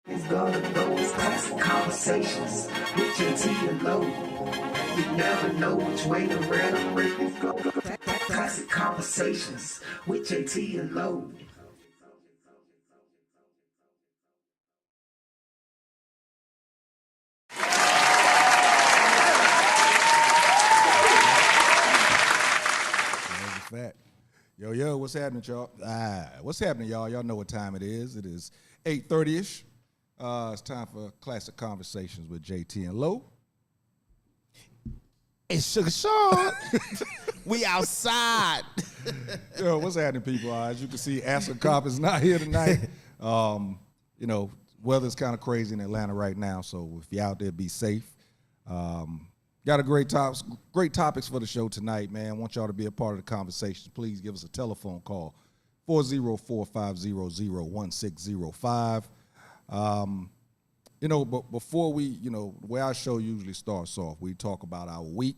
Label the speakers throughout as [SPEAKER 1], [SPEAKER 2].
[SPEAKER 1] It's gonna know it's classic conversations with Jae Tea and Lo. You never know which way the rhetoric go. Classic conversations with Jae Tea and Lo.
[SPEAKER 2] Fact. Yo, what's happening, y'all? What's happening, y'all? Y'all know what time it is. It is 8:30-ish. It's time for Classic Conversations with Jae Tea and Lo.
[SPEAKER 3] It's Sugar Sean. We outside.
[SPEAKER 2] Yo, what's happening, people? As you can see, Asher Cop is not here tonight. Weather's kind of crazy in Atlanta right now, so if you're out there, be safe. Got a great topics for the show tonight, man. I want y'all to be a part of the conversation. Please give us a telephone call, 404-500-1605. But before we, the way our show usually starts off, we talk about our week.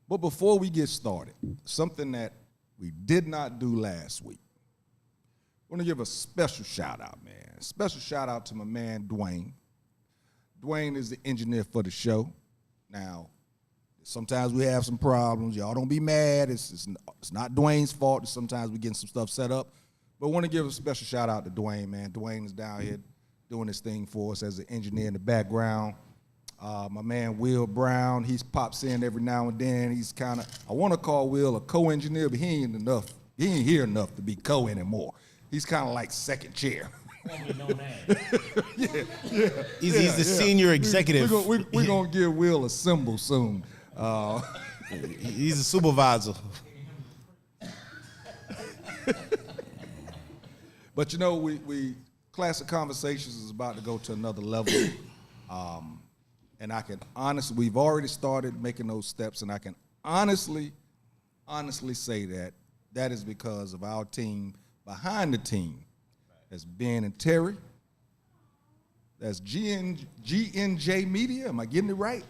[SPEAKER 2] But before we get started, something that we did not do last week, I want to give a special shout out, man. Special shout out to my man, Dwayne. Dwayne is the engineer for the show. Now, sometimes we have some problems. Y'all don't be mad. It's not Dwayne's fault. Sometimes we getting some stuff set up. But I want to give a special shout out to Dwayne, man. Dwayne is down here doing this thing for us as an engineer in the background. My man, Will Brown, he pops in every now and then. He's kind of, I want to call Will a co-engineer, but he ain't here enough to be co anymore. He's kind of like second chair.
[SPEAKER 3] He's the senior executive.
[SPEAKER 2] We're going to give Will a symbol soon.
[SPEAKER 3] He's a supervisor.
[SPEAKER 2] But we Classic Conversations is about to go to another level. And I can honestly, we've already started making those steps, and I can honestly say that is because of our team behind the team. That's Ben and Terry. That's GNJ Media. Am I getting it right?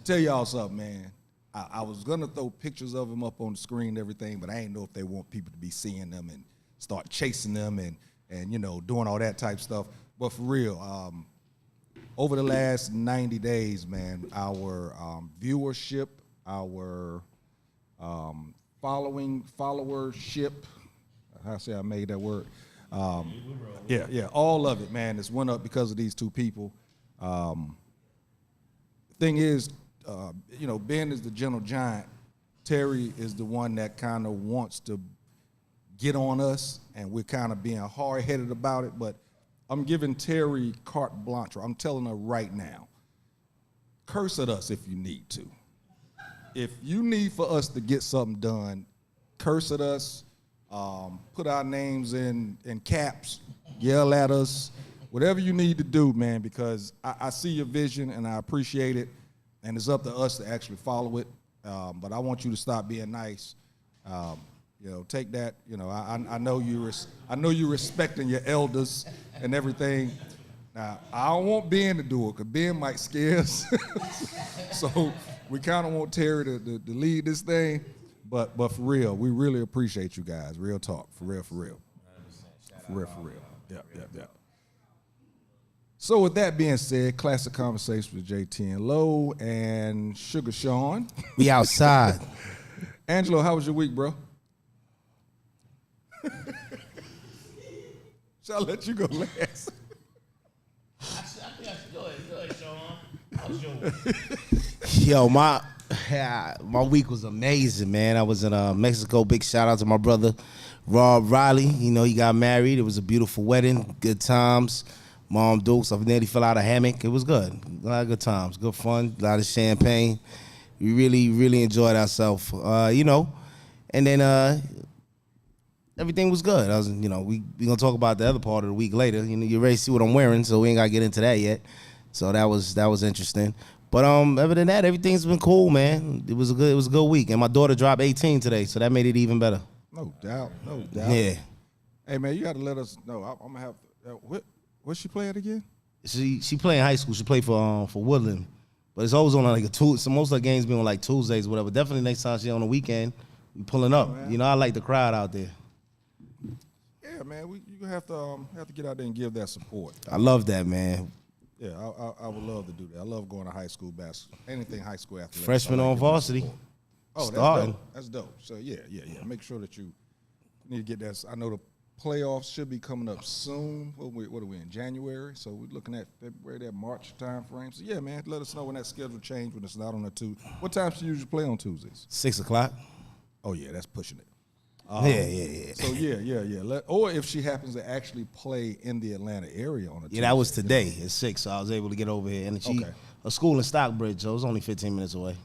[SPEAKER 2] Tell y'all something, man. I was gonna throw pictures of them up on the screen and everything, but I ain't know if they want people to be seeing them and start chasing them and doing all that type stuff. But for real, over the last 90 days, man, our viewership, our followership, I say I made that word. All of it, man, it's went up because of these two people. Thing is, Ben is the gentle giant. Terry is the one that kind of wants to get on us, and we're kind of being hard-headed about it, but I'm giving Terry carte blanche. I'm telling her right now, curse at us if you need to. If you need for us to get something done, curse at us, put our names in caps, yell at us, whatever you need to do, man, because I see your vision and I appreciate it, and it's up to us to actually follow it. But I want you to stop being nice. Take that. I know you're respecting your elders and everything. Now, I don't want Ben to do it because Ben might scare us. So we kind of want Terry to lead this thing. But for real, we really appreciate you guys. Real talk. For real. For real. Yep. So with that being said, Classic Conversations with Jae Tea and Lo and Sugar Sean.
[SPEAKER 3] We outside.
[SPEAKER 2] Angelo, how was your week, bro? Shall I let you go last?
[SPEAKER 4] I think I should go ahead, Sean. How's your week?
[SPEAKER 3] Yo, my week was amazing, man. I was in Mexico. Big shout out to my brother, Rob Riley. He got married. It was a beautiful wedding. Good times. Mom Dukes. I nearly fell out of hammock. It was good. A lot of good times. Good fun. A lot of champagne. We really, really enjoyed ourselves. And then everything was good. I was, we gonna talk about the other part of the week later. You ready to see what I'm wearing, so we ain't gotta get into that yet. So that was interesting. But other than that, everything's been cool, man. It was a good week, and my daughter dropped 18 today, so that made it even better.
[SPEAKER 2] No doubt.
[SPEAKER 3] Yeah.
[SPEAKER 2] Hey man, you gotta let us know. I'm gonna have what's she play at again?
[SPEAKER 3] She play in high school. She played for Woodland, but it's always on like a Tuesday. So most of the games be on like Tuesdays, or whatever. Definitely next time she on the weekend, we pulling up.
[SPEAKER 2] Man.
[SPEAKER 3] I like the crowd out there.
[SPEAKER 2] yeah, man, you have to get out there and give that support.
[SPEAKER 3] I love that, man.
[SPEAKER 2] Yeah, I would love to do that. I love going to high school basketball, anything high school athletics.
[SPEAKER 3] Freshman
[SPEAKER 2] I like
[SPEAKER 3] on
[SPEAKER 2] giving that
[SPEAKER 3] varsity.
[SPEAKER 2] support. Oh,
[SPEAKER 3] Starting.
[SPEAKER 2] that's dope. So yeah. Make sure that you need to get that. I know the playoffs should be coming up soon. What are we in January? So we're looking at February, that March time frame. So yeah, man, let us know when that schedule change when it's not on the two. What times do you usually play on Tuesdays?
[SPEAKER 3] 6 o'clock.
[SPEAKER 2] Oh yeah, that's pushing it.
[SPEAKER 3] Yeah.
[SPEAKER 2] So yeah. Or if she happens to actually play in the Atlanta area on a Tuesday.
[SPEAKER 3] Yeah, that was today at 6, so I was able to get over here. And she, a school in Stockbridge, so it was only 15 minutes away.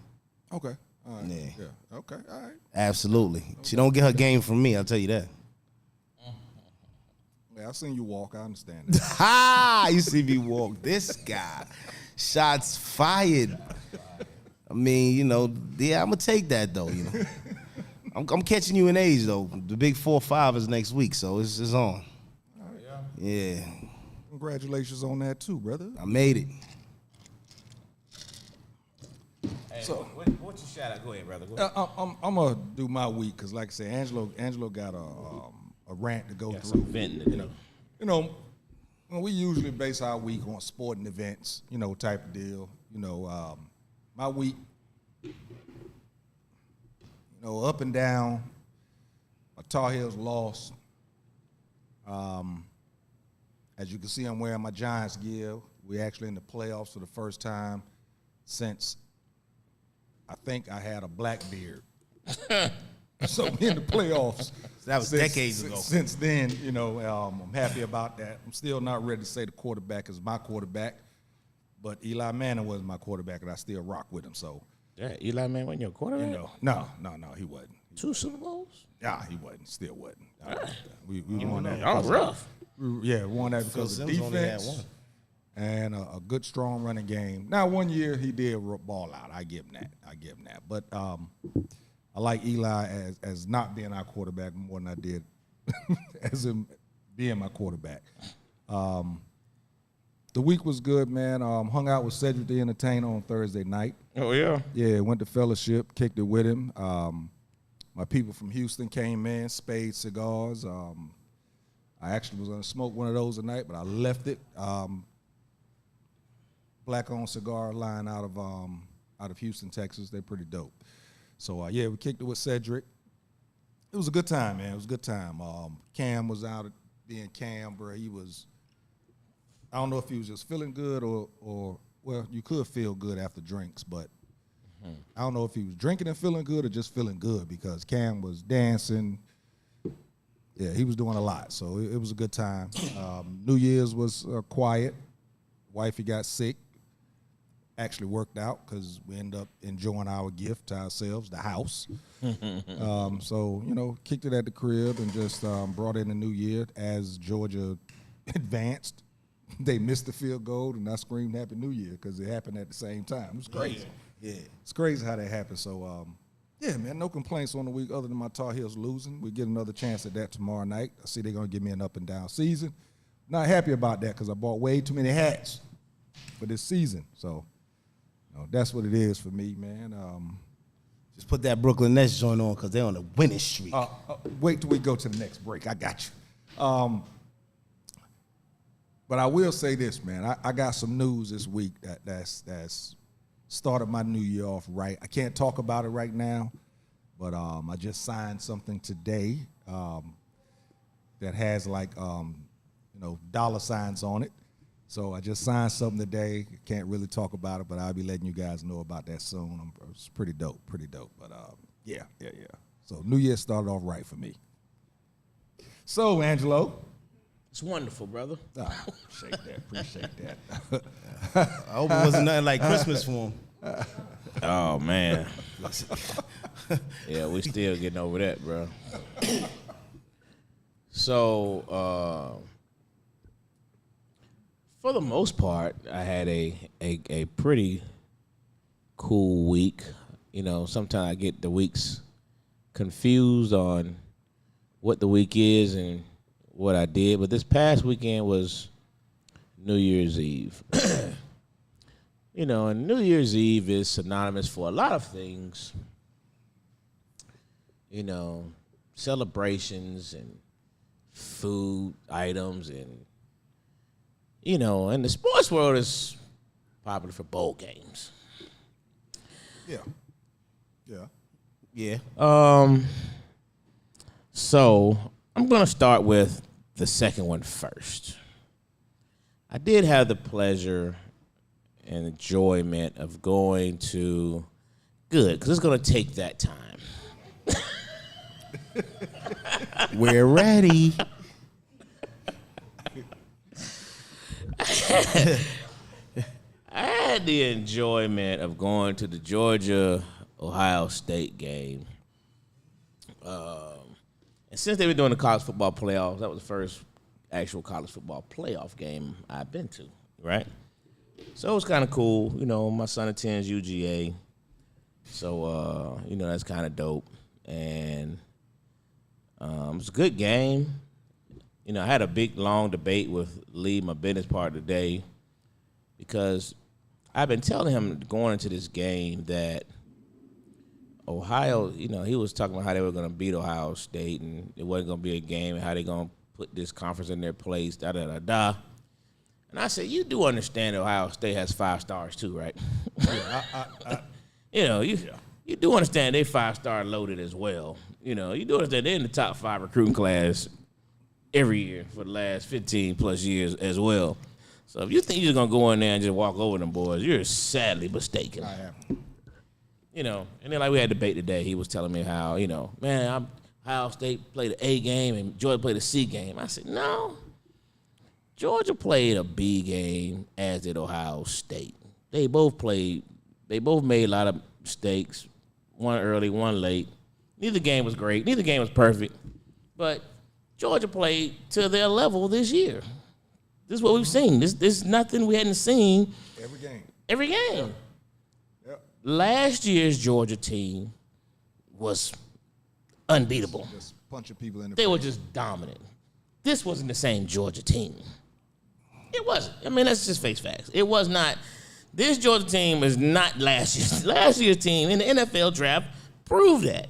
[SPEAKER 2] Okay. All right.
[SPEAKER 3] Yeah.
[SPEAKER 2] Okay. All right.
[SPEAKER 3] Absolutely. She don't get her game from me, I'll tell you that.
[SPEAKER 2] Yeah, I've seen you walk. I understand that.
[SPEAKER 3] Ha! You see me walk. This guy. Shots fired. I mean, I'm going to take that, though, I'm catching you in age, though. The big 4-5 is next week, so it's on.
[SPEAKER 2] All right.
[SPEAKER 3] Yeah.
[SPEAKER 2] Congratulations on that, too, brother.
[SPEAKER 3] I made it.
[SPEAKER 4] Hey,
[SPEAKER 2] So-
[SPEAKER 4] what's your shout out? Go ahead, brother. Go ahead.
[SPEAKER 2] I'm going to do my week because, like I said, Angelo got a rant to go
[SPEAKER 4] Got
[SPEAKER 2] through.
[SPEAKER 4] some venting to do.
[SPEAKER 2] We usually base our week on sporting events, type of deal. My week, up and down. My Tar Heels lost. As you can see, I'm wearing my Giants gear. We're actually in the playoffs for the first time since I think I had a black beard. So we're in the playoffs.
[SPEAKER 3] That was decades ago.
[SPEAKER 2] Since then, I'm happy about that. I'm still not ready to say the quarterback is my quarterback, but Eli Manning was my quarterback, and I still rock with him. So,
[SPEAKER 4] Yeah, Eli Manning wasn't your quarterback?
[SPEAKER 2] no, he wasn't.
[SPEAKER 4] 2 Super Bowls?
[SPEAKER 2] Nah, he wasn't. Still wasn't. We won that.
[SPEAKER 4] Y'all rough.
[SPEAKER 2] We won that because of
[SPEAKER 3] Sims only had
[SPEAKER 2] defense
[SPEAKER 3] one.
[SPEAKER 2] and a good, strong running game. Now, one year he did ball out. I give him that. But I like Eli as not being our quarterback more than I did as him being my quarterback. The week was good, man. Hung out with Cedric the Entertainer on Thursday night.
[SPEAKER 4] Oh, yeah?
[SPEAKER 2] Yeah, went to fellowship, kicked it with him. My people from Houston came in, Spade Cigars. I actually was going to smoke one of those tonight, but I left it. Black-owned cigar line out of Houston, Texas. They're pretty dope. So, we kicked it with Cedric. It was a good time, man. It was a good time. Cam was out being Cam, bro. He was, I don't know if he was just feeling good or well, you could feel good after drinks, but I don't know if he was drinking and feeling good or just feeling good because Cam was dancing. Yeah, he was doing a lot, so it was a good time. New Year's was quiet. Wifey got sick. Actually worked out because we ended up enjoying our gift to ourselves, the house. So, kicked it at the crib and just brought in the new year as Georgia advanced. They missed the field goal, and I screamed Happy New Year because it happened at the same time. It was crazy.
[SPEAKER 3] Yeah.
[SPEAKER 2] It's crazy how that happened. So, man, no complaints on the week other than my Tar Heels losing. We get another chance at that tomorrow night. I see they're going to give me an up-and-down season. Not happy about that because I bought way too many hats for this season. So, that's what it is for me, man.
[SPEAKER 3] Just put that Brooklyn Nets joint on because they're on a winning streak.
[SPEAKER 2] Wait till we go to the next break. I got you. But I will say this, man. I got some news this week that's started my new year off right. I can't talk about it right now, but I just signed something today that has dollar signs on it. So I just signed something today. Can't really talk about it, but I'll be letting you guys know about that soon. It's pretty dope. But yeah. So New Year started off right for me. So Angelo.
[SPEAKER 4] It's wonderful, brother.
[SPEAKER 2] Appreciate that.
[SPEAKER 3] I hope it wasn't nothing like Christmas for him.
[SPEAKER 4] Oh, man. Yeah, we still getting over that, bro. So, for the most part, I had a pretty cool week. Sometimes I get the weeks confused on what the week is and what I did. But this past weekend was New Year's Eve. And New Year's Eve is synonymous for a lot of things. Celebrations and food items, and and the sports world is popular for bowl games.
[SPEAKER 3] Yeah.
[SPEAKER 4] So I'm gonna start with the second one first. I did have the pleasure and enjoyment of going to because it's gonna take that time.
[SPEAKER 3] We're ready.
[SPEAKER 4] I had the enjoyment of going to the Georgia-Ohio State game. And since they've been doing the college football playoffs, that was the first actual college football playoff game I've been to, right? So it was kind of cool. My son attends UGA. So, that's kind of dope. And it was a good game. I had a big, long debate with Lee, my business partner, today, because I've been telling him going into this game that Ohio, he was talking about how they were going to beat Ohio State and it wasn't going to be a game and how they're going to put this conference in their place, da-da-da-da. And I said, you do understand that Ohio State has 5 stars too, right? You do understand they 5-star loaded as well. You do understand they're in the top 5 recruiting class every year for the last 15 plus years as well. So if you think you're going to go in there and just walk over them boys, you're sadly mistaken.
[SPEAKER 2] I am.
[SPEAKER 4] And then like we had a debate today, he was telling me how, Ohio State played an A game and Georgia played a C game. I said, no. Georgia played a B game, as did Ohio State. They both made a lot of mistakes, one early, one late. Neither game was great. Neither game was perfect. But Georgia played to their level this year. This is what we've seen. This is nothing we hadn't seen. Every game.
[SPEAKER 2] Yep.
[SPEAKER 4] Last year's Georgia team was unbeatable.
[SPEAKER 2] Just punching people in the
[SPEAKER 4] They
[SPEAKER 2] face.
[SPEAKER 4] were just dominant. This wasn't the same Georgia team. It wasn't. I mean, let's just face facts. It was not. This Georgia team is not last year's. Last year's team in the NFL draft proved that.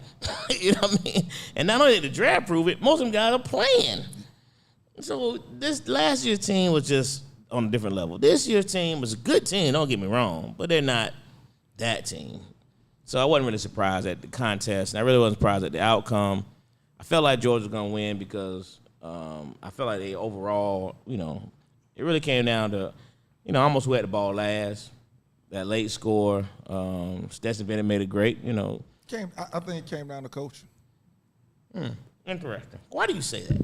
[SPEAKER 4] You know what I mean? And not only did the draft prove it, most of them guys are playing. So this last year's team was just on a different level. This year's team was a good team, don't get me wrong, but they're not that team. So I wasn't really surprised at the contest, and I really wasn't surprised at the outcome. I felt like Georgia was going to win because I felt like they overall, it really came down to, almost who had the ball last. That late score, Stetson Bennett made it great,
[SPEAKER 2] I think it came down to coaching.
[SPEAKER 4] Interesting. Why do you say that?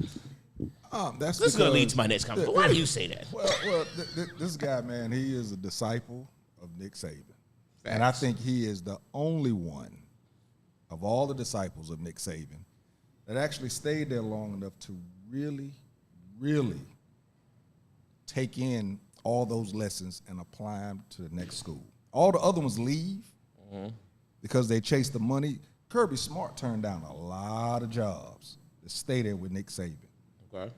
[SPEAKER 2] This
[SPEAKER 4] is going to lead to my next comment. But why do you say that?
[SPEAKER 2] Well, this guy, man, he is a disciple of Nick Saban. And I think he is the only one of all the disciples of Nick Saban that actually stayed there long enough to really, really take in all those lessons and apply them to the next school. All the other ones leave because they chase the money. Kirby Smart turned down a lot of jobs to stay there with Nick Saban.
[SPEAKER 4] Okay.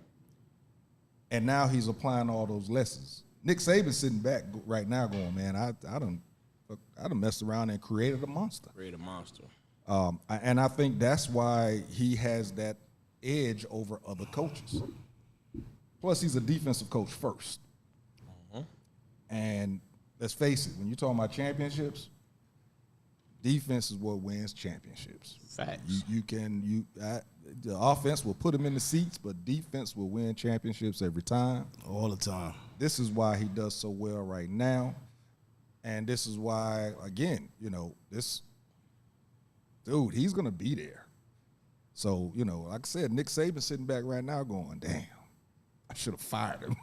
[SPEAKER 2] And now he's applying all those lessons. Nick Saban's sitting back right now going, man, I done messed around and created a monster. And I think that's why he has that edge over other coaches. Plus, he's a defensive coach first. And let's face it, when you're talking about championships, defense is what wins championships.
[SPEAKER 4] Facts.
[SPEAKER 2] The offense will put him in the seats, but defense will win championships every time.
[SPEAKER 3] All the time.
[SPEAKER 2] This is why he does so well right now. And this is why, again, this dude, he's going to be there. So, like I said, Nick Saban sitting back right now going, damn, I should have fired him.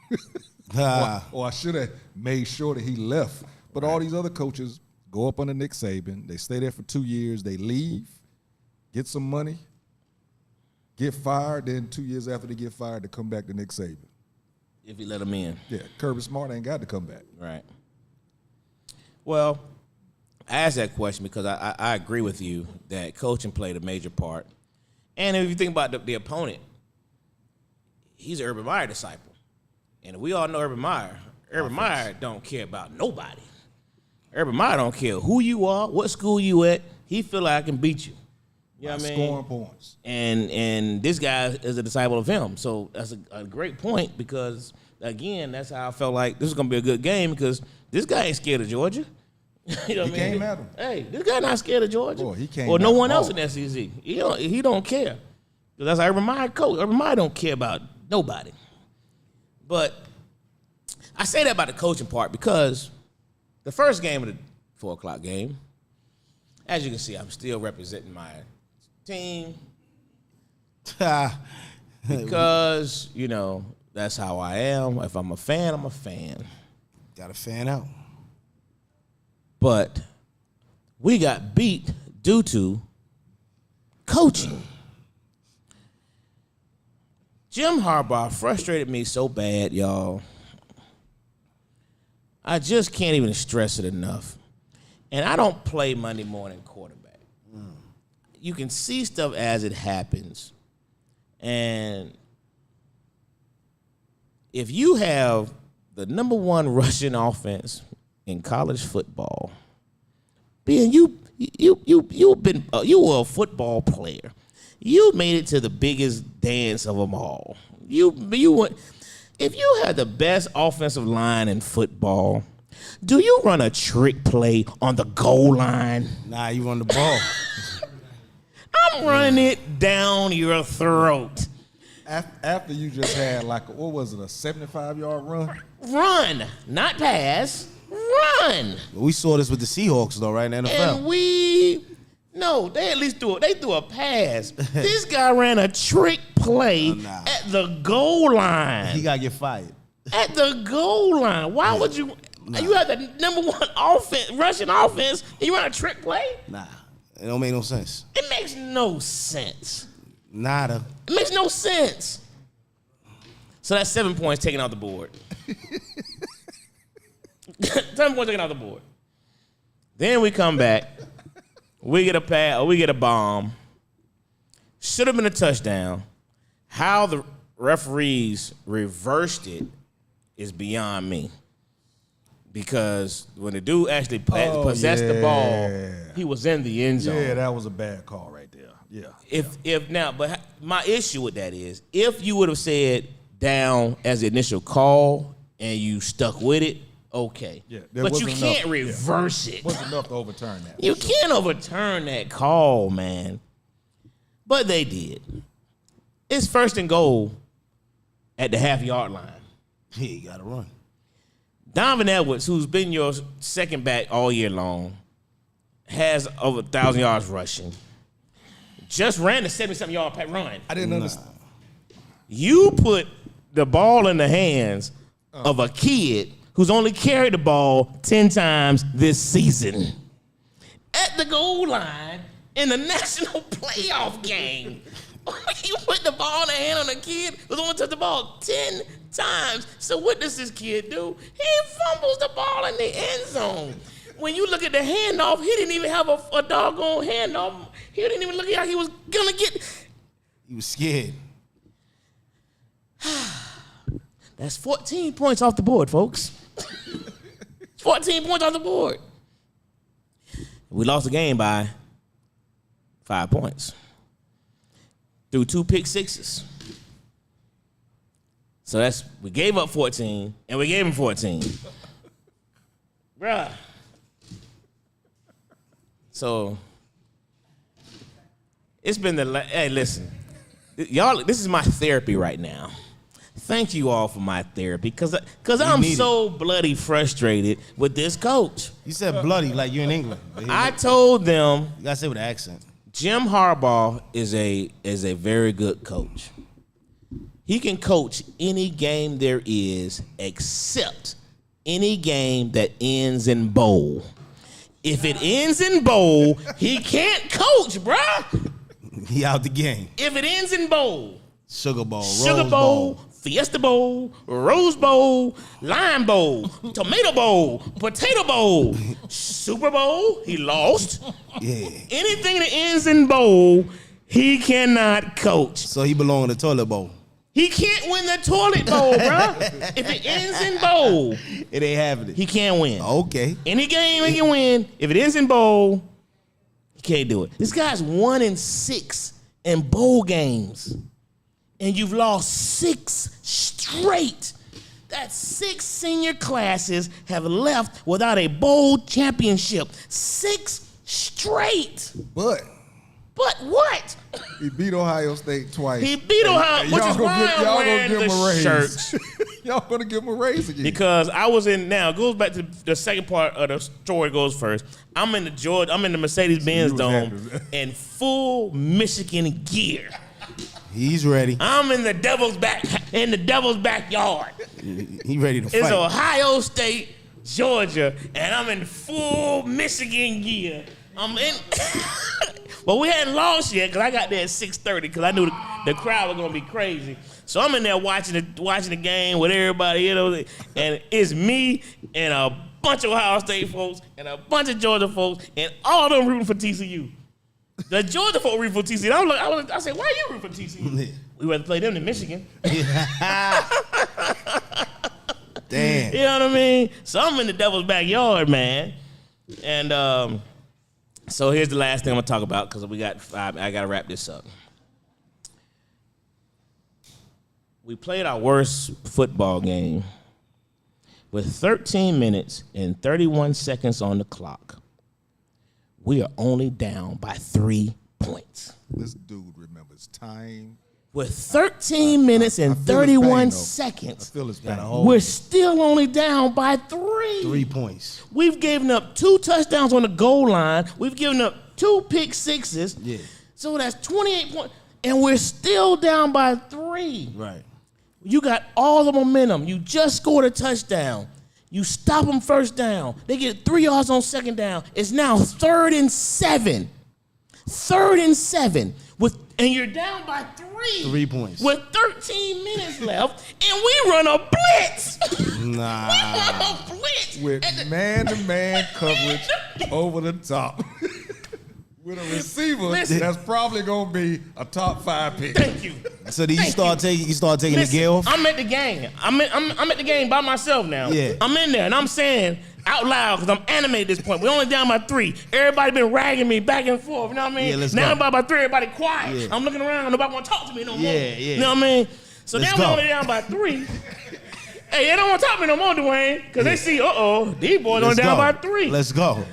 [SPEAKER 2] or I should have made sure that he left. But all these other coaches go up under Nick Saban. They stay there for 2 years. They leave, get some money, get fired. Then 2 years after they get fired, they come back to Nick Saban.
[SPEAKER 4] If he let him in.
[SPEAKER 2] Yeah, Kirby Smart ain't got to come back.
[SPEAKER 4] Right. Well, I asked that question because I agree with you that coaching played a major part. And if you think about the opponent, he's an Urban Meyer disciple. And we all know Urban Meyer. Urban Meyer don't care about nobody. Urban Meyer don't care who you are, what school you at. He feel like I can beat you. You know what I mean?
[SPEAKER 2] Scoring points.
[SPEAKER 4] And this guy is a disciple of him. So that's a great point because, again, that's how I felt like this is going to be a good game because this guy ain't scared of Georgia. You know what I mean?
[SPEAKER 2] Came at him.
[SPEAKER 4] Hey, this guy not scared of Georgia.
[SPEAKER 2] Boy, he came
[SPEAKER 4] or no
[SPEAKER 2] at
[SPEAKER 4] one
[SPEAKER 2] him
[SPEAKER 4] else in SEC. He don't care. That's how Urban Meyer coach. Urban Meyer don't care about nobody. But I say that about the coaching part because the first game of the 4 o'clock game, as you can see, I'm still representing my team because, that's how I am. If I'm a fan, I'm a fan.
[SPEAKER 3] Got to fan out.
[SPEAKER 4] But we got beat due to coaching. Jim Harbaugh frustrated me so bad, y'all. I just can't even stress it enough. And I don't play Monday morning quarterback. You can see stuff as it happens. And if you have the number 1 rushing offense in college football, you were a football player. You made it to the biggest dance of them all. If you had the best offensive line in football, do you run a trick play on the goal line?
[SPEAKER 3] Nah, you run the ball.
[SPEAKER 4] I'm running it down your throat.
[SPEAKER 2] After you just had like, what was it, a 75-yard run?
[SPEAKER 4] Run, not pass. Run.
[SPEAKER 3] We saw this with the Seahawks, though, right, in the NFL.
[SPEAKER 4] And they at least threw a pass. This guy ran a trick play at the goal line.
[SPEAKER 3] He got to get fired.
[SPEAKER 4] At the goal line. Why would you? Nah. You had the number 1 rushing offense, and you run a trick play?
[SPEAKER 3] Nah, it don't make no sense.
[SPEAKER 4] It makes no sense.
[SPEAKER 3] Nada.
[SPEAKER 4] It makes no sense. So that's 7 points taken off the board. 7 points taken off the board. Then we come back. We get a pass, or we get a bomb. Should have been a touchdown. How the referees reversed it is beyond me. Because when the dude actually possessed the ball, he was in the end zone.
[SPEAKER 2] Yeah, that was a bad call right there. Yeah.
[SPEAKER 4] But my issue with that is, if you would have said down as the initial call and you stuck with it, okay.
[SPEAKER 2] Yeah,
[SPEAKER 4] but you can't reverse it.
[SPEAKER 2] Wasn't enough to overturn that.
[SPEAKER 4] You can't overturn that call, man. But they did. It's 1st and goal at the half-yard line.
[SPEAKER 3] Yeah, you got to run.
[SPEAKER 4] Donovan Edwards, who's been your second back all year long, has over 1,000 yards rushing. Just ran the 70-something yard run.
[SPEAKER 2] I didn't understand.
[SPEAKER 4] You put the ball in the hands of a kid who's only carried the ball 10 times this season at the goal line in the national playoff game. You put the ball in the hand on a kid who's only touched the ball 10 times. So what does this kid do? He fumbles the ball in the end zone. When you look at the handoff, he didn't even have a doggone handoff. He didn't even look at how he was going to get.
[SPEAKER 3] He was scared.
[SPEAKER 4] That's 14 points off the board, folks. 14 points off the board. We lost the game by 5 points. Through 2 pick sixes. So we gave up 14, and we gave him 14. Bruh. So, it's been hey, listen. Y'all, this is my therapy right now. Thank you all for my therapy, because I'm so bloody frustrated with this coach.
[SPEAKER 3] You said bloody like you're in England.
[SPEAKER 4] I told them.
[SPEAKER 3] You gotta say with an accent.
[SPEAKER 4] Jim Harbaugh is a very good coach. He can coach any game there is except any game that ends in bowl. If it ends in bowl, he can't coach, bruh.
[SPEAKER 3] He out the game.
[SPEAKER 4] If it ends in bowl.
[SPEAKER 3] Sugar Bowl,
[SPEAKER 4] Sugar
[SPEAKER 3] Rose
[SPEAKER 4] Bowl, Fiesta Bowl, Rose Bowl, Lime Bowl, Tomato Bowl, Potato Bowl, Super Bowl, he lost.
[SPEAKER 3] Yeah.
[SPEAKER 4] Anything that ends in bowl, he cannot coach.
[SPEAKER 3] So he belong in the toilet bowl.
[SPEAKER 4] He can't win the toilet bowl, bro. If it ends in bowl,
[SPEAKER 3] It ain't having it.
[SPEAKER 4] he can't win.
[SPEAKER 3] Okay.
[SPEAKER 4] Any game he can win, if it ends in bowl, he Can't do it. This guy's 1-6 in bowl games. And you've lost 6 straight. That's 6 senior classes have left without a bowl championship. 6 straight.
[SPEAKER 2] But
[SPEAKER 4] what?
[SPEAKER 2] he beat Ohio State twice.
[SPEAKER 4] He beat Ohio, which is why I'm wearing the shirt.
[SPEAKER 2] Y'all gonna give him a raise again.
[SPEAKER 4] Because I was in, now it goes back to the second part of the story goes first. I'm in the Mercedes-Benz Dome in full Michigan gear.
[SPEAKER 3] He's ready.
[SPEAKER 4] I'm in the devil's backyard.
[SPEAKER 3] He ready to fight.
[SPEAKER 4] It's Ohio State, Georgia, and I'm in full Michigan gear. I'm in. Well, we hadn't lost yet because I got there at 6:30 because I knew the crowd was gonna be crazy. So I'm in there watching the game with everybody, and it's me and a bunch of Ohio State folks and a bunch of Georgia folks, and all of them rooting for TCU. The Georgia folks rooting for TCU. I said, why are you rooting for TCU? We rather play them than Michigan.
[SPEAKER 3] Damn.
[SPEAKER 4] You know what I mean? So I'm in the devil's backyard, man. And so here's the last thing I'm gonna talk about because I gotta wrap this up. We played our worst football game with 13 minutes and 31 seconds on the clock. We are only down by 3 points.
[SPEAKER 2] This dude remembers time.
[SPEAKER 4] With 13 minutes and 31 seconds,
[SPEAKER 2] I feel his pain.
[SPEAKER 4] we're still only down by 3.
[SPEAKER 3] 3 points.
[SPEAKER 4] We've given up 2 touchdowns on the goal line. We've given up 2 pick sixes.
[SPEAKER 3] Yeah.
[SPEAKER 4] So that's 28 points. And we're still down by 3.
[SPEAKER 3] Right.
[SPEAKER 4] You got all the momentum. You just scored a touchdown. You stop them first down. They get 3 yards on second down. It's now 3rd and 7. 3rd and 7. And you're down by 3.
[SPEAKER 3] 3 points.
[SPEAKER 4] With 13 minutes left, and we run a blitz.
[SPEAKER 3] Nah.
[SPEAKER 4] We run a blitz.
[SPEAKER 2] With man-to-man coverage over the top. With a receiver that's probably gonna be a top 5 pick.
[SPEAKER 4] Thank you.
[SPEAKER 3] So did you start taking the gear off?
[SPEAKER 4] I'm at the game. I'm at the game by myself now.
[SPEAKER 3] Yeah.
[SPEAKER 4] I'm in there and I'm saying out loud because I'm animated at this point. We're only down by 3. Everybody been ragging me back and forth. You know what I mean?
[SPEAKER 3] Yeah, let's
[SPEAKER 4] now
[SPEAKER 3] go.
[SPEAKER 4] I'm by 3. Everybody quiet.
[SPEAKER 3] Yeah.
[SPEAKER 4] I'm looking around. Nobody want to talk to me no more.
[SPEAKER 3] Yeah.
[SPEAKER 4] You know what I mean? So
[SPEAKER 3] Let's
[SPEAKER 4] now
[SPEAKER 3] go.
[SPEAKER 4] we're only down by 3. Hey, they don't want to talk to me no more, Dwayne, because they see, these boys only down by 3.
[SPEAKER 3] Let's go.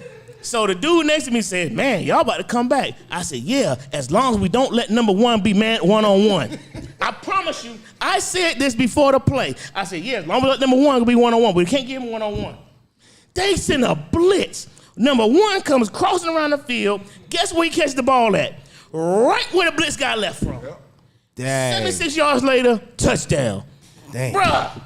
[SPEAKER 4] So the dude next to me said, man, y'all about to come back. I said, yeah, as long as we don't let number 1 be man one-on-one. I promise you, I said this before the play. I said, yeah, as long as we let number 1 be one-on-one, we can't give him one-on-one. They send a blitz. Number 1 comes crossing around the field. Guess where he catches the ball at? Right where the blitz got left from.
[SPEAKER 3] Dang.
[SPEAKER 4] 76 yards later, touchdown.
[SPEAKER 3] Dang.
[SPEAKER 4] Bruh.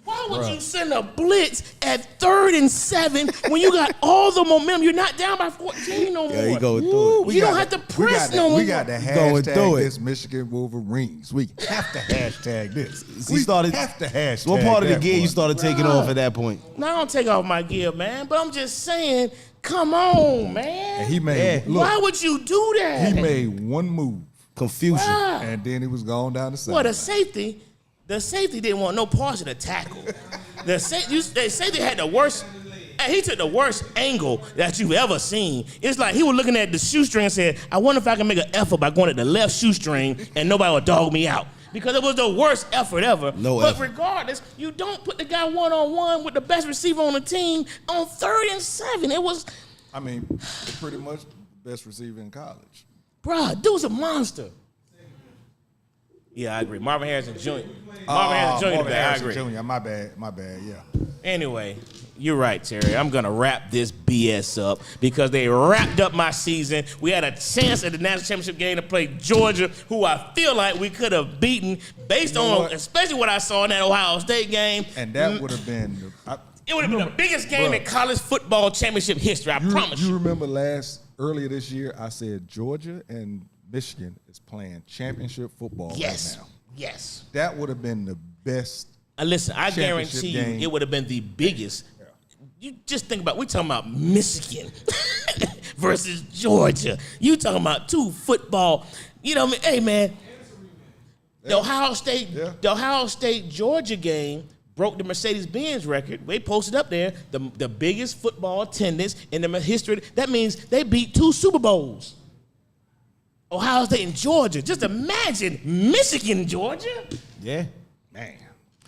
[SPEAKER 4] Why would you send a blitz at 3rd and 7 when you got all the momentum? You're not down by 14 no more.
[SPEAKER 3] Yeah, he going through it.
[SPEAKER 4] You don't have to press no more.
[SPEAKER 2] We got to
[SPEAKER 3] Going through
[SPEAKER 2] hashtag
[SPEAKER 3] it.
[SPEAKER 2] this Michigan Wolverines. We have to hashtag this.
[SPEAKER 3] He
[SPEAKER 2] We
[SPEAKER 3] started-
[SPEAKER 2] have to hashtag
[SPEAKER 3] What part of the
[SPEAKER 2] that
[SPEAKER 3] gear you
[SPEAKER 2] one.
[SPEAKER 3] started taking off at that point?
[SPEAKER 4] Now, I don't take off my gear, man, but I'm just saying, come on, man.
[SPEAKER 2] And he made,
[SPEAKER 4] Why would you do that?
[SPEAKER 2] he made one move,
[SPEAKER 3] Confusion.
[SPEAKER 4] Why?
[SPEAKER 2] and then he was going down the side.
[SPEAKER 4] Well, the safety didn't want no parts of the tackle. They say they had the worst. And he took the worst angle that you've ever seen. It's like he was looking at the shoestring and said, I wonder if I can make an effort by going at the left shoestring and nobody will dog me out. Because it was the worst effort ever.
[SPEAKER 3] No
[SPEAKER 4] but
[SPEAKER 3] effort.
[SPEAKER 4] regardless, you don't put the guy one-on-one with the best receiver on the team on 3rd and 7. It was,
[SPEAKER 2] I mean, pretty much the best receiver in college.
[SPEAKER 4] bruh, dude's a monster. Yeah, I agree. Marvin Harrison Jr. I agree.
[SPEAKER 2] Jr. My bad. Yeah.
[SPEAKER 4] Anyway, you're right, Terry. I'm going to wrap this BS up because they wrapped up my season. We had a chance at the national championship game to play Georgia, who I feel like we could have beaten based on, especially what I saw in that Ohio State game.
[SPEAKER 2] And that would have been.
[SPEAKER 4] It would have been the biggest game in college football championship history, I promise you.
[SPEAKER 2] You remember earlier this year, I said Georgia and Michigan is playing championship football right now.
[SPEAKER 4] Yes.
[SPEAKER 2] That would have been the best.
[SPEAKER 4] Listen, I
[SPEAKER 2] championship
[SPEAKER 4] guarantee you
[SPEAKER 2] game.
[SPEAKER 4] it would have been the biggest. You just think about, we're talking about Michigan versus Georgia. You talking about 2 football, you know what I mean? Hey, man, the Ohio State Georgia game broke the Mercedes-Benz record. They posted up there the biggest football attendance in the history. That means they beat 2 Super Bowls. Ohio State and Georgia. Just imagine Michigan, Georgia.
[SPEAKER 3] Yeah.
[SPEAKER 2] Man.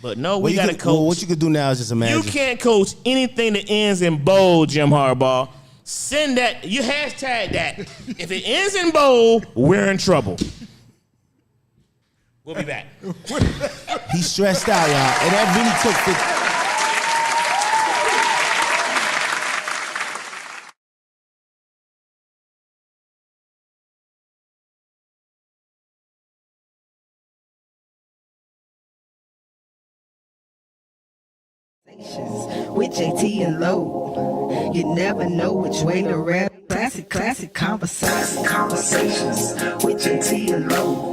[SPEAKER 4] But no, we got to coach.
[SPEAKER 3] Well, what you could do now is just imagine.
[SPEAKER 4] You can't coach anything that ends in bowl, Jim Harbaugh. Send that. You hashtag that. If it ends in bowl, we're in trouble. We'll be back.
[SPEAKER 3] He's stressed out, y'all. And that really took
[SPEAKER 1] With Jae Tea and Lo, you never know which way to rap. Classic conversations with Jae Tea and Lo.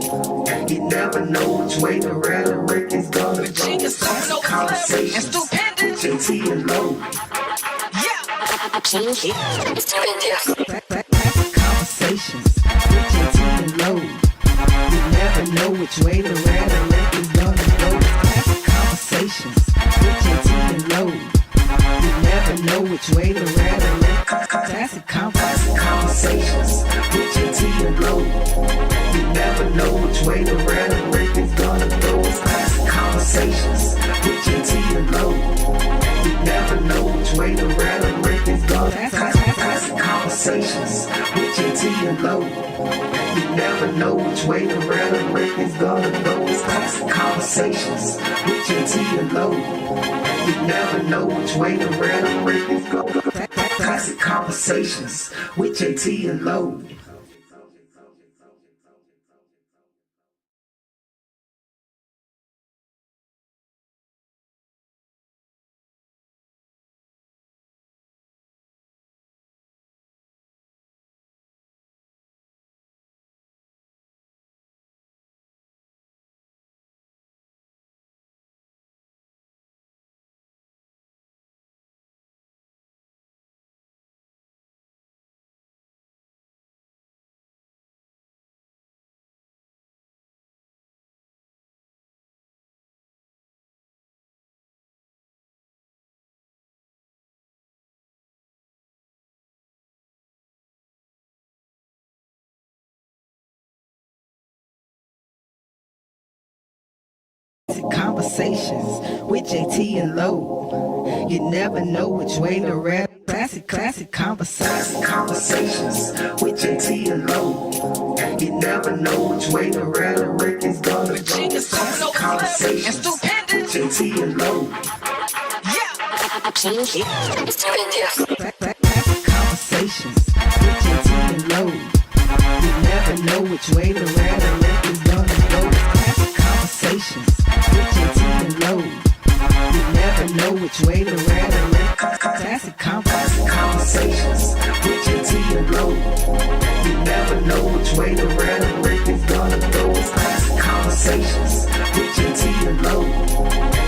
[SPEAKER 1] You never know which way the rhetoric is gonna go. Classic conversations with Jae Tea and Lo. Classic conversations with Jae Tea and Lo. You never know which way the rhetoric is gonna go. Classic conversations with Jae Tea and Lo. You never know which way the rhetoric. Classic conversations with Jae Tea and Lo. You never know which way the rhetoric is gonna go. Classic conversations with Jae Tea and Lo. You never know which way the rhetoric is gonna go. Classic conversations with Jae Tea and Lo. You never know which way the rhetoric is gonna go. Classic conversations with Jae Tea and Lo. You never know which way the rhetoric is going. Classic conversations with Jae Tea and Lo. Conversations with Jae Tea and Lo. You never know which way to rap. Classic conversations with Jae Tea and Lo. You never know which way the rhetoric is gonna go. Classic conversations with Jae Tea and Lo. Classic conversations with Jae Tea and Lo. You never know which way the rhetoric is gonna go. Classic conversations with Jae Tea and Lo. You never know which way the rhetoric. Classic conversations with Jae Tea and Lo. You never know which way the rhetoric is gonna go. Classic conversations with Jae Tea and Lo.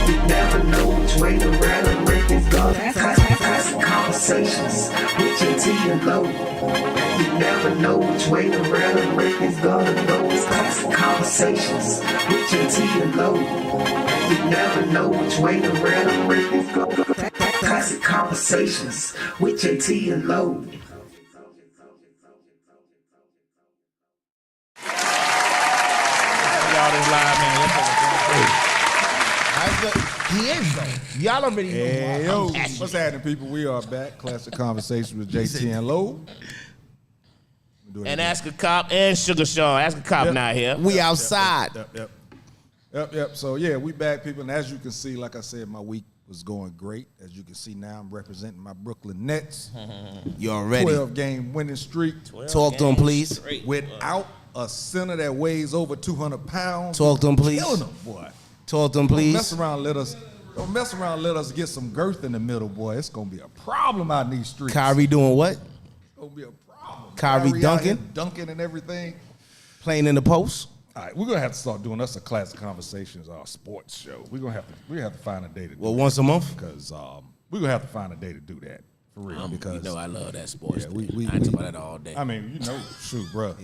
[SPEAKER 1] You never know which way the rhetoric is gonna. Classic conversations with Jae Tea and Lo. You never know which way the rhetoric is gonna go. Classic conversations with Jae Tea and Lo. You never know which way the rhetoric is gonna go. Classic conversations with Jae Tea and Lo.
[SPEAKER 4] Y'all this live, man.
[SPEAKER 3] He is though. Y'all already know
[SPEAKER 2] Hey,
[SPEAKER 3] why.
[SPEAKER 2] yo, what's happening, people? We are back. Classic Conversations with Jae Tea and Lo.
[SPEAKER 4] And Ask a Cop and Sugar Sean. Ask a Cop
[SPEAKER 2] Yep.
[SPEAKER 4] not here.
[SPEAKER 3] We outside.
[SPEAKER 2] Yep. So, yeah, we back, people. And as you can see, like I said, my week was going great. As you can see now, I'm representing my Brooklyn Nets.
[SPEAKER 3] You already.
[SPEAKER 2] 12-game winning streak.
[SPEAKER 3] Talk to him, please.
[SPEAKER 2] Without a center that weighs over 200 pounds.
[SPEAKER 3] Talk to him, please.
[SPEAKER 2] Killing them, boy.
[SPEAKER 3] Talk to him,
[SPEAKER 2] Don't
[SPEAKER 3] please.
[SPEAKER 2] mess around, don't mess around, let us get some girth in the middle, boy. It's going to be a problem out in these streets.
[SPEAKER 3] Kyrie doing what?
[SPEAKER 2] It's going to be a problem.
[SPEAKER 3] Kyrie
[SPEAKER 2] out here
[SPEAKER 3] dunking?
[SPEAKER 2] dunking and everything.
[SPEAKER 3] Playing in the post.
[SPEAKER 2] All right, we're going to have to start doing us a Classic Conversations, our sports show. We're going to have to find a day to do
[SPEAKER 3] Well,
[SPEAKER 2] that.
[SPEAKER 3] once a month?
[SPEAKER 2] Because we're going to have to find a day to do that, for real. Because
[SPEAKER 4] You know I love that sports.
[SPEAKER 2] Yeah,
[SPEAKER 4] I talk about that all day.
[SPEAKER 2] I mean, you know, shoot, bro.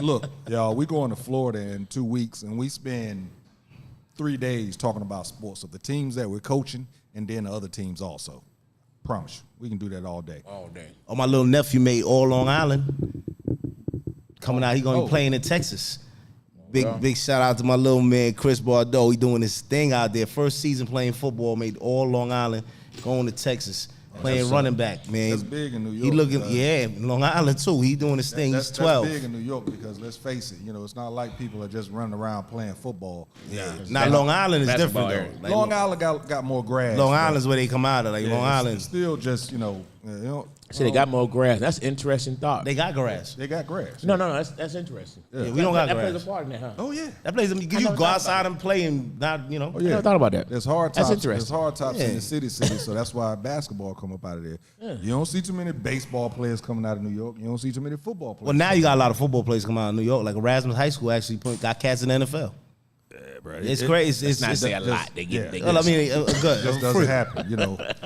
[SPEAKER 2] Look, y'all, we going to Florida in 2 weeks, and we spend 3 days talking about sports of the teams that we're coaching and then the other teams also. Promise you, we can do that all day.
[SPEAKER 4] All day.
[SPEAKER 3] Oh, my little nephew made All Long Island. Coming out, he gonna be playing in Texas. Big shout out to my little man Chris Bordeaux. He doing his thing out there. First season playing football, made All Long Island, going to Texas. Playing running back, man.
[SPEAKER 2] That's big in New York.
[SPEAKER 3] He looking, in Long Island too. He doing his thing. He's 12.
[SPEAKER 2] That's big in New York because let's face it, it's not like people are just running around playing football.
[SPEAKER 3] Yeah. Now Long Island is different though. Like,
[SPEAKER 2] Long Island got more grass.
[SPEAKER 3] Long Island's where they come out of. Like Long Island,
[SPEAKER 2] it's still just
[SPEAKER 4] See, they got more grass. That's an interesting thought.
[SPEAKER 3] they got grass.
[SPEAKER 2] They got grass.
[SPEAKER 4] No, that's interesting.
[SPEAKER 3] Yeah, we don't got
[SPEAKER 4] that
[SPEAKER 3] grass.
[SPEAKER 4] plays a part in that, huh?
[SPEAKER 2] Oh yeah.
[SPEAKER 3] That place, you go outside and play and not,
[SPEAKER 2] Oh, yeah.
[SPEAKER 4] I never thought about that.
[SPEAKER 2] There's hard
[SPEAKER 4] That's
[SPEAKER 2] tops.
[SPEAKER 4] interesting.
[SPEAKER 2] There's hard tops in
[SPEAKER 3] Yeah.
[SPEAKER 2] the city, so that's why basketball come up out of there.
[SPEAKER 4] Yeah.
[SPEAKER 2] You don't see too many baseball players coming out of New York. You don't see too many football players.
[SPEAKER 3] Well, now you got a lot of football players come out of New York. Like Erasmus High School actually got cats in the NFL. It's crazy. It's
[SPEAKER 4] Not say a
[SPEAKER 2] just-
[SPEAKER 4] lot. They get.
[SPEAKER 2] yeah.
[SPEAKER 4] They
[SPEAKER 3] Well,
[SPEAKER 4] get
[SPEAKER 3] I mean, good.
[SPEAKER 2] It just doesn't happen.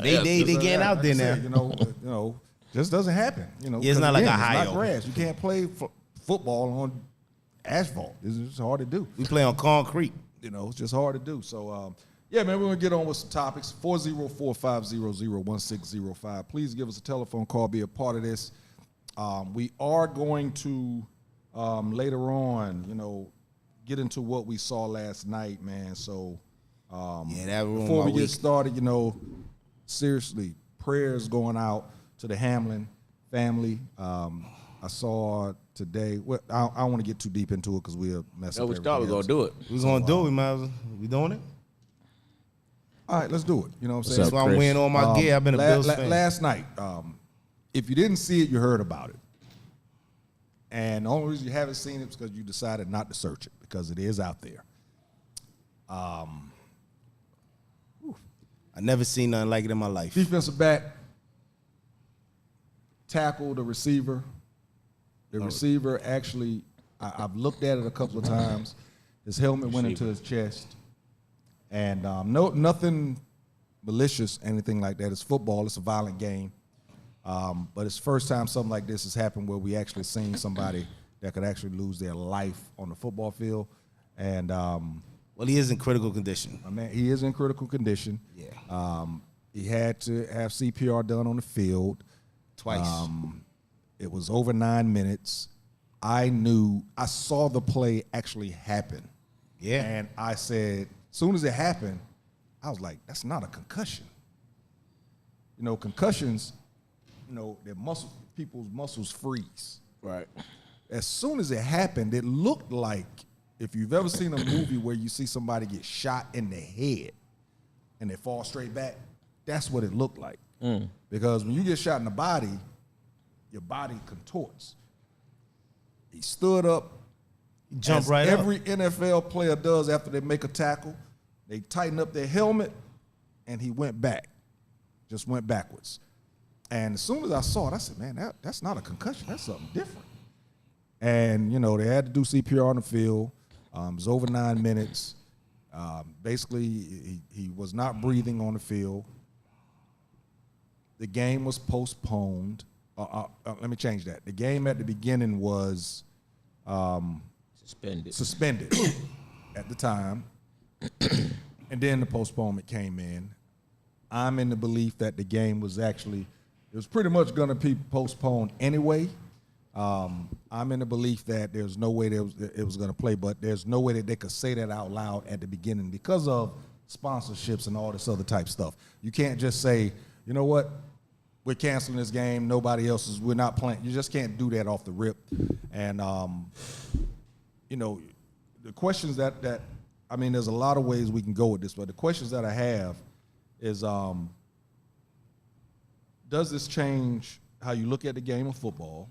[SPEAKER 3] They getting out there now.
[SPEAKER 2] Just doesn't happen.
[SPEAKER 3] Yeah, it's not
[SPEAKER 2] 'cause
[SPEAKER 3] like a
[SPEAKER 2] again,
[SPEAKER 3] high
[SPEAKER 2] It's not grass. You can't play football on asphalt. It's just hard to do.
[SPEAKER 3] We play on concrete.
[SPEAKER 2] It's just hard to do. So, yeah, man, we're going to get on with some topics. 404-500-1605. Please give us a telephone call. Be a part of this. We are going to, later on, get into what we saw last night, man. So,
[SPEAKER 3] That ruined
[SPEAKER 2] before
[SPEAKER 3] my
[SPEAKER 2] we get
[SPEAKER 3] week.
[SPEAKER 2] started, seriously, prayers going out to the Hamlin family. I saw today. Well, I don't want to get too deep into it because we'll mess
[SPEAKER 4] No,
[SPEAKER 2] up
[SPEAKER 4] we thought we
[SPEAKER 2] everything
[SPEAKER 4] were
[SPEAKER 2] else.
[SPEAKER 4] gonna do it.
[SPEAKER 3] We was gonna do it. We doing it.
[SPEAKER 2] All right, let's do it. You know what I'm
[SPEAKER 4] What's
[SPEAKER 2] saying?
[SPEAKER 3] That's why I'm
[SPEAKER 4] Chris?
[SPEAKER 3] wearing all my gear. I've been a Bills fan.
[SPEAKER 2] Last night, if you didn't see it, you heard about it. And the only reason you haven't seen it is because you decided not to search it because it is out there.
[SPEAKER 3] I never seen nothing like it in my life.
[SPEAKER 2] Defensive back tackled the receiver. The receiver actually, I've looked at it a couple of times. His helmet went into his chest. And nothing malicious, anything like that. It's football. It's a violent game. But it's the first time something like this has happened where we actually seen somebody that could actually lose their life on the football field. And
[SPEAKER 3] Well, he is in critical condition.
[SPEAKER 2] my man, he is in critical condition.
[SPEAKER 3] Yeah.
[SPEAKER 2] He had to have CPR done on the field.
[SPEAKER 3] Twice.
[SPEAKER 2] It was over 9 minutes. I saw the play actually happen.
[SPEAKER 3] Yeah.
[SPEAKER 2] And I said, as soon as it happened, I was like, that's not a concussion. Concussions, people's muscles freeze.
[SPEAKER 4] Right.
[SPEAKER 2] As soon as it happened, it looked like, if you've ever seen a movie where you see somebody get shot in the head and they fall straight back, that's what it looked like. Because when you get shot in the body, your body contorts. He stood up.
[SPEAKER 3] Jump
[SPEAKER 2] as
[SPEAKER 3] right up.
[SPEAKER 2] every NFL player does after they make a tackle. They tighten up their helmet, and he went back. Just went backwards. And as soon as I saw it, I said, man, that's not a concussion. That's something different. And, they had to do CPR on the field. It was over 9 minutes. Basically, he was not breathing on the field. The game was postponed. Let me change that. The game at the beginning was suspended at the time. And then the postponement came in. I'm in the belief that the game was it was pretty much going to be postponed anyway. I'm in the belief that there's no way it was going to play, but there's no way that they could say that out loud at the beginning because of sponsorships and all this other type stuff. You can't just say, you know what, we're canceling this game, nobody else is, we're not playing. You just can't do that off the rip. And, the questions that there's a lot of ways we can go with this, but the questions that I have is, does this change how you look at the game of football?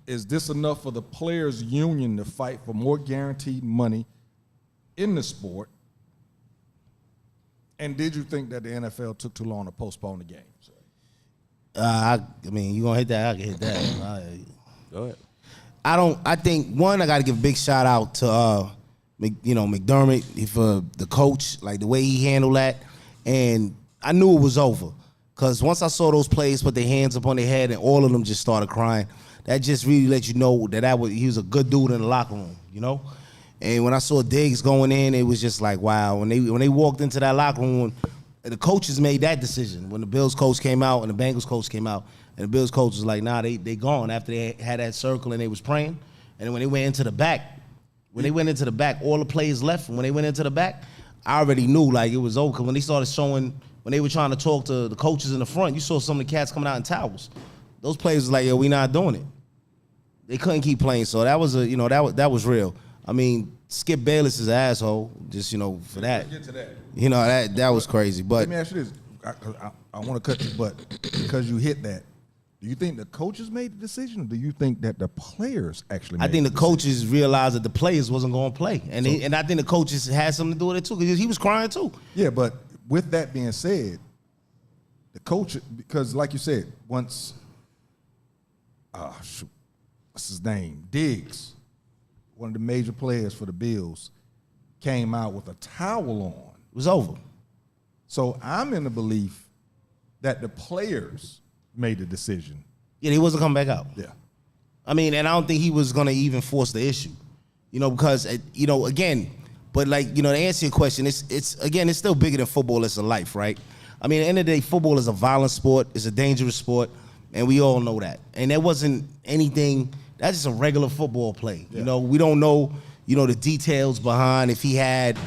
[SPEAKER 2] Is this enough for the players' union to fight for more guaranteed money in the sport? And did you think that the NFL took too long to postpone the game?
[SPEAKER 3] You gonna hit that? I can hit that.
[SPEAKER 4] Go ahead.
[SPEAKER 3] I think one, I got to give a big shout out to McDermott for the coach, like the way he handled that, and I knew it was over because once I saw those players put their hands up on their head and all of them just started crying, that just really let you know that he was a good dude in the locker room, And when I saw Diggs going in, it was just like, wow. When they walked into that locker room, the coaches made that decision. When the Bills coach came out and the Bengals coach came out, and the Bills coach was like, nah, they gone after they had that circle and they was praying. And when they went into the back, all the players left. And when they went into the back, I already knew like it was over. Because when they started showing, when they were trying to talk to the coaches in the front, you saw some of the cats coming out in towels. Those players was like, yo, we not doing it. They couldn't keep playing. So that was that was real. I mean, Skip Bayless is an asshole, just, for that.
[SPEAKER 2] Get to that.
[SPEAKER 3] That was crazy. But
[SPEAKER 2] Let me ask you this. I want to cut you, but because you hit that, do you think the coaches made the decision, or do you think that the players actually made
[SPEAKER 3] I think the
[SPEAKER 2] decision?
[SPEAKER 3] coaches realized that the players wasn't going to play. And and I think the coaches had something to do with it, too, because he was crying, too.
[SPEAKER 2] Yeah, but with that being said, the coach, because like you said, once, what's his name? Diggs, one of the major players for the Bills, came out with a towel on.
[SPEAKER 3] It was over.
[SPEAKER 2] So I'm in the belief that the players made the decision.
[SPEAKER 3] Yeah, he wasn't coming back out.
[SPEAKER 2] Yeah.
[SPEAKER 3] I mean, and I don't think he was going to even force the issue, because, again, but like, to answer your question, it's still bigger than football. It's a life, right? I mean, at the end of the day, football is a violent sport. It's a dangerous sport, and we all know that. And there wasn't anything, that's just a regular football play.
[SPEAKER 2] Yeah.
[SPEAKER 3] We don't know, the details behind if he had,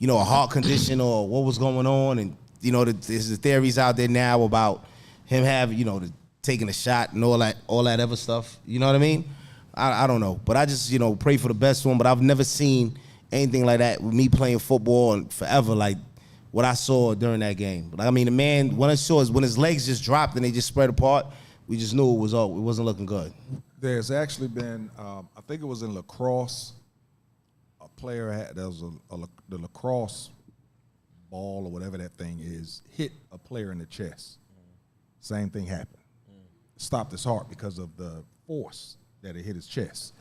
[SPEAKER 3] a heart condition or what was going on. And, there's the theories out there now about him having, taking a shot and all that other stuff. You know what I mean? I don't know. But I just, pray for the best one. But I've never seen anything like that with me playing football and forever, like what I saw during that game. But I mean, the man, when I saw when his legs just dropped and they just spread apart, we just knew it wasn't looking good.
[SPEAKER 2] There's actually been, I think it was in lacrosse, a player there was the lacrosse ball or whatever that thing is, hit a player in the chest. Same thing happened. Stopped his heart because of the force that it hit his chest.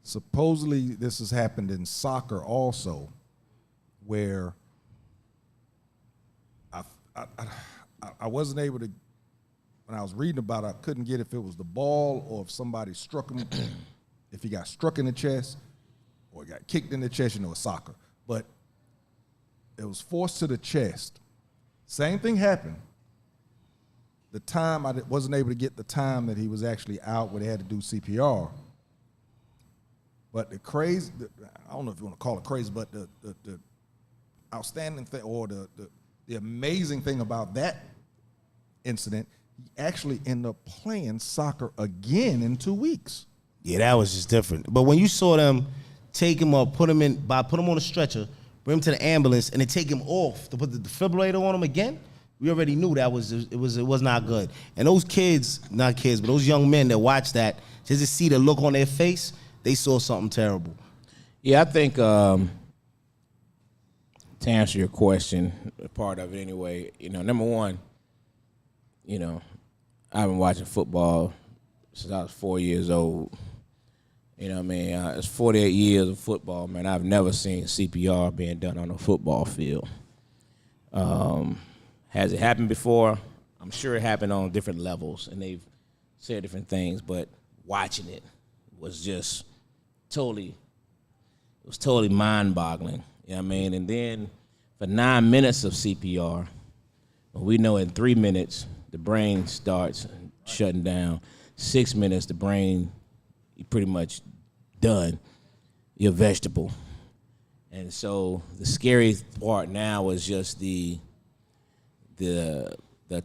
[SPEAKER 2] Supposedly, this has happened in soccer also, where I wasn't able to, when I was reading about it, I couldn't get if it was the ball or if somebody struck him, if he got struck in the chest or got kicked in the chest, it's soccer. But it was forced to the chest. Same thing happened. The time, I wasn't able to get the time that he was actually out where they had to do CPR. But the crazy, I don't know if you want to call it crazy, but the outstanding thing or the amazing thing about that incident, he actually ended up playing soccer again in 2 weeks.
[SPEAKER 3] Yeah, that was just different. But when you saw them take him up, put him on a stretcher, bring him to the ambulance, and then take him off to put the defibrillator on him again, we already knew that it was not good. And those not kids, but those young men that watched that, just to see the look on their face, they saw something terrible.
[SPEAKER 4] Yeah, I think to answer your question, part of it anyway, number one, I've been watching football since I was 4 years old. It's 48 years of football, man. I've never seen CPR being done on a football field. Has it happened before? I'm sure it happened on different levels, and they've said different things, but watching it was just totally mind-boggling. You know what I mean? And then for 9 minutes of CPR, we know in 3 minutes the brain starts shutting down. 6 minutes, the brain, you're pretty much done. You're a vegetable. And so the scary part now is just the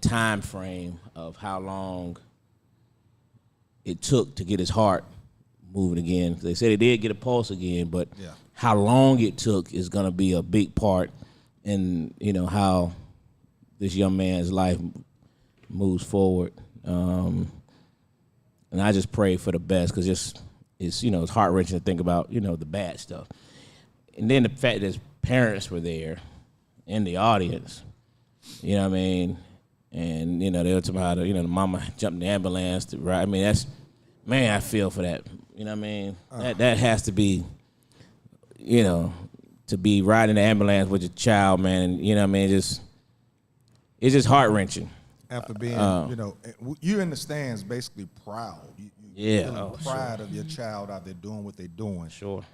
[SPEAKER 4] time frame of how long it took to get his heart moving again. They said he did get a pulse again, but how long it took is going to be a big part in how this young man's life moves forward. And I just pray for the best because it's heart wrenching to think about the bad stuff, and then the fact that his parents were there in the audience. You know what I mean? And, they were talking about, the mama jumped in the ambulance. I mean, I feel for that. You know what I mean? That has to be, to be riding the ambulance with your child, man. You know what I mean? It's just heart-wrenching.
[SPEAKER 2] After being, you're in the stands basically proud. You
[SPEAKER 4] Yeah.
[SPEAKER 2] pride of your child out there doing what they're doing.
[SPEAKER 4] Sure.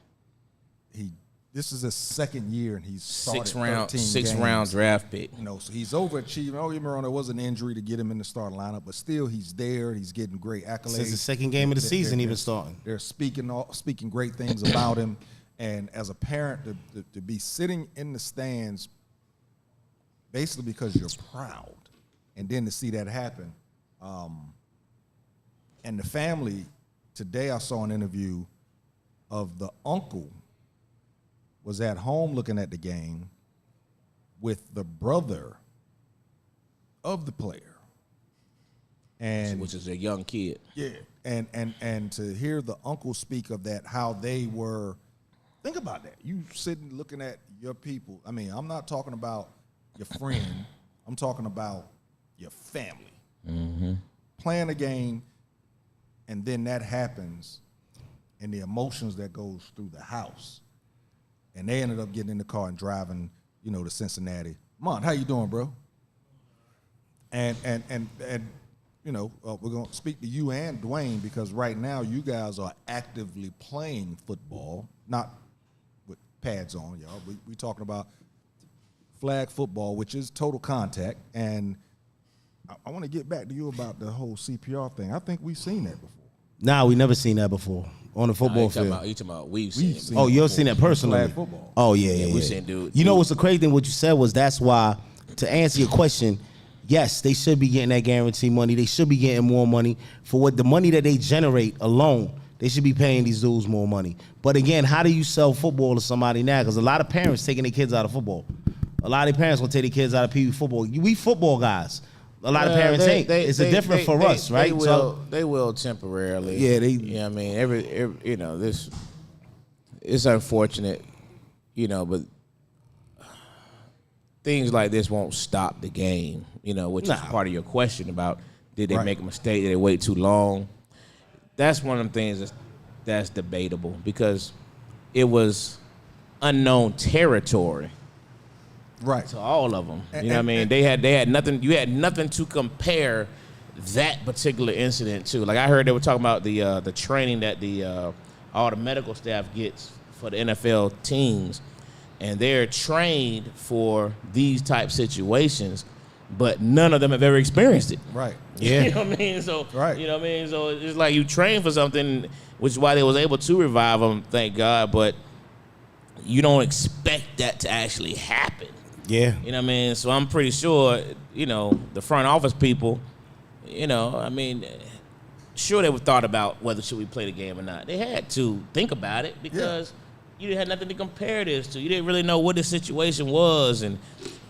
[SPEAKER 2] this is his second year, and he's started
[SPEAKER 4] 6 round draft pick.
[SPEAKER 2] You know, so he's overachieving. Don't get me wrong, there was an injury to get him in the starting lineup, but still he's there. He's getting great accolades.
[SPEAKER 3] Since the second game of the season, even starting.
[SPEAKER 2] They're speaking great things about him. And as a parent, to be sitting in the stands basically because you're proud, and then to see that happen. And the family, today I saw an interview of the uncle was at home looking at the game with the brother of the player. And
[SPEAKER 4] which is a young kid.
[SPEAKER 2] Yeah. And to hear the uncle speak of that, how they were, think about that. You sitting looking at your people. I mean, I'm not talking about your friend. I'm talking about your family.
[SPEAKER 4] Mm-hmm.
[SPEAKER 2] Playing a game, and then that happens, and the emotions that goes through the house. And they ended up getting in the car and driving, you know, to Cincinnati. Mont, how you doing, bro? And you know, we're going to speak to you and Dwayne, because right now you guys are actively playing football, not with pads on, y'all. We talking about flag football, which is total contact. And I want to get back to you about the whole CPR thing. I think we've seen that before.
[SPEAKER 3] Nah, we never seen that before on the football field.
[SPEAKER 4] You talking about we've seen it.
[SPEAKER 3] Oh, you've seen that personally?
[SPEAKER 2] Flag football.
[SPEAKER 3] Oh, yeah.
[SPEAKER 4] We've seen dude.
[SPEAKER 3] You know what's the crazy thing? What you said was that's why, to answer your question, yes, they should be getting that guarantee money. They should be getting more money for what the money that they generate alone. They should be paying these dudes more money. But again, how do you sell football to somebody now? Because a lot of parents taking their kids out of football. A lot of parents will take their kids out of PV football. We football guys. A lot of parents ain't. It's different for us, right?
[SPEAKER 4] They will temporarily.
[SPEAKER 3] Yeah,
[SPEAKER 4] I mean, every you know, this. It's unfortunate, you know, but things like this won't stop the game. You know, which is part of your question about did they make a mistake? Did they wait too long? That's one of them things that's debatable, because it was unknown territory.
[SPEAKER 2] Right.
[SPEAKER 4] To all of them. You know what I mean? They had nothing. You had nothing to compare that particular incident to. Like, I heard they were talking about the training that all the medical staff gets for the NFL teams, and they're trained for these type situations, but none of them have ever experienced it.
[SPEAKER 2] Right.
[SPEAKER 3] Yeah.
[SPEAKER 4] You know what I mean? So,
[SPEAKER 2] right.
[SPEAKER 4] You know what I mean? So it's like you train for something, which is why they was able to revive them, thank God, but you don't expect that to actually happen.
[SPEAKER 3] Yeah.
[SPEAKER 4] You know what I mean? So I'm pretty sure, you know, the front office people, you know, I mean, sure they were thought about whether should we play the game or not. They had to think about it, because you had nothing to compare this to. You didn't really know what the situation was, and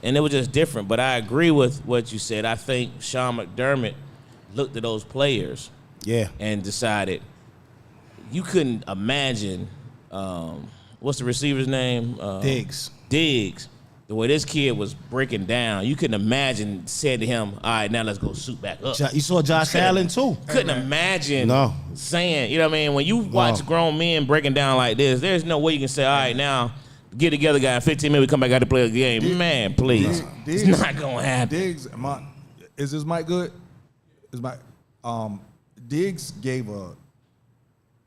[SPEAKER 4] it was just different. But I agree with what you said. I think Sean McDermott looked at those players and decided you couldn't imagine, what's the receiver's name? Diggs. The way this kid was breaking down, you couldn't imagine saying to him, all right, now let's go suit back up.
[SPEAKER 3] You saw Josh Allen, too.
[SPEAKER 4] Couldn't imagine saying, you know what I mean? When you watch grown men breaking down like this, there's no way you can say, all right, now get together, guy, 15 minutes, we come back out to play a game. Man, please. It's not going to happen.
[SPEAKER 2] Diggs, is this mic good? Diggs gave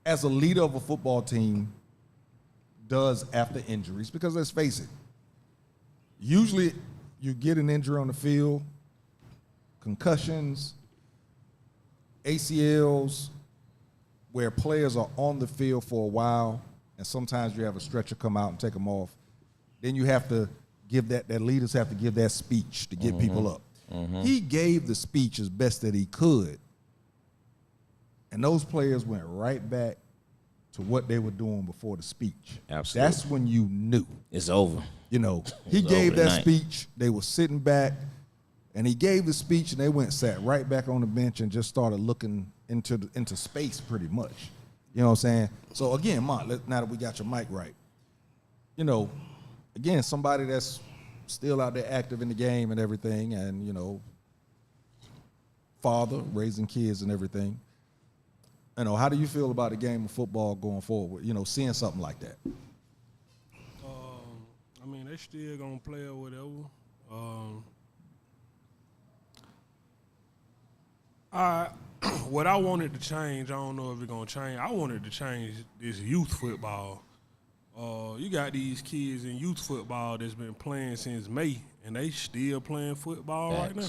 [SPEAKER 2] as a leader of a football team, does after injuries, because let's face it, usually you get an injury on the field, concussions, ACLs, where players are on the field for a while, and sometimes you have a stretcher come out and take them off. Then you have to give that leaders have to give that speech to get people up. He gave the speech as best that he could, and those players went right back to what they were doing before the speech.
[SPEAKER 4] Absolutely.
[SPEAKER 2] That's when you knew.
[SPEAKER 4] It's over.
[SPEAKER 2] You know, he gave that speech, they were sitting back, and he gave the speech, and they went and sat right back on the bench and just started looking into space pretty much. You know what I'm saying? So, again, Mont, now that we got your mic right, you know, again, somebody that's still out there active in the game and everything, and, you know, father, raising kids and everything. You know, how do you feel about the game of football going forward, you know, seeing something like that?
[SPEAKER 5] I mean, they still gonna play or whatever. What I wanted to change, I don't know if it's gonna change. I wanted to change this youth football You got these kids in youth football that's been playing since May, and they still playing football right now.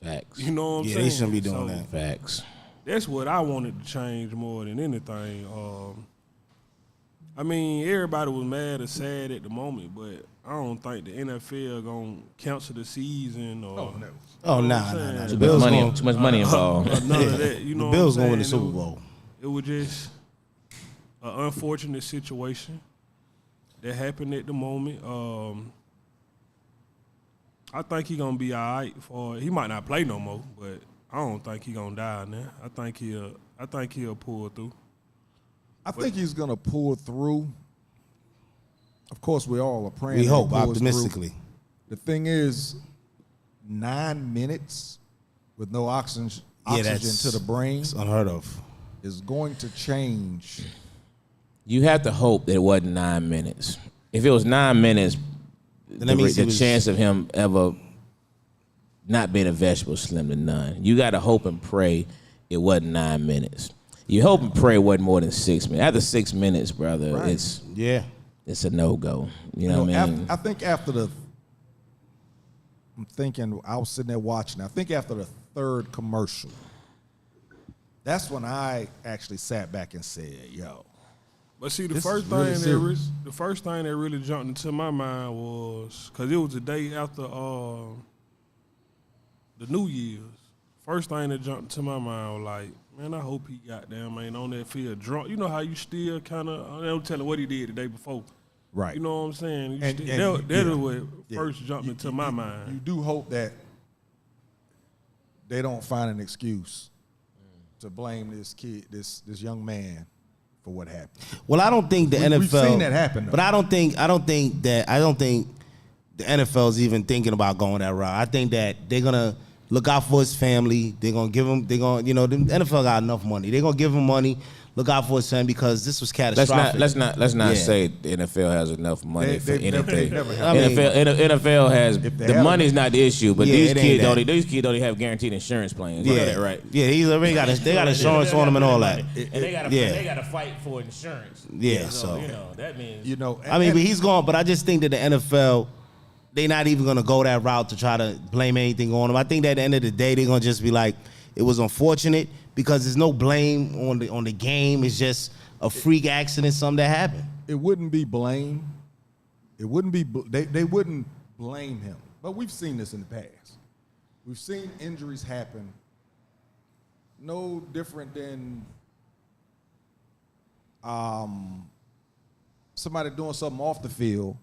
[SPEAKER 4] Facts.
[SPEAKER 5] You know what I'm
[SPEAKER 3] Yeah,
[SPEAKER 5] saying?
[SPEAKER 3] they shouldn't be doing that.
[SPEAKER 4] Facts.
[SPEAKER 5] That's what I wanted to change more than anything. I mean, everybody was mad or sad at the moment, but I don't think the NFL gonna cancel the season or.
[SPEAKER 3] Oh, nah.
[SPEAKER 4] Too
[SPEAKER 3] The Bills
[SPEAKER 4] much money involved.
[SPEAKER 5] None of that. You know
[SPEAKER 3] The Bills
[SPEAKER 5] what I'm
[SPEAKER 3] gonna win the
[SPEAKER 5] saying?
[SPEAKER 3] Super Bowl.
[SPEAKER 5] It was just an unfortunate situation that happened at the moment. I think he gonna be all right he might not play no more, but I don't think he gonna die now. I think he'll pull through.
[SPEAKER 2] I think he's gonna pull through. Of course, we all are praying.
[SPEAKER 3] We
[SPEAKER 2] that he
[SPEAKER 3] hope,
[SPEAKER 2] pulls
[SPEAKER 3] optimistically.
[SPEAKER 2] through. The thing is, 9 minutes with no oxygen to the brain
[SPEAKER 3] It's unheard of.
[SPEAKER 2] is going to change.
[SPEAKER 4] You have to hope that it wasn't 9 minutes. If it was 9 minutes,
[SPEAKER 3] that means he
[SPEAKER 4] the
[SPEAKER 3] was-
[SPEAKER 4] chance of him ever not being a vegetable is slim to none. You got to hope and pray it wasn't 9 minutes. You hope and pray it wasn't more than 6 minutes. After 6 minutes, brother,
[SPEAKER 2] Right.
[SPEAKER 4] it's a no-go. You know what I mean?
[SPEAKER 2] I think I'm thinking, I was sitting there watching. I think after the third commercial, that's when I actually sat back and said, yo.
[SPEAKER 5] But see, the
[SPEAKER 2] This
[SPEAKER 5] first
[SPEAKER 2] is really serious.
[SPEAKER 5] thing that really jumped into my mind was because it was the day after the New Year's. First thing that jumped into my mind was like, man, I hope he goddamn ain't on that field drunk. You know how you still kind of, I don't tell him what he did the day before.
[SPEAKER 2] Right.
[SPEAKER 5] You know what I'm saying?
[SPEAKER 2] And
[SPEAKER 5] That is what
[SPEAKER 2] yeah.
[SPEAKER 5] first jumped into my mind.
[SPEAKER 2] You do hope that they don't find an excuse to blame this kid, this young man, for what happened.
[SPEAKER 3] Well, I don't think the NFL.
[SPEAKER 2] We've seen that happen, though.
[SPEAKER 3] But I don't think the NFL is even thinking about going that route. I think that they're gonna look out for his family. They're gonna give him. The NFL got enough money. They're gonna give him money. Look out for his family because this was catastrophic.
[SPEAKER 4] Let's not
[SPEAKER 3] Yeah.
[SPEAKER 4] say the NFL has enough money for
[SPEAKER 2] They've
[SPEAKER 4] anything.
[SPEAKER 2] never had
[SPEAKER 3] I mean-
[SPEAKER 4] NFL has
[SPEAKER 2] If they
[SPEAKER 4] the
[SPEAKER 2] have
[SPEAKER 4] money's not the issue, but
[SPEAKER 3] Yeah,
[SPEAKER 4] these
[SPEAKER 3] it ain't
[SPEAKER 4] kids
[SPEAKER 3] that.
[SPEAKER 4] these kids don't even have guaranteed insurance plans. You know that, right?
[SPEAKER 3] Yeah, he's already got. They got insurance on him and all that.
[SPEAKER 4] And they gotta fight for insurance.
[SPEAKER 3] Yeah, so
[SPEAKER 4] that means
[SPEAKER 3] I mean, but he's gone. But I just think that the NFL, they're not even gonna go that route to try to blame anything on him. I think that at the end of the day, they're gonna just be like, it was unfortunate because there's no blame on the game. It's just a freak accident, something that happened.
[SPEAKER 2] It wouldn't be blame. It wouldn't be. They wouldn't blame him. But we've seen this in the past. We've seen injuries happen. No different than somebody doing something off the field,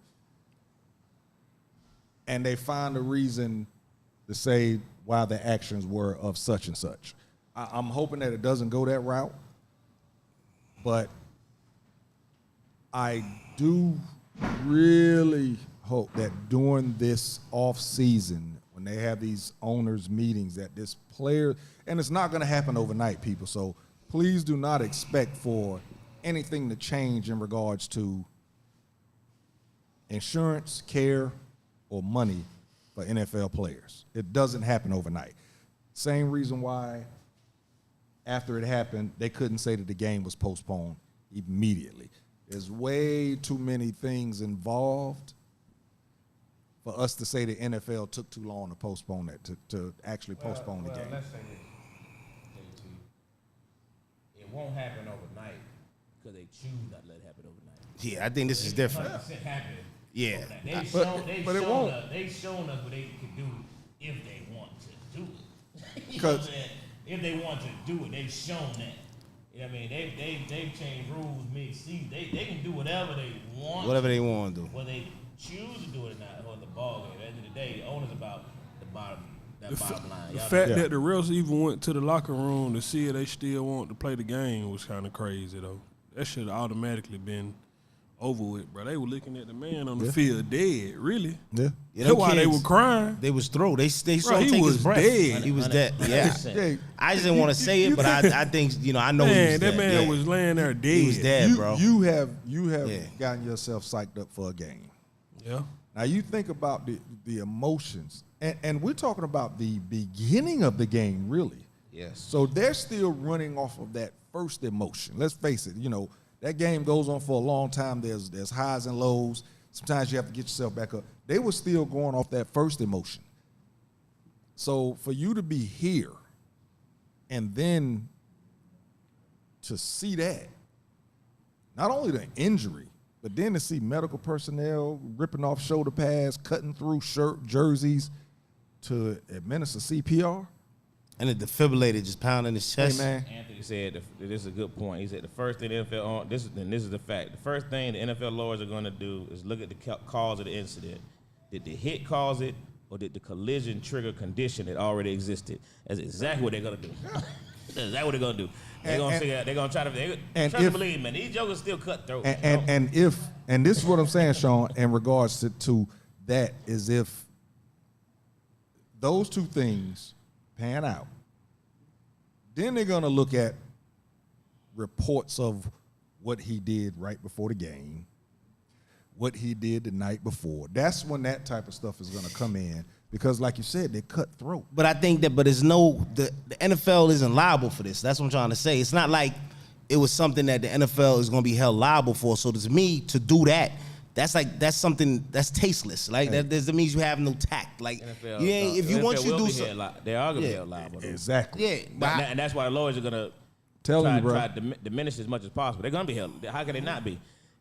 [SPEAKER 2] and they find a reason to say why the actions were of such and such. I'm hoping that it doesn't go that route. But I do really hope that during this off season, when they have these owners meetings, that this player, and it's not going to happen overnight, people. So please do not expect for anything to change in regards to insurance, care, or money for NFL players. It doesn't happen overnight. Same reason why after it happened, they couldn't say that the game was postponed immediately. There's way too many things involved for us to say the NFL took too long to postpone that, to actually postpone the game.
[SPEAKER 4] Let's say this, JT. It won't happen overnight because they choose not to let it happen overnight.
[SPEAKER 3] Yeah, I think this is different.
[SPEAKER 4] 100% happen.
[SPEAKER 3] Yeah.
[SPEAKER 4] They've shown us what they can do if they want to do it. You know what I'm saying? If they want to do it, they've shown that. You know what I mean? They've changed rules mid-season. They can do whatever they want.
[SPEAKER 3] Whatever they want to do.
[SPEAKER 4] Whether they choose to do it or not, or the ball game. At the end of the day, the owner's about the bottom line.
[SPEAKER 5] The fact that the refs even went to the locker room to see if they still want to play the game was kind of crazy, though. That should have automatically been over with, bro. They were looking at the man on the field dead, really.
[SPEAKER 2] Yeah.
[SPEAKER 5] That's why they were crying.
[SPEAKER 3] They was through. They saw
[SPEAKER 5] Bro,
[SPEAKER 3] him
[SPEAKER 5] he
[SPEAKER 3] take
[SPEAKER 5] was
[SPEAKER 3] his breath.
[SPEAKER 5] dead.
[SPEAKER 3] He was dead. Yeah. I just didn't want to say it, but I think I know he
[SPEAKER 5] Man,
[SPEAKER 3] was
[SPEAKER 5] that
[SPEAKER 3] dead.
[SPEAKER 5] man
[SPEAKER 3] Yeah.
[SPEAKER 5] was laying there dead.
[SPEAKER 3] He was dead, bro.
[SPEAKER 2] You have
[SPEAKER 3] Yeah.
[SPEAKER 2] gotten yourself psyched up for a game.
[SPEAKER 5] Yeah.
[SPEAKER 2] Now you think about the emotions, and we're talking about the beginning of the game, really.
[SPEAKER 3] Yes.
[SPEAKER 2] So they're still running off of that first emotion. Let's face it, That game goes on for a long time. There's highs and lows. Sometimes you have to get yourself back up. They were still going off that first emotion. So for you to be here and then to see that, not only the injury, but then to see medical personnel ripping off shoulder pads, cutting through jerseys to administer CPR.
[SPEAKER 3] And the defibrillator just pounding his chest.
[SPEAKER 2] Hey, man.
[SPEAKER 4] Anthony said this is a good point. He said the first thing the NFL this is the fact. The first thing the NFL lawyers are going to do is look at the cause of the incident. Did the hit cause it, or did the collision trigger condition that already existed? That's exactly what they're going to do. That's exactly what they're going to do. They're going to say that. They're going to try to. Trust me, believe me, these jokers still cutthroat.
[SPEAKER 2] And this is what I'm saying, Sean, in regards to that, is if those two things pan out, then they're going to look at reports of what he did right before the game, what he did the night before. That's when that type of stuff is going to come in, because like you said, they cut throat.
[SPEAKER 3] But I think that, the NFL isn't liable for this. That's what I'm trying to say. It's not like it was something that the NFL is going to be held liable for. So to me, to do that, that's something that's tasteless. Like that means you have no tact. Like
[SPEAKER 4] NFL,
[SPEAKER 3] you ain't, if you want you to do
[SPEAKER 4] something, they are going to be held liable.
[SPEAKER 2] Exactly.
[SPEAKER 3] Yeah,
[SPEAKER 4] and that's why the lawyers are going to try to diminish as much as possible. They're going to be held. How can they not be?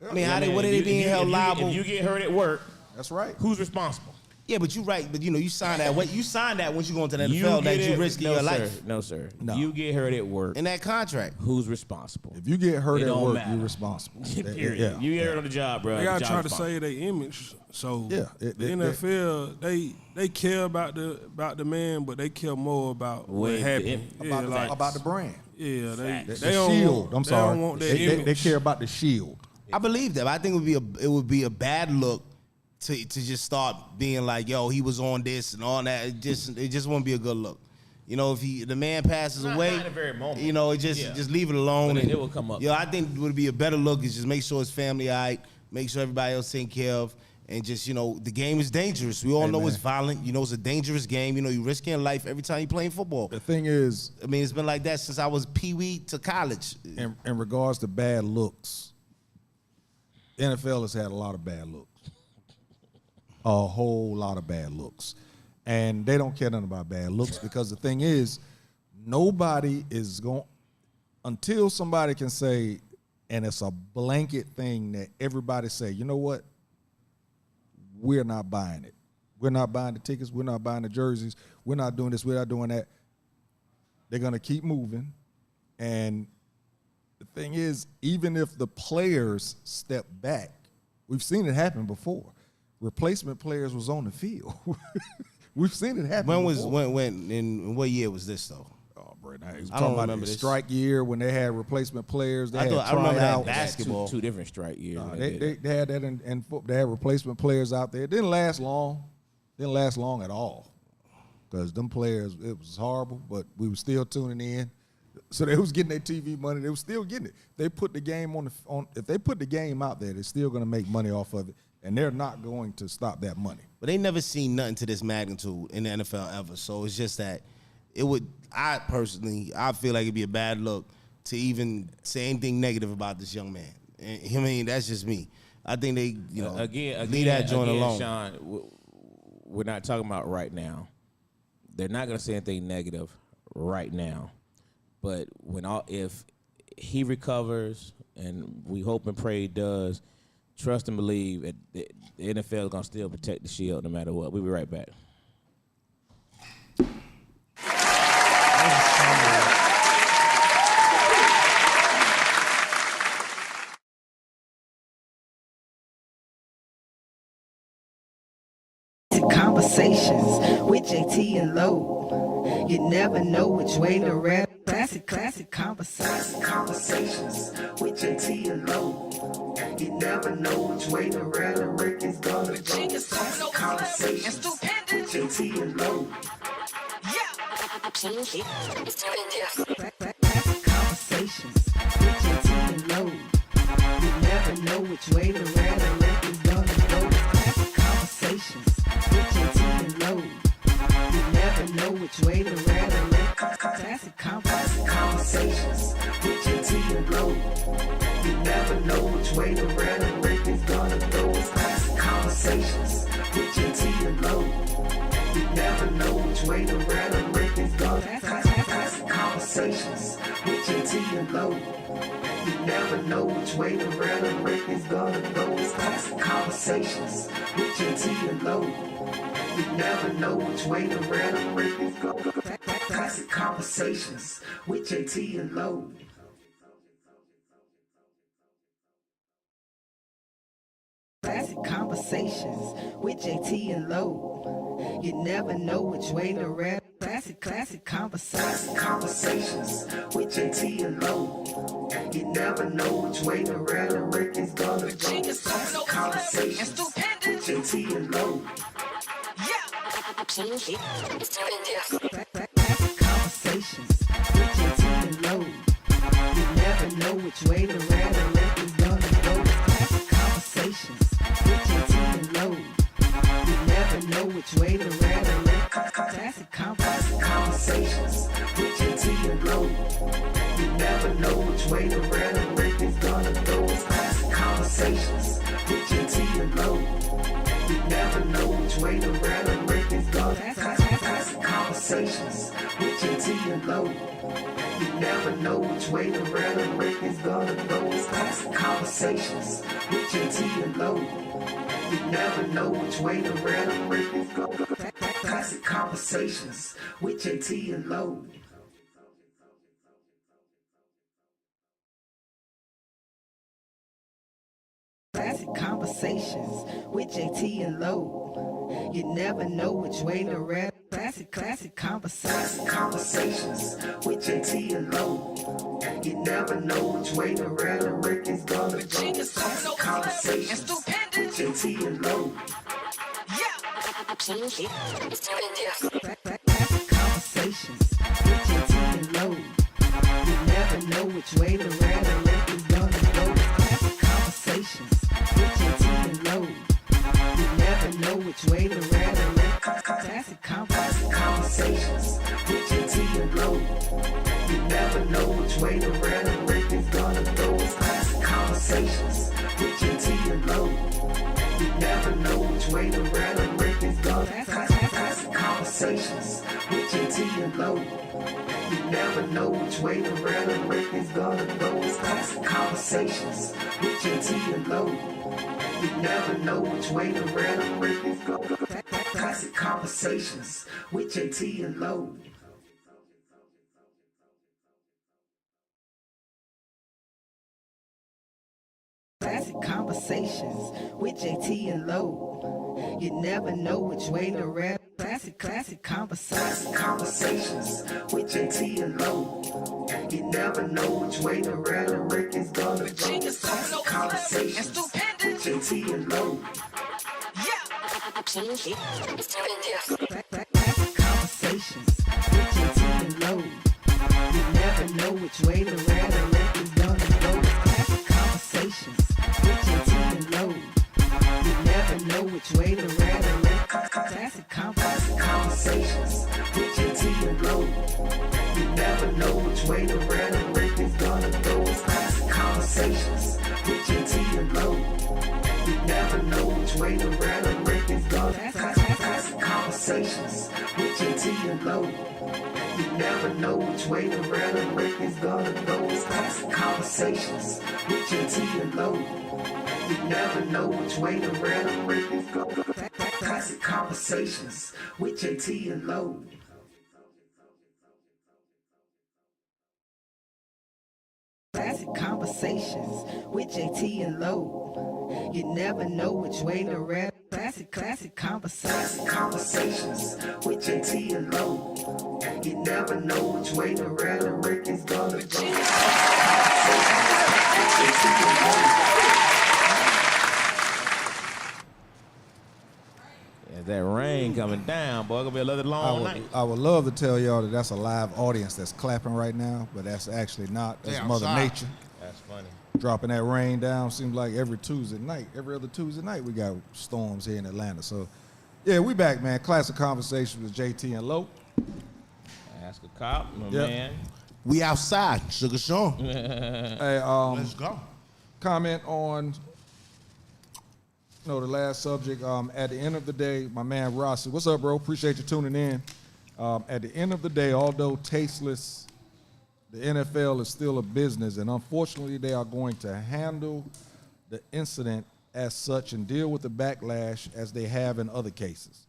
[SPEAKER 3] I mean, what are they being held liable?
[SPEAKER 4] If you get hurt at work,
[SPEAKER 2] that's right.
[SPEAKER 4] Who's responsible?
[SPEAKER 3] Yeah, but you're right. But you signed that. You signed that once you go into the NFL that you risking your life.
[SPEAKER 4] No, sir. You get hurt at work
[SPEAKER 3] in that contract.
[SPEAKER 4] Who's responsible?
[SPEAKER 2] If you get hurt at work, you're responsible.
[SPEAKER 4] Period. Yeah. You get hurt on the job, bro.
[SPEAKER 5] They gotta try to save their image. So
[SPEAKER 2] the
[SPEAKER 5] NFL, they care about the man, but they care more about what happened.
[SPEAKER 2] About the brand.
[SPEAKER 5] Yeah, they
[SPEAKER 2] don't shield. I'm sorry.
[SPEAKER 5] They don't want that image.
[SPEAKER 2] They care about the shield.
[SPEAKER 3] I believe that. I think it would be a bad look to just start being like, yo, he was on this and all that. It just won't be a good look. If the man passes away,
[SPEAKER 4] not at the very moment.
[SPEAKER 3] Just leave it alone.
[SPEAKER 4] But
[SPEAKER 3] and
[SPEAKER 4] it will come up.
[SPEAKER 3] I think it would be a better look is just make sure his family all right, make sure everybody else taken care of, and just the game is dangerous. We all know it's violent. It's a dangerous game. You risking your life every time you playing football.
[SPEAKER 2] The thing is,
[SPEAKER 3] I mean, it's been like that since I was peewee to college.
[SPEAKER 2] In regards to bad looks, the NFL has had a lot of bad looks. A whole lot of bad looks. And they don't care nothing about bad looks, because the thing is, nobody is going, until somebody can say, and it's a blanket thing that everybody say, you know what? We're not buying it. We're not buying the tickets. We're not buying the jerseys. We're not doing this. We're not doing that. They're going to keep moving. And the thing is, even if the players step back, we've seen it happen before. Replacement players was on the field. We've seen it happen.
[SPEAKER 3] In what year was this though?
[SPEAKER 2] Oh, bro, I don't remember the strike year when they had replacement players. I remember
[SPEAKER 3] that basketball.
[SPEAKER 4] Two different strike years.
[SPEAKER 2] They had that in football. They had replacement players out there. It didn't last long. Didn't last long at all, because them players, it was horrible. But we were still tuning in. So they was getting their TV money. They was still getting it. They put the game on. If they put the game out there, they're still going to make money off of it. And they're not going to stop that money.
[SPEAKER 3] But they never seen nothing to this magnitude in the NFL ever. So it's just that I feel like it'd be a bad look to even say anything negative about this young man. And, I mean, that's just me. I think they, leave that joint alone.
[SPEAKER 4] Sean, we're not talking about right now. They're not going to say anything negative right now. But if he recovers, and we hope and pray he does, trust and believe that the NFL is going to still protect the shield no matter what. We'll be right back.
[SPEAKER 1] Conversations with Jae Tea and Lo. You never know which way to rap. Classic conversations with Jae Tea and Lo. You never know which way the rhetoric is gonna go. Classic conversations with Jae Tea and Lo. Classic conversations with Jae Tea and Lo. You never know which way the rhetoric is gonna go. Classic conversations with Jae Tea and Lo. You never know which way the rhetoric. Classic conversations with Jae Tea and Lo. You never know which way the rhetoric is gonna go. It's classic conversations with Jae Tea and Lo. You never know which way the rhetoric is gonna go. Classic conversations with Jae Tea and Lo. You never know which way the rhetoric is gonna go. It's classic conversations with Jae Tea and Lo. You never know which way the rhetoric is gonna go. Classic conversations with Jae Tea and Lo. Classic conversations with Jae Tea and Lo. You never know which way the red. Classic conversations with Jae Tea and Lo. You never know which way the rhetoric is gonna go. Classic conversations with Jae Tea and Lo. Classic conversations with Jae Tea and Lo. You never know which way the rhetoric is gonna go. Classic conversations with Jae Tea and Lo. You never know which way the rhetoric. Classic conversations with Jae Tea and Lo. You never know which way the rhetoric is gonna go. It's classic conversations with Jae Tea and Lo. You never know which way the rhetoric is gonna. Classic conversations with Jae Tea and Lo. You never know which way the rhetoric is gonna go. It's classic conversations with Jae Tea and Lo. You never know which way the rhetoric is gonna go. Classic conversations with Jae Tea and Lo. Classic conversations with Jae Tea and Lo. You never know which way the red. Classic conversations with Jae Tea and Lo. You never know which way the rhetoric is gonna go. Classic conversations with Jae Tea and Lo. Classic conversations with Jae Tea and Lo. You never know which way the rhetoric is gonna go. Classic conversations with Jae Tea and Lo. You never know which way the rhetoric. Classic conversations with Jae Tea and Lo. You never know which way the rhetoric is gonna go. Classic conversations with Jae Tea and Lo. You never know which way the rhetoric is gonna. Classic conversations with Jae Tea and Lo. You never know which way the rhetoric is gonna go. It's classic conversations with Jae Tea and Lo. You never know which way the rhetoric is gonna go. Classic conversations with Jae Tea and Lo. Classic conversations with Jae Tea and Lo. You never know which way the red. Classic conversations with Jae Tea and Lo. You never know which way the rhetoric is gonna go. Classic conversations with Jae Tea and Lo. Classic conversations with Jae Tea and Lo. You never know which way the rhetoric is gonna go. Classic conversations with Jae Tea and Lo. You never know which way the rhetoric. Classic conversations with Jae Tea and Lo. You never know which way the rhetoric is gonna go. Classic conversations with Jae Tea and Lo. You never know which way the rhetoric is gonna. Classic conversations with Jae Tea and Lo. You never know which way the rhetoric is gonna go. Classic conversations with Jae Tea and Lo. You never know which way the rhetoric is gonna go. Classic conversations with Jae Tea and Lo. Classic conversations with Jae Tea and Lo. You never know which way the red. Classic conversations with Jae Tea and Lo. You never know which way the rhetoric is gonna go.
[SPEAKER 4] That rain coming down, boy. Gonna be another long night.
[SPEAKER 2] I would love to tell y'all that that's a live audience that's clapping right now, but that's actually not. That's Mother Nature.
[SPEAKER 4] That's funny.
[SPEAKER 2] Dropping that rain down. Seems like every Tuesday night, every other Tuesday night, we got storms here in Atlanta. So, yeah, we back, man. Classic Conversations with Jae Tea and Lo.
[SPEAKER 4] Ask a cop, my man.
[SPEAKER 3] We outside, Sugar Sean.
[SPEAKER 2] Hey,
[SPEAKER 3] Let's go.
[SPEAKER 2] comment on the last subject. At the end of the day, my man Rossi, what's up, bro? Appreciate you tuning in. At the end of the day, although tasteless, the NFL is still a business, and unfortunately, they are going to handle the incident as such and deal with the backlash as they have in other cases.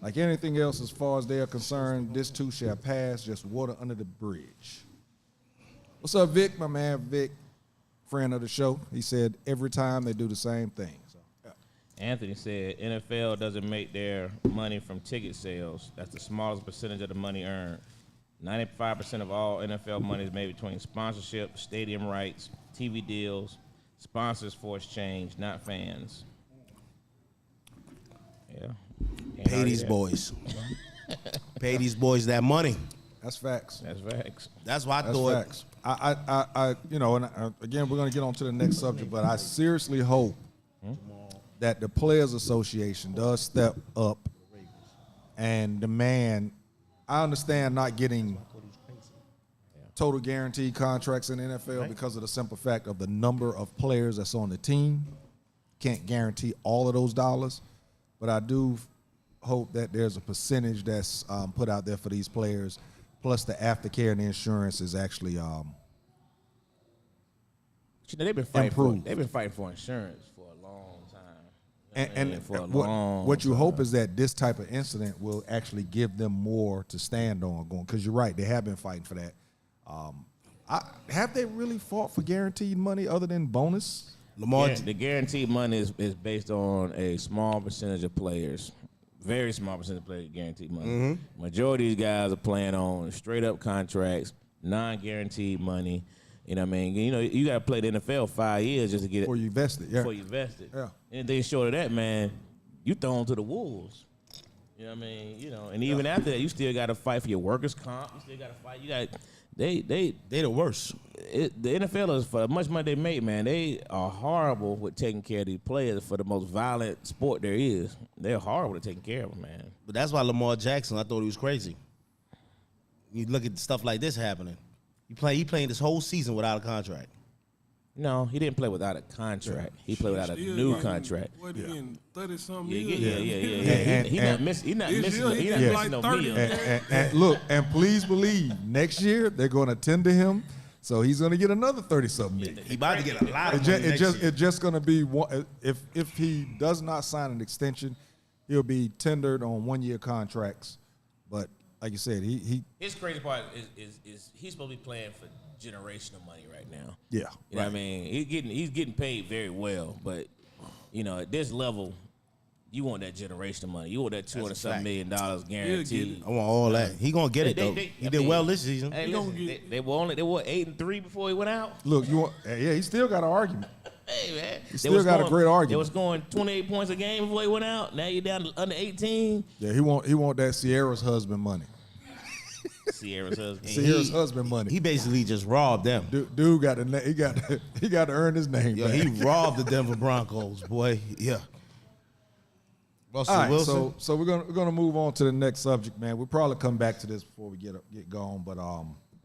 [SPEAKER 2] Like anything else, as far as they are concerned, this too shall pass, just water under the bridge. What's up, Vic? My man Vic, friend of the show. He said every time they do the same thing. So, yeah.
[SPEAKER 4] Anthony said NFL doesn't make their money from ticket sales. That's the smallest percentage of the money earned. 95% of all NFL money is made between sponsorship, stadium rights, TV deals, sponsors force change, not fans. Yeah.
[SPEAKER 3] Pay these boys. Pay these boys that money.
[SPEAKER 2] That's facts.
[SPEAKER 4] That's facts.
[SPEAKER 3] That's what I
[SPEAKER 2] That's
[SPEAKER 3] thought.
[SPEAKER 2] facts. Again, we're going to get on to the next subject, but I seriously hope that the Players Association does step up and demand. I understand not getting total guaranteed contracts in the NFL because of the simple fact of the number of players that's on the team. Can't guarantee all of those dollars, but I do hope that there's a percentage that's put out there for these players, plus the aftercare and the insurance is actually
[SPEAKER 4] They've been fighting
[SPEAKER 2] improved.
[SPEAKER 4] They've been fighting for insurance for a long time.
[SPEAKER 2] And
[SPEAKER 4] for a
[SPEAKER 2] what
[SPEAKER 4] long
[SPEAKER 2] you
[SPEAKER 4] time.
[SPEAKER 2] hope is that this type of incident will actually give them more to stand on going, because you're right, they have been fighting for that. Have they really fought for guaranteed money other than bonus?
[SPEAKER 3] Lamar,
[SPEAKER 4] The guaranteed money is based on a small percentage of players. Very small percentage of players get guaranteed money. Majority of these guys are playing on straight up contracts, non-guaranteed money. You know what I mean? You got to play the NFL 5 years just to get it.
[SPEAKER 2] Before you vest it, yeah.
[SPEAKER 4] Before you vest it.
[SPEAKER 2] Yeah.
[SPEAKER 4] Anything short of that, man, you thrown to the wolves. You know what I mean? And even after that, you still got to fight for your workers' comp. You still got to fight. You got they
[SPEAKER 3] the worst.
[SPEAKER 4] the NFL is, for much money they make, man, they are horrible with taking care of these players for the most violent sport there is. They're horrible at taking care of them, man.
[SPEAKER 3] But that's why Lamar Jackson, I thought he was crazy. You look at stuff like this happening. He playing this whole season without a contract.
[SPEAKER 4] No, he didn't play without a contract. He played without a new contract.
[SPEAKER 5] What, in 30-something
[SPEAKER 4] Yeah.
[SPEAKER 5] years?
[SPEAKER 4] He not missing. He not
[SPEAKER 5] This
[SPEAKER 4] missing.
[SPEAKER 5] year,
[SPEAKER 4] He
[SPEAKER 5] he
[SPEAKER 4] not
[SPEAKER 5] did
[SPEAKER 4] missing
[SPEAKER 5] like
[SPEAKER 4] no
[SPEAKER 5] 30.
[SPEAKER 4] meal.
[SPEAKER 2] And look, and please believe, next year they're going to tender him, so he's going to get another 30-something million.
[SPEAKER 3] He about to get a lot of money
[SPEAKER 2] It's just going to be one, if he does not sign an extension, he'll be tendered on 1-year contracts. But like you said, he
[SPEAKER 4] His crazy part is he's supposed to be playing for generational money right now.
[SPEAKER 2] yeah.
[SPEAKER 4] You know what I mean? He's getting paid very well, but at this level, you want that generational money. You want that $200-something million guaranteed.
[SPEAKER 3] I want all that. He gonna get it though. He did well this season.
[SPEAKER 4] Hey, listen, they were 8-3 before he went out.
[SPEAKER 2] Look, he still got an argument.
[SPEAKER 4] Hey man,
[SPEAKER 2] He still got a great argument.
[SPEAKER 4] They was scoring 28 points a game before he went out. Now you're down to under 18.
[SPEAKER 2] Yeah, he want that Sierra's husband money.
[SPEAKER 4] Sierra's husband.
[SPEAKER 2] Sierra's husband money.
[SPEAKER 3] He basically just robbed them.
[SPEAKER 2] Dude got to earn his name.
[SPEAKER 3] Yo,
[SPEAKER 2] back.
[SPEAKER 3] he robbed the Denver Broncos, boy. Yeah. Russell
[SPEAKER 2] All right,
[SPEAKER 3] Wilson.
[SPEAKER 2] so we're gonna move on to the next subject, man. We'll probably come back to this before we get going, but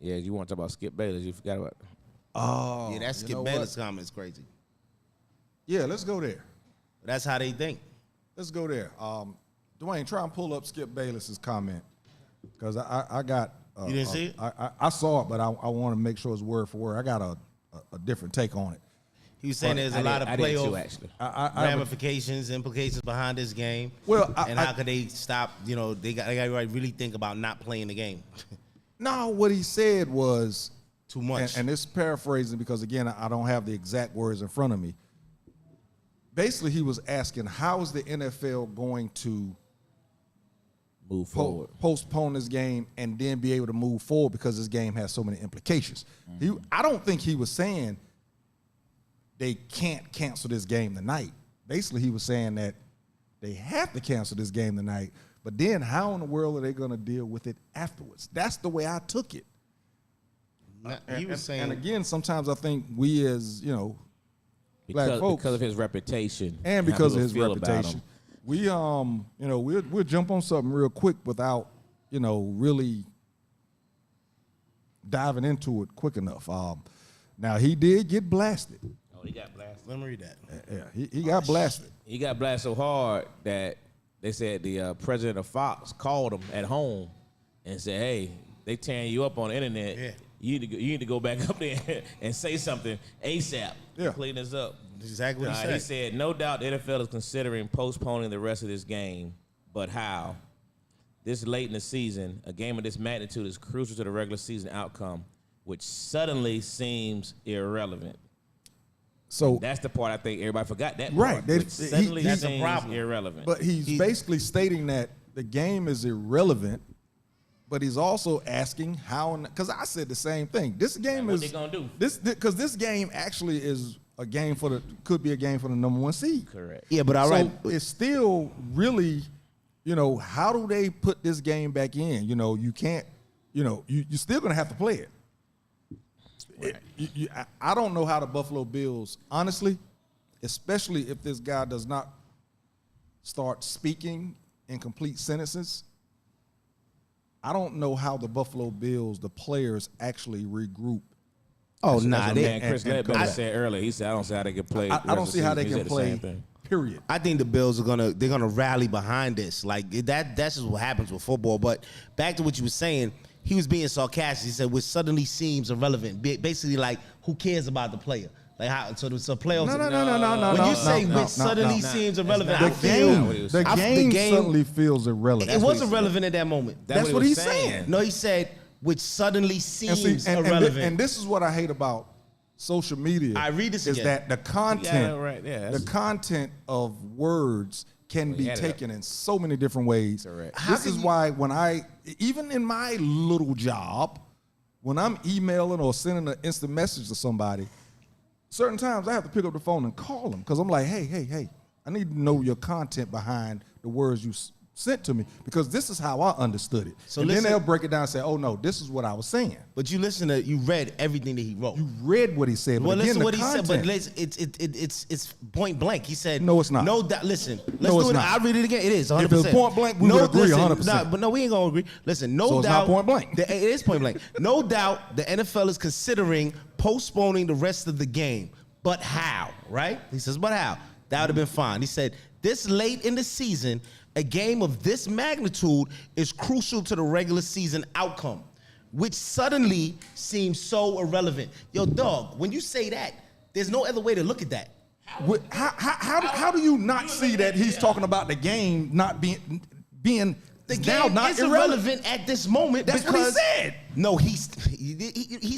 [SPEAKER 4] Yeah, you want to talk about Skip Bayless? You forgot about.
[SPEAKER 3] Yeah, that Skip
[SPEAKER 2] know
[SPEAKER 3] Bayless comment is crazy.
[SPEAKER 2] yeah, let's go there.
[SPEAKER 3] That's how they think.
[SPEAKER 2] Let's go there. Dwayne, try and pull up Skip Bayless's comment because I got.
[SPEAKER 3] You didn't see it?
[SPEAKER 2] I saw it, but I want to make sure it's word for word. I got a different take on it.
[SPEAKER 3] He was saying there's a lot of
[SPEAKER 4] I did too,
[SPEAKER 3] playoff
[SPEAKER 4] actually.
[SPEAKER 3] ramifications, implications behind this game.
[SPEAKER 2] Well,
[SPEAKER 3] and how could they stop? They got to really think about not playing the game.
[SPEAKER 2] No, what he said was
[SPEAKER 3] Too much.
[SPEAKER 2] and this is paraphrasing because again I don't have the exact words in front of me. Basically, he was asking how is the NFL going to
[SPEAKER 4] Move forward.
[SPEAKER 2] postpone this game and then be able to move forward because this game has so many implications. I don't think he was saying they can't cancel this game tonight. Basically, he was saying that they have to cancel this game tonight, but then how in the world are they going to deal with it afterwards? That's the way I took it.
[SPEAKER 3] He was saying,
[SPEAKER 2] And again, sometimes I think we as, black folks,
[SPEAKER 4] because of his reputation
[SPEAKER 2] and
[SPEAKER 4] how
[SPEAKER 2] because of
[SPEAKER 4] people
[SPEAKER 2] his
[SPEAKER 4] feel about
[SPEAKER 2] reputation,
[SPEAKER 4] him.
[SPEAKER 2] we'll jump on something real quick without, really diving into it quick enough. Now he did get blasted.
[SPEAKER 4] he got blasted.
[SPEAKER 3] Let me read that.
[SPEAKER 2] Yeah, he got blasted.
[SPEAKER 4] He got blasted so hard that they said the president of Fox called him at home and said, "Hey, they tearing you up on the internet.
[SPEAKER 3] Yeah.
[SPEAKER 4] You need to go back up there and say something ASAP.
[SPEAKER 2] Yeah.
[SPEAKER 4] Clean this up."
[SPEAKER 3] That's exactly what he said.
[SPEAKER 4] He said, "No doubt the NFL is considering postponing the rest of this game, but how? This late in the season, a game of this magnitude is crucial to the regular season outcome, which suddenly seems irrelevant."
[SPEAKER 2] So
[SPEAKER 4] That's the part I think everybody forgot. That
[SPEAKER 2] Right.
[SPEAKER 4] part,
[SPEAKER 2] They-
[SPEAKER 4] which suddenly
[SPEAKER 3] that's a
[SPEAKER 4] seems
[SPEAKER 3] problem.
[SPEAKER 4] irrelevant.
[SPEAKER 2] but he's basically stating that the game is irrelevant, but he's also asking how, because I said the same thing. This game
[SPEAKER 4] what
[SPEAKER 2] is
[SPEAKER 4] they gonna do?
[SPEAKER 2] because this game actually is a game could be a game for the number 1 seed.
[SPEAKER 4] Correct.
[SPEAKER 3] Yeah, but all
[SPEAKER 2] So
[SPEAKER 3] right.
[SPEAKER 2] it's still really, how do they put this game back in? You can't, you're still gonna have to play it. I don't know how the Buffalo Bills, honestly, especially if this guy does not start speaking in complete sentences, I don't know how the Buffalo Bills, the players, actually regroup.
[SPEAKER 3] Oh,
[SPEAKER 4] That's
[SPEAKER 3] nah.
[SPEAKER 4] what man Chris
[SPEAKER 2] and
[SPEAKER 4] Ledbetter
[SPEAKER 2] I-
[SPEAKER 4] said earlier. He said, "I don't see how they can play."
[SPEAKER 2] I don't see how they can play.
[SPEAKER 4] Thing.
[SPEAKER 2] Period.
[SPEAKER 3] I think the Bills they're gonna rally behind this. Like that's just what happens with football. But back to what you were saying, he was being sarcastic. He said, "Which suddenly seems irrelevant." Basically, like who cares about the player? Like how? So playoffs.
[SPEAKER 2] No.
[SPEAKER 3] When you say which suddenly seems irrelevant, I
[SPEAKER 2] The
[SPEAKER 3] feel
[SPEAKER 2] game, the game suddenly feels irrelevant.
[SPEAKER 3] it wasn't relevant at that moment.
[SPEAKER 2] That's what he's saying.
[SPEAKER 3] No, he said which suddenly
[SPEAKER 2] And
[SPEAKER 3] seems
[SPEAKER 2] see,
[SPEAKER 3] irrelevant.
[SPEAKER 2] and this is what I hate about social media.
[SPEAKER 3] I read this
[SPEAKER 2] is
[SPEAKER 3] again.
[SPEAKER 2] that the content,
[SPEAKER 4] right. Yeah,
[SPEAKER 2] the content of words can be
[SPEAKER 4] add it
[SPEAKER 2] taken in so many different ways.
[SPEAKER 4] Correct.
[SPEAKER 2] This is why when even in my little job, when I'm emailing or sending an instant message to somebody, certain times I have to pick up the phone and call them because I'm like, hey, I need to know your content behind the words you sent to me because this is how I understood it.
[SPEAKER 3] So
[SPEAKER 2] and
[SPEAKER 3] listen-
[SPEAKER 2] then they'll break it down and say, oh no, this is what I was saying.
[SPEAKER 3] But you read everything that he wrote.
[SPEAKER 2] You read what he said, but
[SPEAKER 3] Well,
[SPEAKER 2] again,
[SPEAKER 3] listen
[SPEAKER 2] the
[SPEAKER 3] what he
[SPEAKER 2] content,
[SPEAKER 3] said, but it's point blank. He said,
[SPEAKER 2] No, it's not.
[SPEAKER 3] No doubt. Listen, let's
[SPEAKER 2] No,
[SPEAKER 3] do
[SPEAKER 2] it's
[SPEAKER 3] it.
[SPEAKER 2] not.
[SPEAKER 3] I'll read it again. It is 100%.
[SPEAKER 2] If it's point blank, we would agree
[SPEAKER 3] listen,
[SPEAKER 2] 100%.
[SPEAKER 3] Nah, but no, we ain't gonna agree. Listen, no
[SPEAKER 2] So it's
[SPEAKER 3] doubt.
[SPEAKER 2] not point blank.
[SPEAKER 3] It is point blank. No doubt, the NFL is considering postponing the rest of the game. But how? Right? He says, but how? That would have been fine. He said, this late in the season, a game of this magnitude is crucial to the regular season outcome, which suddenly seems so irrelevant. Yo, dog, when you say that, there's no other way to look at that.
[SPEAKER 2] How do you not see that he's talking about the game not being
[SPEAKER 3] The
[SPEAKER 2] now
[SPEAKER 3] game
[SPEAKER 2] not
[SPEAKER 3] is
[SPEAKER 2] irrelevant?
[SPEAKER 3] irrelevant at this moment.
[SPEAKER 2] That's what he
[SPEAKER 3] because,
[SPEAKER 2] said.
[SPEAKER 3] No, he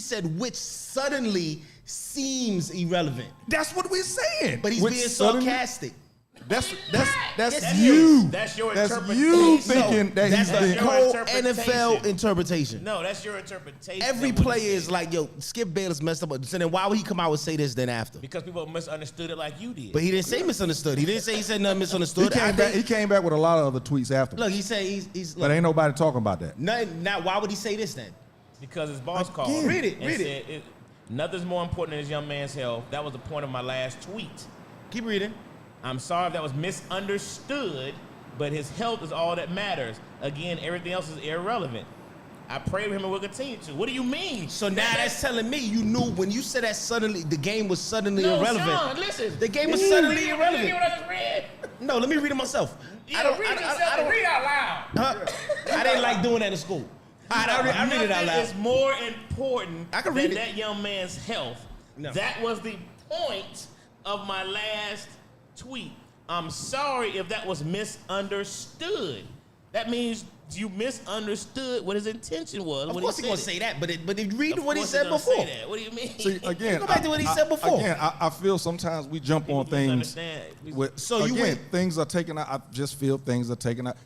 [SPEAKER 3] said which suddenly seems irrelevant.
[SPEAKER 2] That's what we're saying.
[SPEAKER 3] But he's
[SPEAKER 2] Which
[SPEAKER 3] being
[SPEAKER 2] suddenly-
[SPEAKER 3] sarcastic.
[SPEAKER 2] That's
[SPEAKER 3] That's
[SPEAKER 2] you.
[SPEAKER 4] That's your
[SPEAKER 2] That's
[SPEAKER 4] interpretation.
[SPEAKER 2] you thinking that
[SPEAKER 3] That's
[SPEAKER 2] he's
[SPEAKER 3] the
[SPEAKER 2] being.
[SPEAKER 3] whole
[SPEAKER 4] interpretation.
[SPEAKER 3] NFL interpretation.
[SPEAKER 4] No, that's your interpretation.
[SPEAKER 3] Every
[SPEAKER 4] of what
[SPEAKER 3] player
[SPEAKER 4] he
[SPEAKER 3] is
[SPEAKER 4] said.
[SPEAKER 3] like, yo, Skip Bayless messed up. So then why would he come out and say this then after?
[SPEAKER 4] Because people misunderstood it like you did.
[SPEAKER 3] But he didn't say misunderstood. He didn't say he said nothing misunderstood.
[SPEAKER 2] He came back with a lot of other tweets after.
[SPEAKER 3] Look, he said he's
[SPEAKER 2] But ain't nobody talking about that.
[SPEAKER 3] not why would he say this then?
[SPEAKER 4] Because his boss called
[SPEAKER 2] Again.
[SPEAKER 4] him
[SPEAKER 3] Read it,
[SPEAKER 4] and
[SPEAKER 3] read it.
[SPEAKER 4] said, nothing's more important than this young man's health. That was the point of my last tweet.
[SPEAKER 3] Keep reading.
[SPEAKER 4] I'm sorry if that was misunderstood, but his health is all that matters. Again, everything else is irrelevant. I pray for him and will continue to. What do you mean?
[SPEAKER 3] So now that's telling me you knew when you said that suddenly the game was suddenly irrelevant.
[SPEAKER 4] Sean, listen.
[SPEAKER 3] The game was
[SPEAKER 4] You
[SPEAKER 3] suddenly
[SPEAKER 4] read
[SPEAKER 3] irrelevant.
[SPEAKER 4] what I just read?
[SPEAKER 3] No, let me read it myself.
[SPEAKER 4] Read out loud.
[SPEAKER 3] I didn't like doing that in school. I read it out
[SPEAKER 4] Nothing is
[SPEAKER 3] loud.
[SPEAKER 4] more important
[SPEAKER 3] I can
[SPEAKER 4] than
[SPEAKER 3] read it.
[SPEAKER 4] that young man's health.
[SPEAKER 3] No.
[SPEAKER 4] That was the point of my last tweet. I'm sorry if that was misunderstood. That means you misunderstood what his intention was.
[SPEAKER 3] Of
[SPEAKER 4] when
[SPEAKER 3] course
[SPEAKER 4] he
[SPEAKER 3] he's gonna
[SPEAKER 4] said
[SPEAKER 3] say that, but read
[SPEAKER 4] Of
[SPEAKER 3] what he
[SPEAKER 4] course
[SPEAKER 3] said
[SPEAKER 4] gonna
[SPEAKER 3] before.
[SPEAKER 4] say that. What do you mean?
[SPEAKER 2] See, again,
[SPEAKER 3] Go back to what he said before.
[SPEAKER 2] Again, I feel sometimes we jump on
[SPEAKER 4] People
[SPEAKER 2] things.
[SPEAKER 4] misunderstand.
[SPEAKER 3] So you
[SPEAKER 2] again,
[SPEAKER 3] went-
[SPEAKER 2] things are taken out. I just feel things are taken out.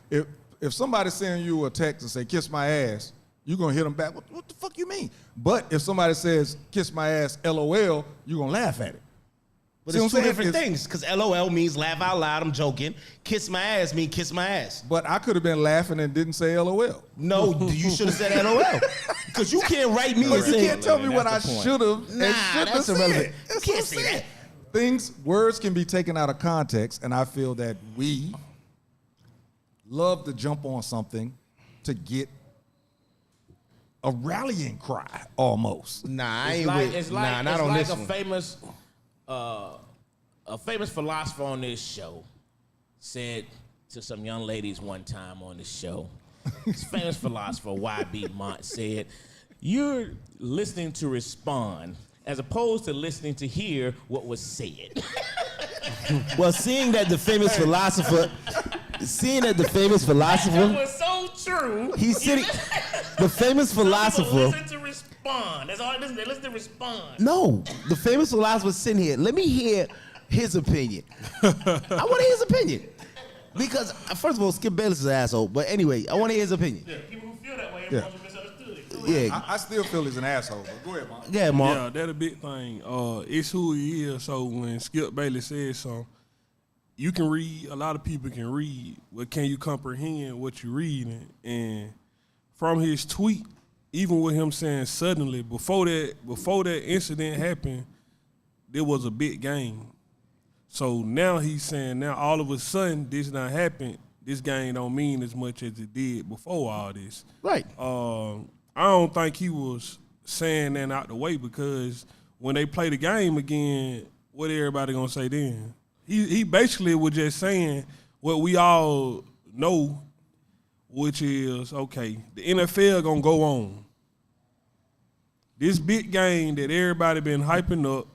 [SPEAKER 2] If somebody's sending you a text and say "kiss my ass," you're gonna hit them back. What the fuck you mean? But if somebody says "kiss my ass," LOL, you're gonna laugh at it.
[SPEAKER 3] But
[SPEAKER 2] See what
[SPEAKER 3] it's
[SPEAKER 2] I'm
[SPEAKER 3] two
[SPEAKER 2] saying?
[SPEAKER 3] different
[SPEAKER 2] It's-
[SPEAKER 3] things. Because LOL means laugh out loud, I'm joking. Kiss my ass mean kiss my ass.
[SPEAKER 2] But I could have been laughing and didn't say LOL.
[SPEAKER 3] No, you should have said LOL. Because you can't write me
[SPEAKER 2] But
[SPEAKER 3] and
[SPEAKER 2] you
[SPEAKER 3] say
[SPEAKER 2] can't tell me what I
[SPEAKER 4] That's the point.
[SPEAKER 2] should have.
[SPEAKER 3] Nah, that's irrelevant. You can't say that.
[SPEAKER 2] Words can be taken out of context, and I feel that we love to jump on something to get a rallying cry almost.
[SPEAKER 3] Nah, I
[SPEAKER 4] It's
[SPEAKER 3] ain't
[SPEAKER 4] like,
[SPEAKER 3] with.
[SPEAKER 4] it's like,
[SPEAKER 3] nah, not
[SPEAKER 4] it's
[SPEAKER 3] on
[SPEAKER 4] like
[SPEAKER 3] this
[SPEAKER 4] a
[SPEAKER 3] one.
[SPEAKER 4] famous A famous philosopher on this show said to some young ladies one time on the show, this famous philosopher, Y.B. Mont, said, "You're listening to respond as opposed to listening to hear what was said."
[SPEAKER 3] Well, seeing that the famous philosopher,
[SPEAKER 4] That was so true.
[SPEAKER 3] he's sitting, the famous
[SPEAKER 4] Some people
[SPEAKER 3] listen
[SPEAKER 4] listen to respond. That's all they listen. They listen to respond.
[SPEAKER 3] No, the famous philosopher sitting here. Let me hear his opinion. I want to hear his opinion. Because, first of all, Skip Bayless is an asshole. But anyway, I want to hear his opinion.
[SPEAKER 4] Yeah, people who feel that way
[SPEAKER 2] Yeah.
[SPEAKER 4] are misunderstood.
[SPEAKER 3] Yeah,
[SPEAKER 2] I still feel he's an asshole, but go ahead, Mark.
[SPEAKER 3] yeah, Mark.
[SPEAKER 5] Yeah, that's a big thing. It's who he is. So when Skip Bayless says something, you can read. A lot of people can read, but can you comprehend what you're reading? And from his tweet, even with him saying suddenly, before that incident happened, there was a big game. So now he's saying now all of a sudden this not happened. This game don't mean as much as it did before all this.
[SPEAKER 3] Right.
[SPEAKER 5] I don't think he was saying that out the way, because when they play the game again, what everybody gonna say then? He basically was just saying what we all know, which is, okay, the NFL gonna go on. This big game that everybody been hyping up,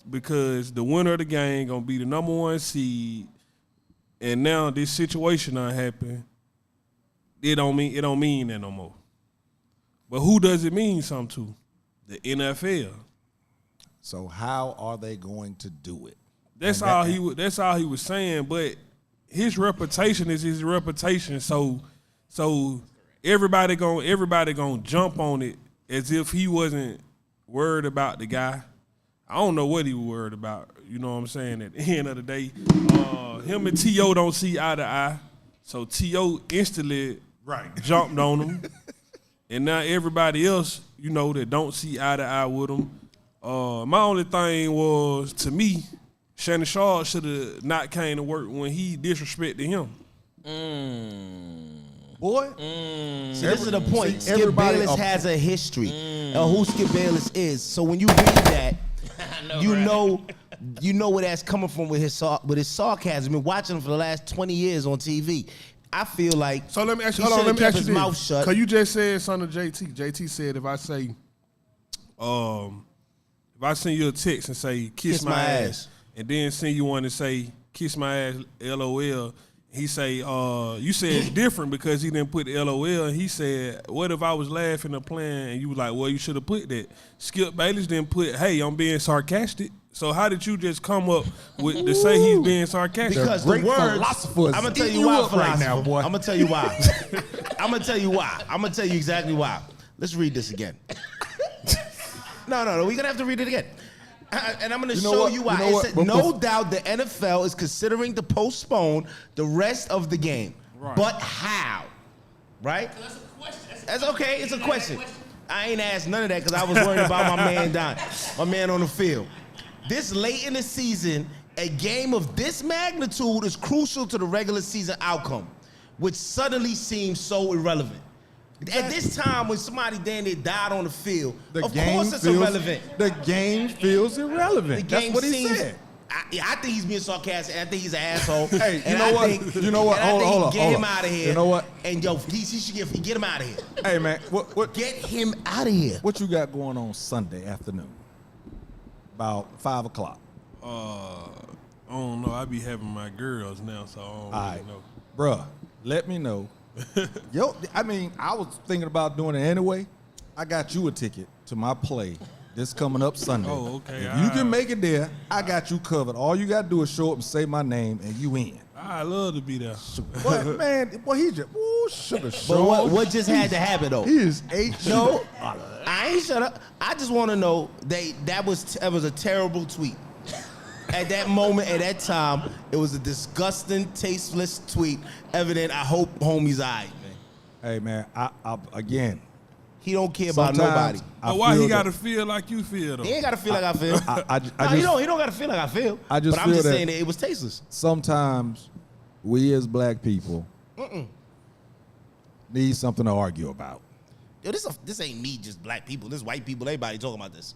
[SPEAKER 5] because the winner of the game gonna be the number 1 seed, and now this situation done happened. It don't mean that no more. But who does it mean something to? The NFL.
[SPEAKER 2] So how are they going to do it?
[SPEAKER 5] That's all he was saying. But his reputation is his reputation. So everybody gonna jump on it as if he wasn't worried about the guy. I don't know what he was worried about. You know what I'm saying? At the end of the day, him and T.O. don't see eye to eye. So T.O. instantly jumped on him. And now everybody else, that don't see eye to eye with him. My only thing was, to me, Shannon Sharp should have not came to work when he disrespected him.
[SPEAKER 2] Boy,
[SPEAKER 3] See, this is the point.
[SPEAKER 2] See,
[SPEAKER 3] Skip
[SPEAKER 2] everybody
[SPEAKER 3] Bayless
[SPEAKER 2] up-
[SPEAKER 3] has a history of who Skip Bayless is. So when you read that, you know where that's coming from with his sarcasm. Been watching him for the last 20 years on TV. I feel like
[SPEAKER 5] So let me ask you,
[SPEAKER 3] he
[SPEAKER 5] hold on, let
[SPEAKER 3] should've
[SPEAKER 5] me
[SPEAKER 3] kept
[SPEAKER 5] ask you
[SPEAKER 3] his mouth shut.
[SPEAKER 5] Cause you just said something to JT. JT said if I send you a text and say kiss my ass, and then send you one and say kiss my ass, LOL, he say, you said it's different because he didn't put LOL, and he said, what if I was laughing or playing, and you was like, well, you should have put that. Skip Bayless didn't put, hey, I'm being sarcastic. So how did you just come up with to say he's being sarcastic?
[SPEAKER 3] Because the
[SPEAKER 2] great
[SPEAKER 3] words,
[SPEAKER 2] philosophers
[SPEAKER 3] I'm gonna tell
[SPEAKER 2] eating
[SPEAKER 3] you why,
[SPEAKER 2] you up right now, boy.
[SPEAKER 3] I'm gonna tell you why. I'm gonna tell you why. I'm gonna tell you exactly why. Let's read this again. No, we're gonna have to read it again. And I'm gonna show you why. It said, no doubt the NFL is considering to postpone the rest of the game.
[SPEAKER 5] Right.
[SPEAKER 3] But how? Right?
[SPEAKER 4] That's a question.
[SPEAKER 3] That's okay. It's a question. I ain't asked none of that because I was worried about my man dying, my man on the field. This late in the season, a game of this magnitude is crucial to the regular season outcome, which suddenly seems so irrelevant. At this time, when somebody damn near died on the field, of course it's irrelevant.
[SPEAKER 2] The game feels irrelevant.
[SPEAKER 3] The game
[SPEAKER 2] That's what he
[SPEAKER 3] seems,
[SPEAKER 2] said.
[SPEAKER 3] I think he's being sarcastic. I think he's an asshole.
[SPEAKER 2] Hey,
[SPEAKER 3] And
[SPEAKER 2] you know
[SPEAKER 3] I
[SPEAKER 2] what?
[SPEAKER 3] think-
[SPEAKER 2] You know what?
[SPEAKER 3] and I
[SPEAKER 2] Hold
[SPEAKER 3] think
[SPEAKER 2] on,
[SPEAKER 3] get
[SPEAKER 2] hold
[SPEAKER 3] him
[SPEAKER 2] on.
[SPEAKER 3] out of here.
[SPEAKER 2] You know what?
[SPEAKER 3] And yo, he should get him out of here.
[SPEAKER 2] Hey, man, what
[SPEAKER 3] Get him out of here.
[SPEAKER 2] what you got going on Sunday afternoon? About 5 o'clock.
[SPEAKER 5] I don't know. I be having my girls now, so I don't
[SPEAKER 2] All
[SPEAKER 5] really
[SPEAKER 2] right,
[SPEAKER 5] know.
[SPEAKER 2] bruh, let me know. I was thinking about doing it anyway. I got you a ticket to my play this coming up Sunday.
[SPEAKER 5] Oh, okay,
[SPEAKER 2] If you can
[SPEAKER 5] all right.
[SPEAKER 2] make it there, I got you covered. All you got to do is show up and say my name, and you in.
[SPEAKER 5] I love to be there.
[SPEAKER 2] But man, boy, he just sugar
[SPEAKER 3] But
[SPEAKER 2] show.
[SPEAKER 3] what just had to happen though?
[SPEAKER 2] He is 8.
[SPEAKER 3] No, I ain't shut up. I just want to know that was a terrible tweet. At that moment, at that time, it was a disgusting, tasteless tweet. Evident. I hope homie's alright, man.
[SPEAKER 2] Hey man, I again.
[SPEAKER 3] He don't care about
[SPEAKER 2] Sometimes
[SPEAKER 3] nobody.
[SPEAKER 2] I
[SPEAKER 5] But why
[SPEAKER 2] feel
[SPEAKER 5] he
[SPEAKER 2] that-
[SPEAKER 5] gotta feel like you feel though?
[SPEAKER 3] He ain't gotta feel like I feel.
[SPEAKER 2] I
[SPEAKER 3] He
[SPEAKER 2] just
[SPEAKER 3] don't gotta feel like I feel.
[SPEAKER 2] I just
[SPEAKER 3] but I'm
[SPEAKER 2] feel
[SPEAKER 3] just
[SPEAKER 2] that-
[SPEAKER 3] saying that it was tasteless.
[SPEAKER 2] sometimes we as black people need something to argue about.
[SPEAKER 3] Yo, this ain't me, just black people. This white people. Everybody talking about this.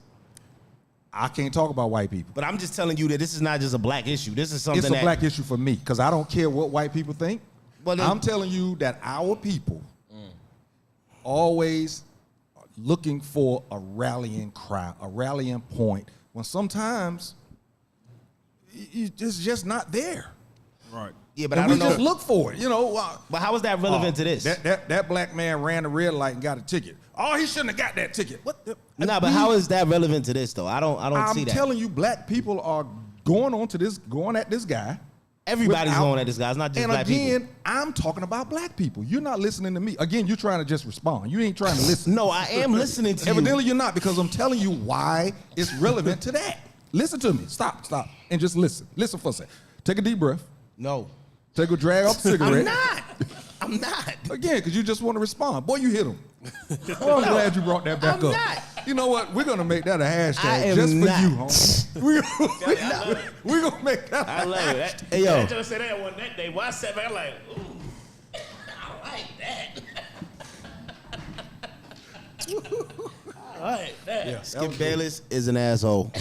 [SPEAKER 2] I can't talk about white people.
[SPEAKER 3] But I'm just telling you that this is not just a black issue. This is something
[SPEAKER 2] It's a black issue for me because I don't care what white people think.
[SPEAKER 3] Well, then-
[SPEAKER 2] I'm telling you that our people always looking for a rallying cry, a rallying point, when sometimes it's just not there.
[SPEAKER 5] Right.
[SPEAKER 3] Yeah, but
[SPEAKER 2] And
[SPEAKER 3] I
[SPEAKER 2] we
[SPEAKER 3] don't know.
[SPEAKER 2] just look for it, you know.
[SPEAKER 3] But how is that relevant to this?
[SPEAKER 2] That black man ran the red light and got a ticket. Oh, he shouldn't have got that ticket. What?
[SPEAKER 3] Nah, but how is that relevant to this though? I don't see
[SPEAKER 2] I'm
[SPEAKER 3] that.
[SPEAKER 2] telling you, black people are going at this guy.
[SPEAKER 3] Everybody's
[SPEAKER 2] without-
[SPEAKER 3] going at this guy. It's not just
[SPEAKER 2] And
[SPEAKER 3] black
[SPEAKER 2] again,
[SPEAKER 3] people.
[SPEAKER 2] I'm talking about black people. You're not listening to me. Again, you're trying to just respond. You ain't trying to listen.
[SPEAKER 3] No, I am listening to you.
[SPEAKER 2] Evidently, you're not, because I'm telling you why it's relevant to that. Listen to me. Stop, and just listen. Listen for a second. Take a deep breath.
[SPEAKER 3] No.
[SPEAKER 2] Take a drag off the cigarette.
[SPEAKER 3] I'm not.
[SPEAKER 2] Again, because you just want to respond. Boy, you hit him. Oh, I'm glad you brought that back
[SPEAKER 3] I'm
[SPEAKER 2] up.
[SPEAKER 3] not.
[SPEAKER 2] You know what? We're going to make that a
[SPEAKER 3] I
[SPEAKER 2] hashtag
[SPEAKER 3] am
[SPEAKER 2] just for
[SPEAKER 3] not.
[SPEAKER 2] you, homie. We're going to make that
[SPEAKER 4] I love it. That,
[SPEAKER 3] Hey, yo.
[SPEAKER 4] I just said that one that day. Why I sat back, I'm like, ooh, I like that. I like that.
[SPEAKER 2] Yeah,
[SPEAKER 3] Skip Bayless is an asshole.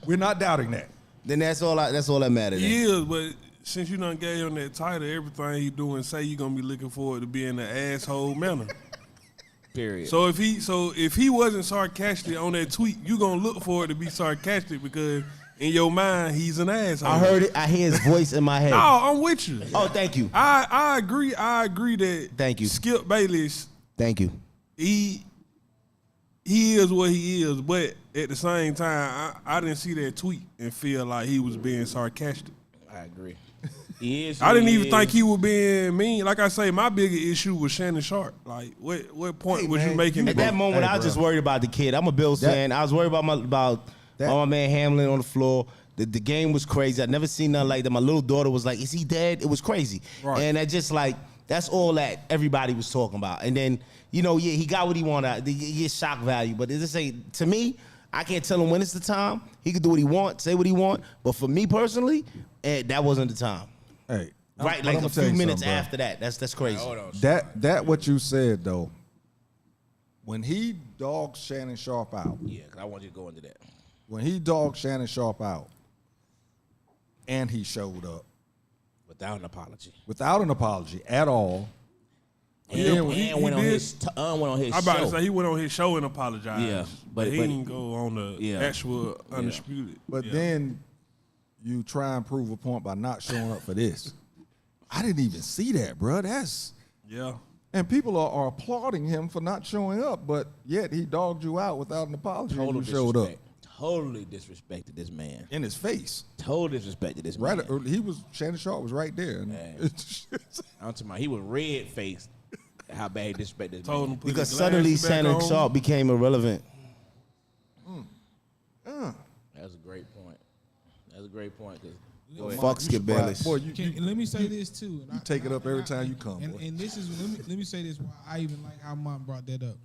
[SPEAKER 2] we're not doubting that.
[SPEAKER 3] Then that's all that matters.
[SPEAKER 5] He is, but since you done gave him that title, everything he doing say you gonna be looking forward to being an asshole manner.
[SPEAKER 4] Period.
[SPEAKER 5] So if he wasn't sarcastic on that tweet, you gonna look for it to be sarcastic because in your mind he's an asshole.
[SPEAKER 3] I heard it. I hear his voice in my head.
[SPEAKER 5] No, I'm with you.
[SPEAKER 3] Oh, thank you.
[SPEAKER 5] I agree. I agree that.
[SPEAKER 3] Thank you.
[SPEAKER 5] Skip Bayless,
[SPEAKER 3] Thank you.
[SPEAKER 5] he is what he is, but at the same time, I didn't see that tweet and feel like he was being sarcastic.
[SPEAKER 4] I agree. He is.
[SPEAKER 5] I didn't even think he was being mean. Like I say, my bigger issue was Shannon Sharp. Like, what point
[SPEAKER 2] Hey,
[SPEAKER 5] was you
[SPEAKER 2] man,
[SPEAKER 5] making?
[SPEAKER 3] At that moment, I was just worried about the kid. I'm a Bills fan. I was worried about my man Hamlin on the floor. The game was crazy. I'd never seen nothing like that. My little daughter was like, "Is he dead?" It was crazy.
[SPEAKER 5] Right.
[SPEAKER 3] And that just like that's all that everybody was talking about. And then he got what he wanted. He gets shock value. But this ain't to me. I can't tell him when it's the time. He can do what he wants, say what he wants. But for me personally, that wasn't the time.
[SPEAKER 2] Hey,
[SPEAKER 3] Right,
[SPEAKER 2] but
[SPEAKER 3] like
[SPEAKER 2] I'ma
[SPEAKER 3] a
[SPEAKER 2] tell
[SPEAKER 3] few
[SPEAKER 2] you
[SPEAKER 3] minutes
[SPEAKER 2] something, bro.
[SPEAKER 3] after that. That's crazy.
[SPEAKER 4] Hold on.
[SPEAKER 2] That what you said though. When he dogged Shannon Sharp out,
[SPEAKER 4] Yeah, because I want you to go into that.
[SPEAKER 2] when he dogged Shannon Sharp out, and he showed up
[SPEAKER 4] Without an apology.
[SPEAKER 2] without an apology at all.
[SPEAKER 4] And,
[SPEAKER 5] he
[SPEAKER 4] went on
[SPEAKER 5] did.
[SPEAKER 4] his went on his
[SPEAKER 5] I'm about
[SPEAKER 4] show.
[SPEAKER 5] to say he went on his show and apologized.
[SPEAKER 4] Yeah,
[SPEAKER 5] but he
[SPEAKER 4] but-
[SPEAKER 5] didn't go on the
[SPEAKER 4] Yeah.
[SPEAKER 5] actual undisputed.
[SPEAKER 2] But
[SPEAKER 5] Yeah.
[SPEAKER 2] then you try and prove a point by not showing up for this. I didn't even see that, bro.
[SPEAKER 5] Yeah.
[SPEAKER 2] And people are applauding him for not showing up, but yet he dogged you out without an apology.
[SPEAKER 4] Total
[SPEAKER 2] And you showed up
[SPEAKER 4] disrespect. Totally disrespected this man.
[SPEAKER 2] in his face.
[SPEAKER 4] Totally disrespected this
[SPEAKER 2] Right,
[SPEAKER 4] man.
[SPEAKER 2] Shannon Sharp was right there. And
[SPEAKER 4] Man. I'm talking about he was red faced. How bad he disrespected this
[SPEAKER 5] Told him
[SPEAKER 4] man.
[SPEAKER 5] put
[SPEAKER 3] Because
[SPEAKER 5] his
[SPEAKER 3] suddenly
[SPEAKER 5] glasses back
[SPEAKER 3] Shannon
[SPEAKER 5] on.
[SPEAKER 3] Sharp became irrelevant.
[SPEAKER 4] That's a great point. That's a great point. 'Cause- go ahead.
[SPEAKER 3] Fuck Skip Bayless.
[SPEAKER 2] Boy,
[SPEAKER 6] Let me say this too. And
[SPEAKER 2] you take it up every time you come,
[SPEAKER 6] And,
[SPEAKER 2] boy.
[SPEAKER 6] and this is let me say this. Why I even like how Mom brought that up.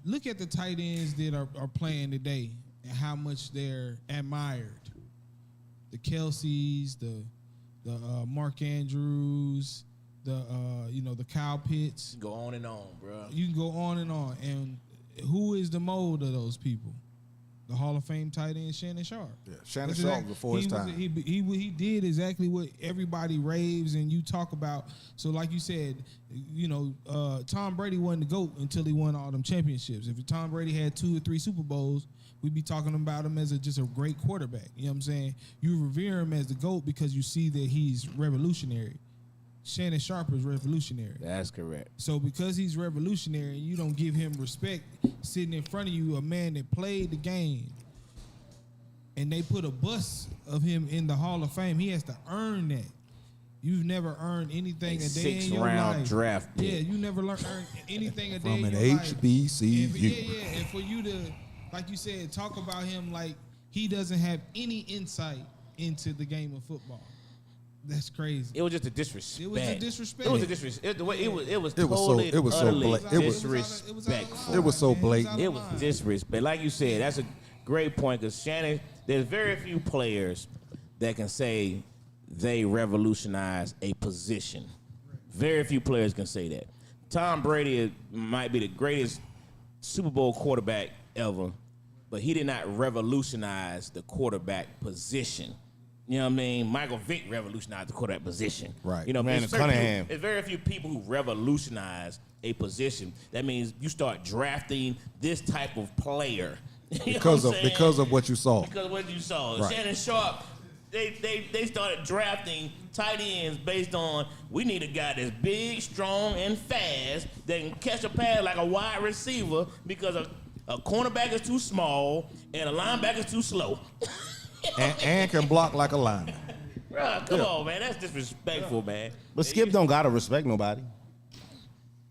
[SPEAKER 6] Look at the tight ends that are playing today and how much they're admired. The Kelseys, the Mark Andrews, the Kyle Pitts.
[SPEAKER 4] Go on and on, bro.
[SPEAKER 6] You can go on. And who is the mold of those people? The Hall of Fame tight end Shannon Sharp.
[SPEAKER 2] Yeah, Shannon
[SPEAKER 6] That's
[SPEAKER 2] Sharp
[SPEAKER 6] exact-
[SPEAKER 2] before his
[SPEAKER 6] he was-
[SPEAKER 2] time.
[SPEAKER 6] He did exactly what everybody raves and you talk about. So like you said, Tom Brady wasn't the GOAT until he won all them championships. If Tom Brady had 2 or 3 Super Bowls, we'd be talking about him as just a great quarterback. You know what I'm saying? You revere him as the GOAT because you see that he's revolutionary. Shannon Sharp is revolutionary.
[SPEAKER 4] That's correct.
[SPEAKER 6] So because he's revolutionary and you don't give him respect, sitting in front of you, a man that played the game, and they put a bust of him in the Hall of Fame, he has to earn that. You've never earned anything a day in your
[SPEAKER 4] Sixth-round
[SPEAKER 6] life.
[SPEAKER 4] draft pick.
[SPEAKER 6] Yeah, you never earned anything a day
[SPEAKER 2] From
[SPEAKER 6] in
[SPEAKER 2] an
[SPEAKER 6] your life.
[SPEAKER 2] HBCU.
[SPEAKER 6] And for you to, like you said, talk about him like he doesn't have any insight into the game of football. That's crazy.
[SPEAKER 4] It was just a disrespect.
[SPEAKER 6] It was a disrespect.
[SPEAKER 4] It was a disrespect. It was
[SPEAKER 2] It was so-
[SPEAKER 4] totally,
[SPEAKER 2] it was so
[SPEAKER 4] utterly
[SPEAKER 2] bla- it was-
[SPEAKER 4] disrespectful.
[SPEAKER 2] It was so blatant.
[SPEAKER 4] It was disrespect. Like you said, that's a great point because Shannon, there's very few players that can say they revolutionized a position. Very few players can say that. Tom Brady might be the greatest Super Bowl quarterback ever, but he did not revolutionize the quarterback position. You know what I mean? Michael Vick revolutionized the quarterback position.
[SPEAKER 2] Right.
[SPEAKER 4] You know,
[SPEAKER 3] Brandon Cunningham.
[SPEAKER 4] There's very few people who revolutionize a position. That means you start drafting this type of player.
[SPEAKER 2] Because of what you saw.
[SPEAKER 4] Because of what you saw.
[SPEAKER 2] Right.
[SPEAKER 4] Shannon Sharp, they started drafting tight ends based on, we need a guy that's big, strong, and fast that can catch a pass like a wide receiver because a cornerback is too small and a linebacker is too slow.
[SPEAKER 2] and can block like a lineman.
[SPEAKER 4] Bro, come on, man. That's disrespectful, man.
[SPEAKER 3] But Skip don't gotta respect nobody.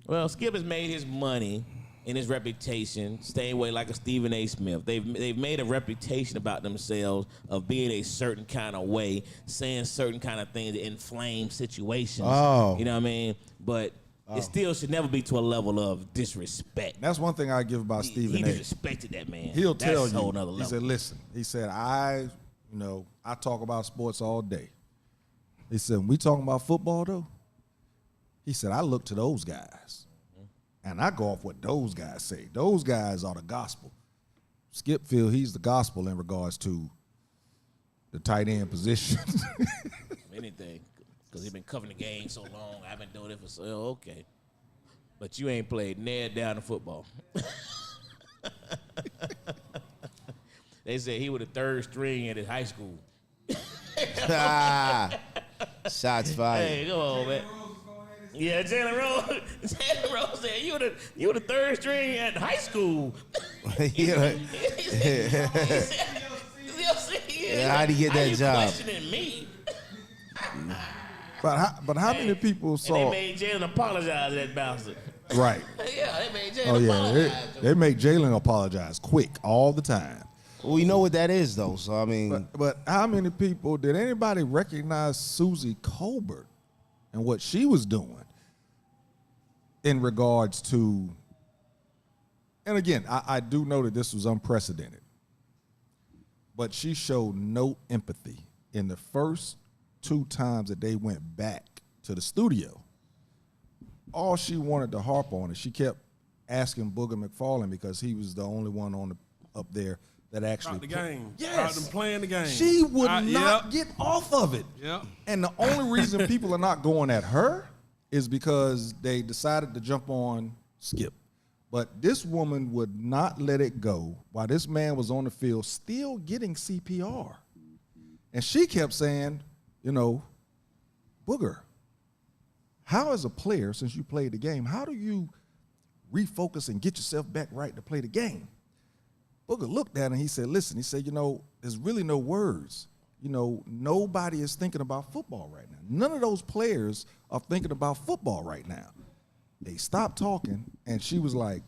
[SPEAKER 4] Well, Skip has made his money and his reputation staying away like a Stephen A. Smith. They've made a reputation about themselves of being a certain kind of way, saying certain kind of things that inflame situations.
[SPEAKER 3] Oh.
[SPEAKER 4] You know what I mean? But it still should never be to a level of disrespect.
[SPEAKER 2] That's one thing I give about
[SPEAKER 4] He
[SPEAKER 2] Stephen A.
[SPEAKER 4] disrespected that man.
[SPEAKER 2] He'll
[SPEAKER 4] That's
[SPEAKER 2] tell
[SPEAKER 4] a whole
[SPEAKER 2] you.
[SPEAKER 4] nother
[SPEAKER 2] He
[SPEAKER 4] level.
[SPEAKER 2] said, listen, he said, I talk about sports all day. He said, when we talking about football though, he said, I look to those guys. And I go off what those guys say. Those guys are the gospel. Skip feel he's the gospel in regards to the tight end position.
[SPEAKER 4] Anything. Because he's been covering the game so long. I've been doing it for so okay. But you ain't played Ned down in football. They said he was the third string at his high school.
[SPEAKER 3] Shots fired.
[SPEAKER 4] Hey, come on, man. Yeah, Jalen Rose. Jalen Rose said you were the third string at high school.
[SPEAKER 3] Yeah. How'd he get that job?
[SPEAKER 4] Questioning me.
[SPEAKER 2] But how many people
[SPEAKER 4] And
[SPEAKER 2] saw?
[SPEAKER 4] they made Jalen apologize to that bouncer.
[SPEAKER 2] Right.
[SPEAKER 4] Yeah, they made Jalen
[SPEAKER 2] Oh yeah,
[SPEAKER 4] apologize.
[SPEAKER 2] they make Jalen apologize quick all the time.
[SPEAKER 3] We know what that is, though. So I mean,
[SPEAKER 2] But how many people did anybody recognize Susie Colbert and what she was doing in regards to? And again, I do know that this was unprecedented, but she showed no empathy in the first 2 times that they went back to the studio. All she wanted to harp on is she kept asking Booger McFarlane because he was the only one up there that actually
[SPEAKER 5] About the game.
[SPEAKER 2] Yes.
[SPEAKER 5] About them playing the game.
[SPEAKER 2] She would not
[SPEAKER 5] Yep.
[SPEAKER 2] get off of it.
[SPEAKER 5] Yep.
[SPEAKER 2] And the only reason people are not going at her is because they decided to jump on Skip. But this woman would not let it go while this man was on the field still getting CPR. And she kept saying, Booger, how as a player, since you played the game, how do you refocus and get yourself back right to play the game? Booger looked at him and he said, listen, he said, there's really no words. Nobody is thinking about football right now. None of those players are thinking about football right now. They stopped talking and she was like,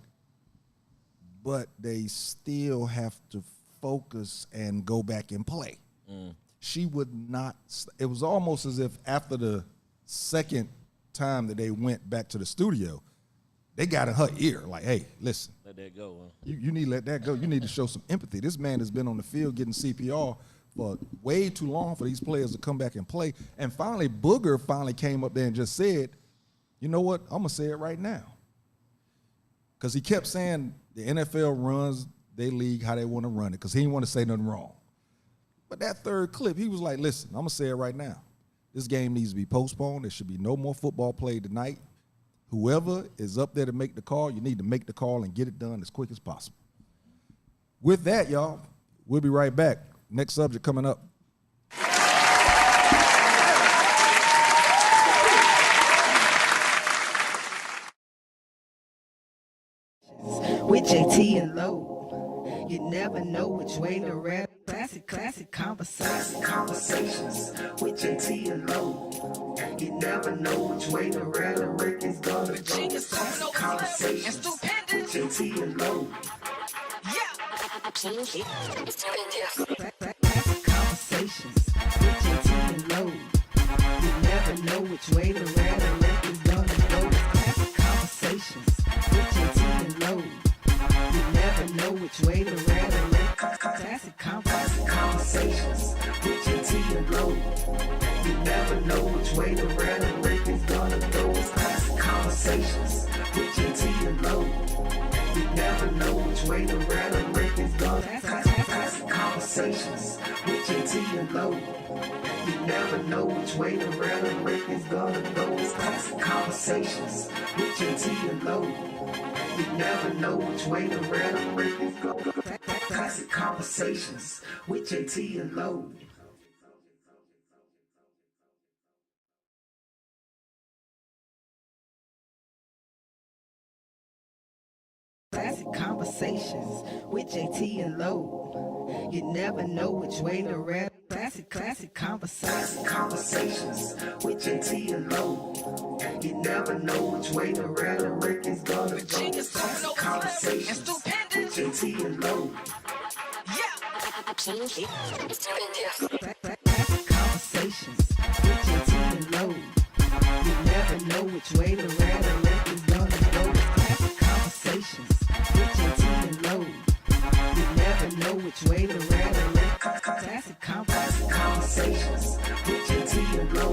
[SPEAKER 2] but they still have to focus and go back and play. She would not, it was almost as if after the second time that they went back to the studio, they got in her ear like, hey, listen.
[SPEAKER 4] Let that go. Huh?
[SPEAKER 2] You need to let that go. You need to show some empathy. This man has been on the field getting CPR for way too long for these players to come back and play. And finally, Booger finally came up there and just said, you know what, I'm going to say it right now. Because he kept saying the NFL runs their league how they want to run it because he didn't want to say nothing wrong. But that third clip, he was like, listen, I'm going to say it right now. This game needs to be postponed. There should be no more football played tonight. Whoever is up there to make the call, you need to make the call and get it done as quick as possible. With that, y'all, we'll be right back. Next subject coming up.
[SPEAKER 1] With Jae Tea and Lo, you never know which way to rap. Classic conversations with Jae Tea and Lo. You never know which way the rhetoric is gonna go. Classic conversations with Jae Tea and Lo. Classic conversations with Jae Tea and Lo. You never know which way the rhetoric is gonna go. Classic conversations with Jae Tea and Lo. You never know which way the rhetoric. Classic conversations with Jae Tea and Lo. You never know which way the rhetoric is gonna go. Classic conversations with Jae Tea and Lo. You never know which way the rhetoric is going. Classic Conversations with Jae Tea and Lo. You never know which way the rhetoric is gonna go. It's Classic Conversations with Jae Tea and Lo. You never know which way the rhetoric is going. Classic Conversations with Jae Tea and Lo. Classic Conversations with Jae Tea and Lo. You never know which way to rap. Classic Conversations with Jae Tea and Lo. You never know which way the rhetoric is gonna go. Classic Conversations with Jae Tea and Lo. Classic Conversations with Jae Tea and Lo. You never know which way the rhetoric is gonna go. Classic Conversations with Jae Tea and Lo. You never know which way the rhetoric. Classic Conversations with Jae Tea and Lo.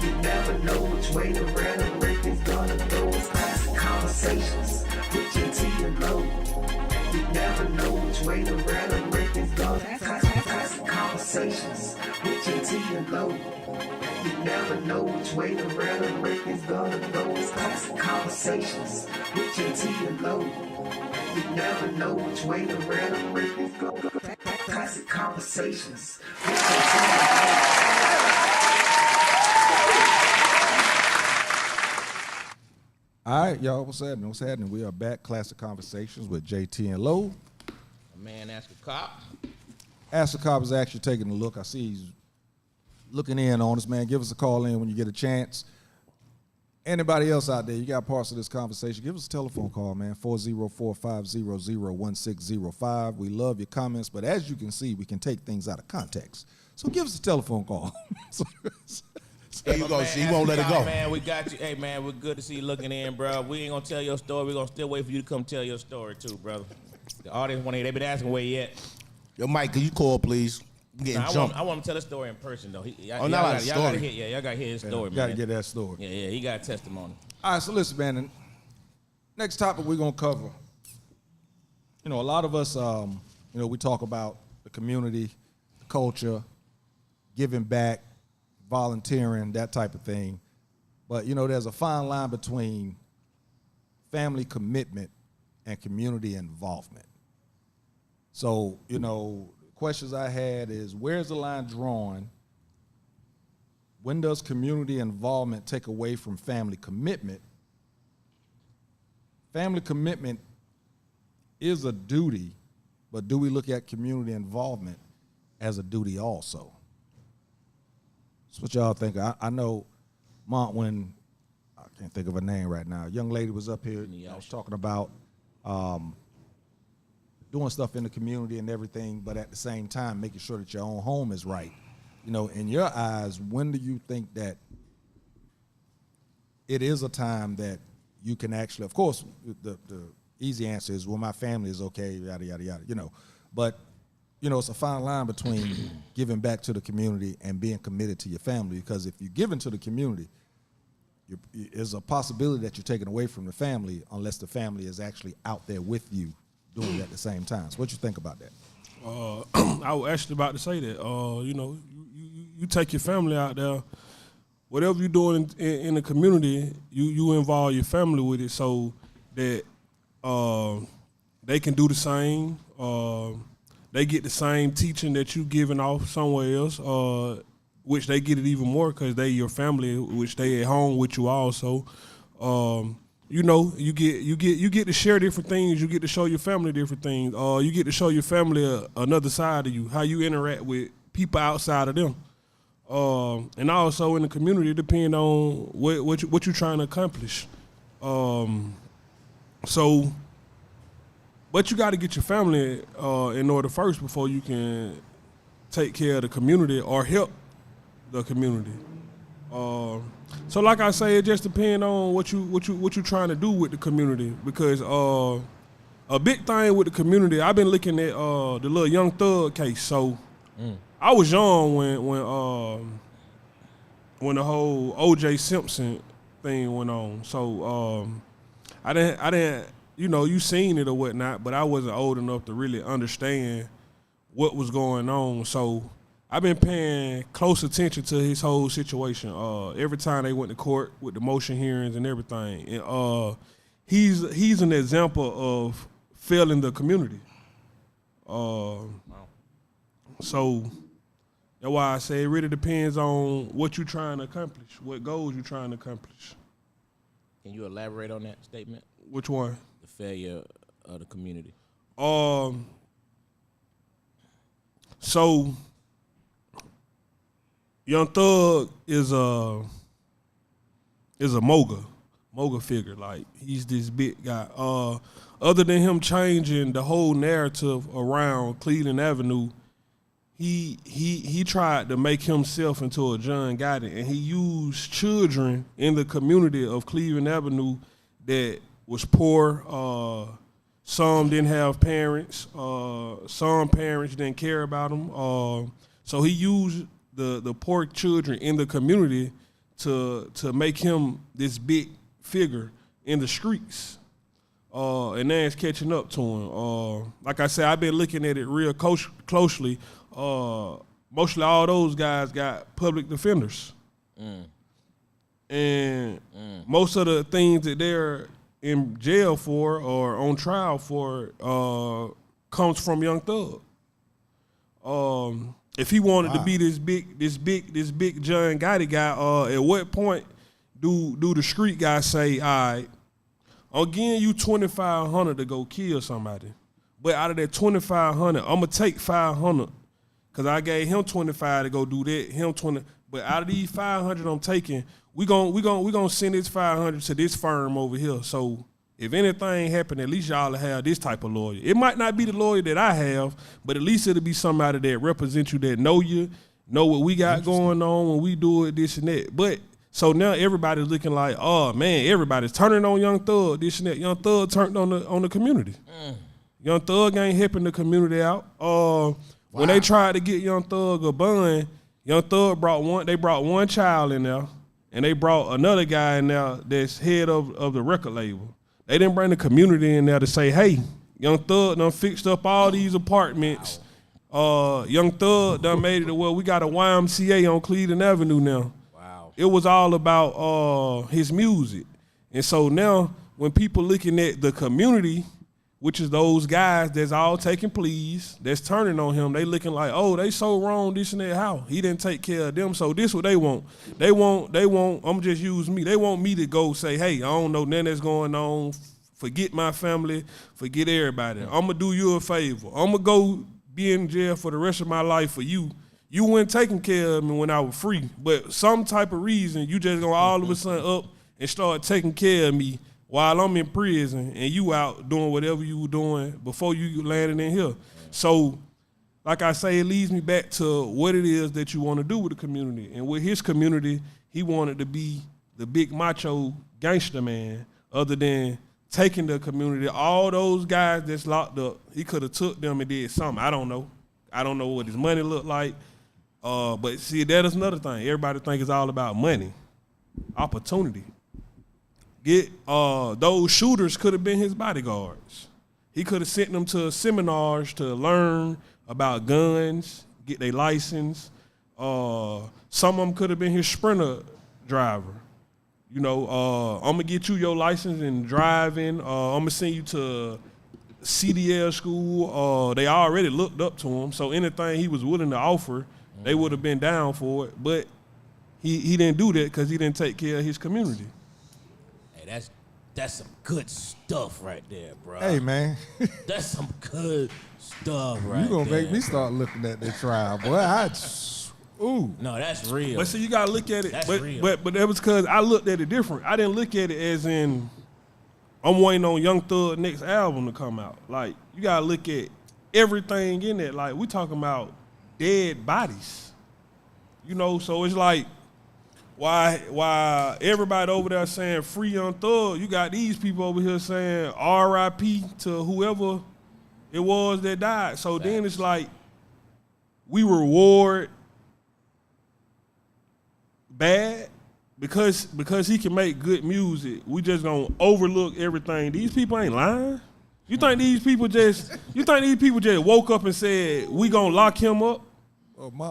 [SPEAKER 1] You never know which way the rhetoric is gonna go. It's Classic Conversations with Jae Tea and Lo. You never know which way the rhetoric is gonna. Classic Conversations with Jae Tea and Lo. You never know which way the rhetoric is gonna go. It's Classic Conversations with Jae Tea and Lo. You never know which way the rhetoric is gonna go. Classic Conversations with Jae Tea and Lo.
[SPEAKER 2] All right, y'all, what's happening? What's happening? We are back, Classic Conversations with Jae Tea and Lo.
[SPEAKER 4] A man ask a cop.
[SPEAKER 2] Ask the Cop is actually taking a look. I see he's looking in on us, man. Give us a call in when you get a chance. Anybody else out there, you got parts of this conversation, give us a telephone call, man, 404-500-1605. We love your comments, but as you can see, we can take things out of context. So give us a telephone call.
[SPEAKER 3] There you go.
[SPEAKER 4] Man,
[SPEAKER 3] See, you won't let it
[SPEAKER 4] ask a
[SPEAKER 3] go.
[SPEAKER 4] cop, Man, we got you. Hey, man, we're good to see you looking in, bro. We ain't gonna tell your story. We're gonna still wait for you to come tell your story too, brother. The audience want to hear. They been asking where you at.
[SPEAKER 3] Yo, Mike, could you call, please? I'm getting jumped.
[SPEAKER 4] I want him to tell a story in person though.
[SPEAKER 3] Not like a story.
[SPEAKER 4] Y'all gotta hear his story, man.
[SPEAKER 2] Got to get that story.
[SPEAKER 4] Yeah, he got a testimony.
[SPEAKER 2] All right, so listen, man. The next topic we're going to cover, a lot of us, we talk about the community, the culture, giving back, volunteering, that type of thing. But, there's a fine line between family commitment and community involvement. So, questions I had is, where's the line drawn? When does community involvement take away from family commitment? Family commitment is a duty, but do we look at community involvement as a duty also? That's what y'all think. I know, Mont, when, I can't think of her name right now, a young lady was up here, I was talking about doing stuff in the community and everything, but at the same time, making sure that your own home is right. In your eyes, when do you think that it is a time that you can actually, of course, the easy answer is, well, my family is okay, yada, yada, yada, But, it's a fine line between giving back to the community and being committed to your family, because if you're giving to the community, there's a possibility that you're taking away from the family unless the family is actually out there with you doing it at the same time. So what you think about that?
[SPEAKER 5] I was actually about to say that. You take your family out there. Whatever you're doing in the community, you involve your family with it so that they can do the same. They get the same teaching that you giving off somewhere else, which they get it even more because they your family, which they at home with you also. You get to share different things. You get to show your family different things. You get to show your family another side of you, how you interact with people outside of them. And also in the community, it depends on what you're trying to accomplish. But you got to get your family in order first before you can take care of the community or help the community. So like I say, it just depends on what you trying to do with the community, because a big thing with the community, I've been looking at the little Young Thug case. So I was young when the whole O.J. Simpson thing went on. So I didn't you know, you seen it or whatnot, but I wasn't old enough to really understand what was going on. So I've been paying close attention to his whole situation. Every time they went to court with the motion hearings and everything, and he's an example of failing the community. So that's why I say it really depends on what you're trying to accomplish, what goals you're trying to accomplish.
[SPEAKER 4] Can you elaborate on that statement?
[SPEAKER 5] Which one?
[SPEAKER 4] The failure of the community.
[SPEAKER 5] So Young Thug is a moga figure. Like, he's this big guy. Other than him changing the whole narrative around Cleveland Avenue, he tried to make himself into a John Gotti, and he used children in the community of Cleveland Avenue that was poor. Some didn't have parents. Some parents didn't care about them. So he used the poor children in the community to make him this big figure in the streets. And now it's catching up to him. Like I said, I've been looking at it real closely. Mostly all those guys got public defenders. And most of the things that they're in jail for or on trial for comes from Young Thug. If he wanted to be this big John Gotti guy, at what point do the street guys say, all right, I'm giving you $2,500 to go kill somebody, but out of that $2,500, I'm gonna take $500 because I gave him $25 to go do that, him $20. But out of these $500 I'm taking, we gonna send this $500 to this firm over here. So if anything happen, at least y'all have this type of lawyer. It might not be the lawyer that I have, but at least it'll be somebody that represents you, that know you, know what we got going on when we do it, this and that. But so now everybody's looking like, oh man, everybody's turning on Young Thug, this and that. Young Thug turned on the community. Young Thug ain't helping the community out. When they tried to get Young Thug a bun, Young Thug brought one child in there, and they brought another guy in there that's head of the record label. They didn't bring the community in there to say, hey, Young Thug done fixed up all these apartments. Young Thug done made it to where we got a YMCA on Cleveland Avenue now. It was all about his music. And so now when people looking at the community, which is those guys that's all taking pleas, that's turning on him, they looking like, oh, they so wrong, this and that, how? He didn't take care of them, so this what they want. They want, I'm just use me. They want me to go say, hey, I don't know nothing that's going on. Forget my family, forget everybody. I'm going to do you a favor. I'm going to go be in jail for the rest of my life for you. You weren't taking care of me when I was free, but some type of reason, you just gonna all of a sudden up and start taking care of me while I'm in prison and you out doing whatever you were doing before you landed in here. So, like I say, it leads me back to what it is that you want to do with the community. And with his community, he wanted to be the big macho gangster man, other than taking the community. All those guys that's locked up, he could have took them and did something. I don't know. I don't know what his money looked like. But see, that is another thing. Everybody think it's all about money, opportunity. Those shooters could have been his bodyguards. He could have sent them to seminars to learn about guns, get their license. Some of them could have been his Sprinter driver. You know, I'm gonna get you your license and driving. I'm gonna send you to CDL school. They already looked up to him, so anything he was willing to offer, they would have been down for it, but he didn't do that because he didn't take care of his community.
[SPEAKER 4] Hey, that's some good stuff right there, bro.
[SPEAKER 2] Hey, man.
[SPEAKER 4] That's some good stuff right there.
[SPEAKER 2] You gonna make me start looking at this trial, boy. Ooh.
[SPEAKER 4] No, that's real.
[SPEAKER 5] But see, you gotta look at it.
[SPEAKER 4] That's
[SPEAKER 5] but,
[SPEAKER 4] real.
[SPEAKER 5] but that was because I looked at it different. I didn't look at it as in I'm waiting on Young Thug next album to come out. Like, you gotta look at everything in it. Like, we talking about dead bodies. You know, so it's like, why everybody over there saying free Young Thug, you got these people over here saying R.I.P. to whoever it was that died. So then it's like, we reward bad because he can make good music, we just gonna overlook everything. These people ain't lying. You think these people just woke up and said we gonna lock him up?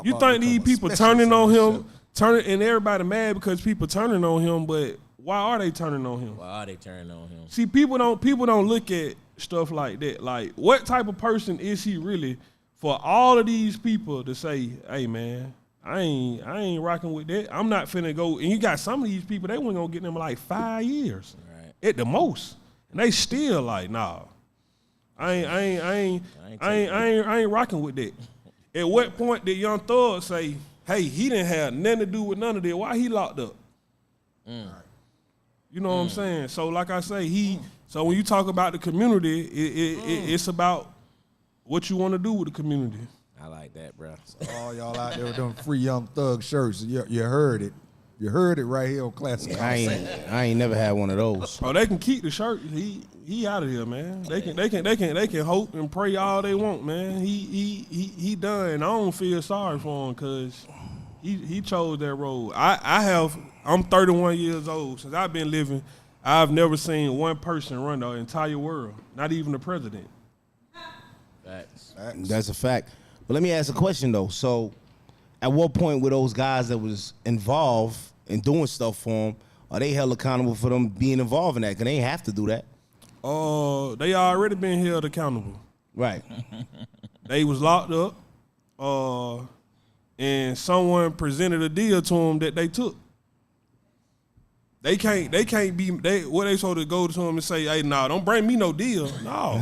[SPEAKER 5] You think these people turning on him, and everybody mad because people turning on him, but why are they turning on him?
[SPEAKER 4] Why are they turning on him?
[SPEAKER 5] See, people don't look at stuff like that. Like, what type of person is he really for all of these people to say, hey man, I ain't rocking with that. I'm not finna go. And you got some of these people, they wasn't gonna get them like 5 years at the most. And they still like, nah, I ain't rocking with that. At what point did Young Thug say, hey, he didn't have nothing to do with none of that? Why he locked up? You know what I'm saying? So like I say, so when you talk about the community, it's about what you want to do with the community.
[SPEAKER 4] I like that, bro.
[SPEAKER 2] All y'all out there with them free Young Thug shirts, you heard it. You heard it right here on Classic Konversations.
[SPEAKER 3] I ain't never had one of those.
[SPEAKER 5] Oh, they can keep the shirt. He out of here, man. They can hope and pray all they want, man. He done. I don't feel sorry for him because he chose that road. I'm 31 years old. Since I've been living, I've never seen one person run the entire world, not even the president.
[SPEAKER 3] That's a fact. But let me ask a question though. So, at what point were those guys that was involved in doing stuff for them, are they held accountable for them being involved in that? Because they ain't have to do that.
[SPEAKER 5] They already been held accountable.
[SPEAKER 3] Right.
[SPEAKER 5] They was locked up, and someone presented a deal to them that they took. They can't be. What they supposed to go to them and say, "Hey, nah, don't bring me no deal." No.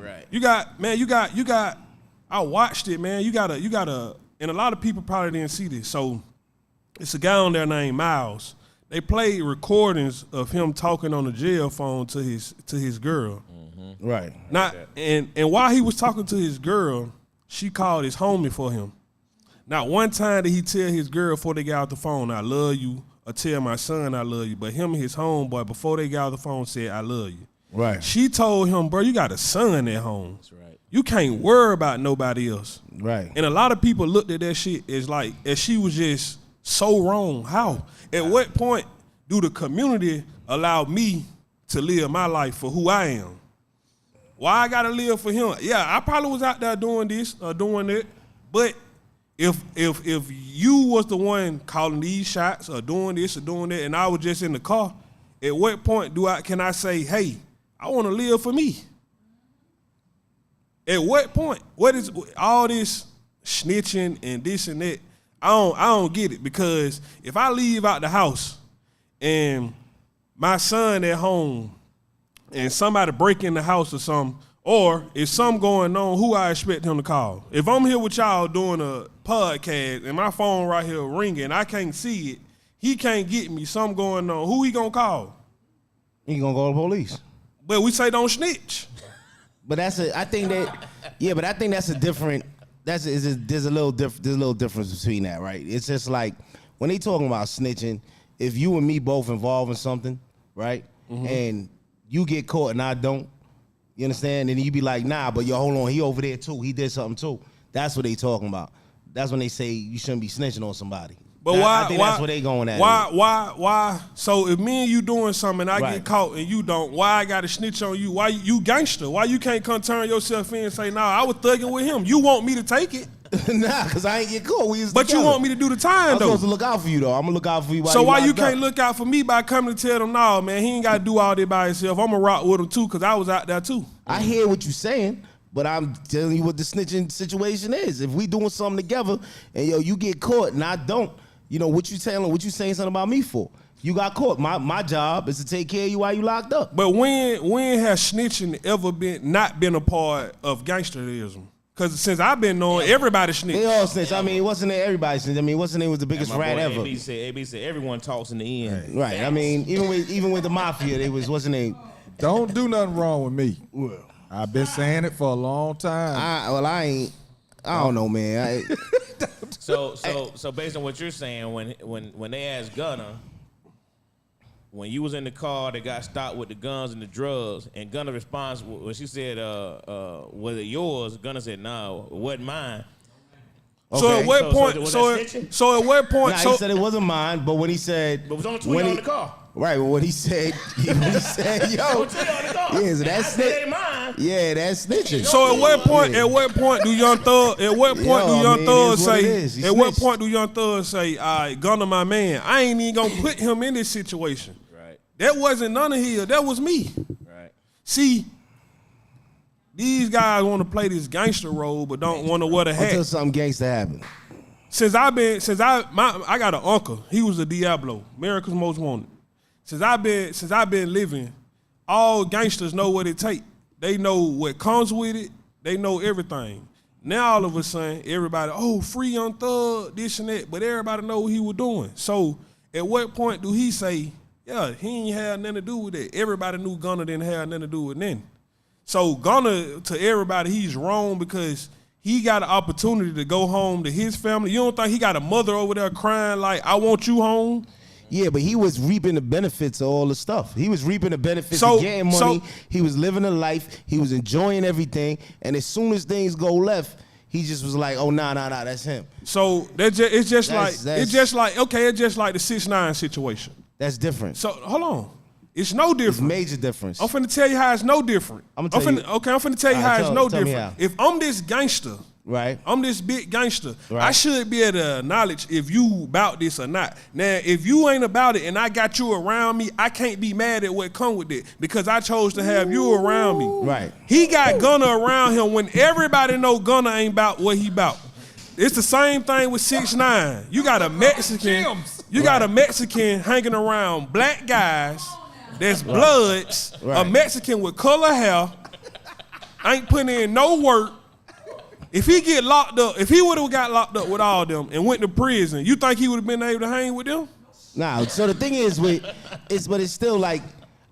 [SPEAKER 4] Right.
[SPEAKER 5] You got. I watched it, man. You gotta, and a lot of people probably didn't see this. So, it's a guy on there named Miles. They played recordings of him talking on the jail phone to his girl.
[SPEAKER 3] Mm-hmm. Right.
[SPEAKER 5] And while he was talking to his girl, she called his homie for him. Not one time did he tell his girl before they got off the phone, "I love you," or tell my son, "I love you." But him and his homeboy, before they got off the phone, said, "I love you."
[SPEAKER 3] Right.
[SPEAKER 5] She told him, "Bro, you got a son at home.
[SPEAKER 4] That's right.
[SPEAKER 5] You can't worry about nobody else."
[SPEAKER 3] Right.
[SPEAKER 5] And a lot of people looked at that shit as she was just so wrong. How? At what point do the community allow me to live my life for who I am? Why I gotta live for him? Yeah, I probably was out there doing this or doing that, but if you was the one calling these shots or doing this or doing that, and I was just in the car, at what point can I say, "Hey, I want to live for me"? At what point? What is all this snitching and this and that? I don't get it, because if I leave out the house and my son at home and somebody break in the house or something, or if something going on, who I expect him to call? If I'm here with y'all doing a podcast and my phone right here ringing, I can't see it, he can't get me, something going on, who he gonna call?
[SPEAKER 3] He gonna call the police.
[SPEAKER 5] But we say don't snitch.
[SPEAKER 3] But I think that's a different. There's a little difference between that, right? It's just like when they talking about snitching, if you and me both involved in something, right, and you get caught and I don't, you understand? And you be like, nah, but yo, hold on, he over there too. He did something too. That's what they talking about. That's when they say you shouldn't be snitching on somebody.
[SPEAKER 5] But why?
[SPEAKER 3] I think that's what they going at.
[SPEAKER 5] Why? So if me and you doing something and I get caught and you don't, why I got to snitch on you? Why you gangster? Why you can't come turn yourself in and say, "Nah, I was thugging with him"? You want me to take it?
[SPEAKER 3] Nah, because I ain't get caught.
[SPEAKER 5] But you want me to do the time,
[SPEAKER 3] I'm
[SPEAKER 5] though.
[SPEAKER 3] supposed to look out for you, though. I'm gonna look out for you.
[SPEAKER 5] So why you can't look out for me by coming to tell them, "Nah, man, he ain't got to do all that by himself. I'm gonna rock with him too, because I was out there too."
[SPEAKER 3] I hear what you're saying, but I'm telling you what the snitching situation is. If we doing something together and yo, you get caught and I don't, you know what you saying something about me for? You got caught. My job is to take care of you while you locked up.
[SPEAKER 5] But when has snitching ever not been a part of gangsterism? Because since I've been knowing, everybody snitch.
[SPEAKER 3] They all snitch. I mean, wasn't it everybody snitch? I mean, wasn't it was the biggest rat ever?
[SPEAKER 4] AB said everyone talks in the end.
[SPEAKER 3] Right. I mean, even with the mafia, wasn't it?
[SPEAKER 2] Don't do nothing wrong with me. I've been saying it for a long time.
[SPEAKER 3] I don't know, man.
[SPEAKER 4] So based on what you're saying, when they asked Gunna, when you was in the car that got stopped with the guns and the drugs, and Gunna responds when she said, "Was it yours?" Gunna said, "No, it wasn't mine."
[SPEAKER 5] So
[SPEAKER 3] Okay.
[SPEAKER 5] at what
[SPEAKER 4] So
[SPEAKER 5] point?
[SPEAKER 4] was
[SPEAKER 5] So
[SPEAKER 4] that
[SPEAKER 5] at,
[SPEAKER 4] snitching?
[SPEAKER 5] so at what point?
[SPEAKER 3] Nah,
[SPEAKER 5] so
[SPEAKER 3] he said it wasn't mine, but when he said,
[SPEAKER 4] But it was on the
[SPEAKER 3] when
[SPEAKER 4] tweet
[SPEAKER 3] he-
[SPEAKER 4] on the car.
[SPEAKER 3] Right, but when he said, yo,
[SPEAKER 4] On the tweet on the car.
[SPEAKER 3] yeah, so that's
[SPEAKER 4] I said it ain't
[SPEAKER 3] snitch.
[SPEAKER 4] mine.
[SPEAKER 3] Yeah, that's snitching.
[SPEAKER 5] So at what point?
[SPEAKER 3] Yeah.
[SPEAKER 5] At what point do Young Thug? At what point
[SPEAKER 3] Yo,
[SPEAKER 5] do
[SPEAKER 3] I
[SPEAKER 5] Young
[SPEAKER 3] mean,
[SPEAKER 5] Thug
[SPEAKER 3] it is what it
[SPEAKER 5] say?
[SPEAKER 3] is. He
[SPEAKER 5] At what
[SPEAKER 3] snitched.
[SPEAKER 5] point do Young Thug say, "All right, Gunna, my man, I ain't even gonna put him in this situation."
[SPEAKER 4] Right.
[SPEAKER 5] That wasn't none of his. That was me.
[SPEAKER 4] Right.
[SPEAKER 5] See, these guys want to play this gangster role, but don't want to wear the
[SPEAKER 3] Until
[SPEAKER 5] hat.
[SPEAKER 3] something gangster happened.
[SPEAKER 5] I got an uncle. He was a Diablo, America's Most Wanted. Since I've been living, all gangsters know what it take. They know what comes with it. They know everything. Now all of a sudden, everybody, oh, free Young Thug, this and that, but everybody know what he was doing. So at what point do he say, yeah, he ain't had nothing to do with it? Everybody knew Gunna didn't have nothing to do with nothing. So Gunna, to everybody, he's wrong because he got an opportunity to go home to his family. You don't think he got a mother over there crying like, I want you home?
[SPEAKER 3] Yeah, but he was reaping the benefits of all the stuff. He was reaping the benefits
[SPEAKER 5] So-
[SPEAKER 3] of getting money.
[SPEAKER 5] so-
[SPEAKER 3] He was living a life. He was enjoying everything. And as soon as things go left, he just was like, "Oh, nah, that's him."
[SPEAKER 5] So it's just
[SPEAKER 3] That's-
[SPEAKER 5] like the 6ix9ine situation.
[SPEAKER 3] That's different.
[SPEAKER 5] So hold on, it's no
[SPEAKER 3] It's
[SPEAKER 5] different.
[SPEAKER 3] major difference.
[SPEAKER 5] I'm finna tell you how it's no different.
[SPEAKER 3] I'm finna tell you.
[SPEAKER 5] I'm finna tell you
[SPEAKER 3] All
[SPEAKER 5] how
[SPEAKER 3] right,
[SPEAKER 5] it's
[SPEAKER 3] tell-
[SPEAKER 5] no
[SPEAKER 3] tell me
[SPEAKER 5] different.
[SPEAKER 3] how.
[SPEAKER 5] If I'm this gangster,
[SPEAKER 3] Right.
[SPEAKER 5] I'm this big gangster, I
[SPEAKER 3] Right.
[SPEAKER 5] should be able to acknowledge if you about this or not. Now, if you ain't about it and I got you around me, I can't be mad at what come with it because I chose to have you around me.
[SPEAKER 3] Right.
[SPEAKER 5] He got Gunna around him when everybody know Gunna ain't about what he about. It's the same thing with 6ix9ine. You got a Mexican, hanging around black guys that's bloods, a
[SPEAKER 3] Right.
[SPEAKER 5] Mexican with color hair, ain't putting in no work. If he get locked up, if he would have got locked up with all them and went to prison, you think he would have been able to hang with them?
[SPEAKER 3] Nah, so the thing is, but it's still like,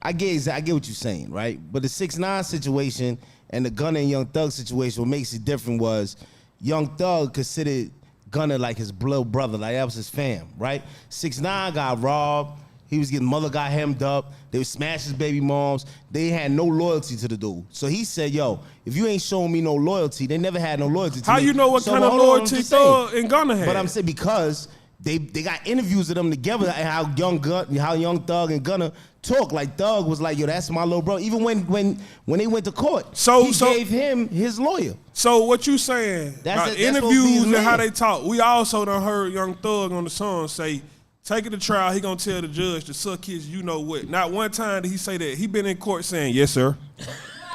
[SPEAKER 3] I get what you're saying, right? But the 6ix9ine situation and the Gunna and Young Thug situation, what makes it different was Young Thug considered Gunna like his blood brother, like that was his fam, right? 6ix9ine got robbed. He was getting mother got hemmed up. They would smash his baby moms. They had no loyalty to the dude. So he said, yo, if you ain't showing me no loyalty, they never had no loyalty to
[SPEAKER 5] How
[SPEAKER 3] me.
[SPEAKER 5] you know what
[SPEAKER 3] So,
[SPEAKER 5] kind of
[SPEAKER 3] hold on, I'm
[SPEAKER 5] loyalty
[SPEAKER 3] just saying.
[SPEAKER 5] Thug and Gunna had?
[SPEAKER 3] But I'm saying because they got interviews of them together and how Young Thug and Gunna talk. Like Thug was like, yo, that's my little bro. Even when they went to court, he gave him his lawyer.
[SPEAKER 5] So what you saying
[SPEAKER 3] That's
[SPEAKER 5] about
[SPEAKER 3] it, that's supposed to be
[SPEAKER 5] interviews
[SPEAKER 3] his
[SPEAKER 5] and how
[SPEAKER 3] man.
[SPEAKER 5] they talk? We also done heard Young Thug on the song say, take it to trial, he gonna tell the judge to suck his you know what. Not one time did he say that. He been in court saying, yes, sir.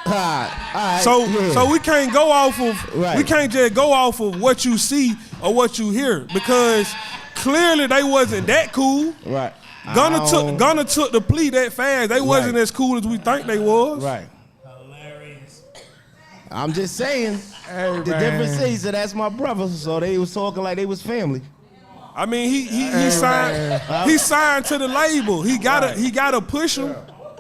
[SPEAKER 3] All right,
[SPEAKER 5] So
[SPEAKER 3] yeah.
[SPEAKER 5] so we can't go off of
[SPEAKER 3] Right.
[SPEAKER 5] we can't just go off of what you see or what you hear because clearly they wasn't that cool.
[SPEAKER 3] Right.
[SPEAKER 5] Gunna took the plea that fast. They wasn't
[SPEAKER 3] Right.
[SPEAKER 5] as cool as we think they was.
[SPEAKER 3] Right. I'm just saying. The difference is that that's my brother, so they was talking like they was family.
[SPEAKER 5] I mean, he signed to the label. He gotta push him.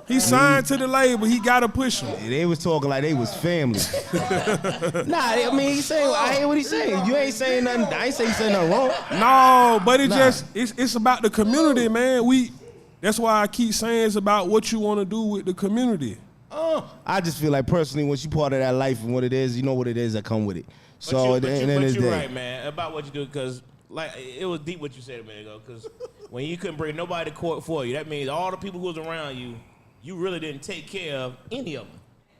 [SPEAKER 5] He signed to the label. He gotta push him.
[SPEAKER 3] They was talking like they was family. Nah, I mean, he's saying, I hear what he's saying. You ain't saying nothing. I ain't saying you saying nothing wrong.
[SPEAKER 5] No, but
[SPEAKER 3] Nah.
[SPEAKER 5] it's about the community, man. That's why I keep saying it's about what you want to do with the community.
[SPEAKER 3] I just feel like personally, once you part of that life and what it is, you know what it is that come with it. So at the end of the
[SPEAKER 4] you're
[SPEAKER 3] day,
[SPEAKER 4] right, man, about what you do, because like it was deep what you said a minute ago. Because when you couldn't bring nobody to court for you, that means all the people who was around you, you really didn't take care of any of them.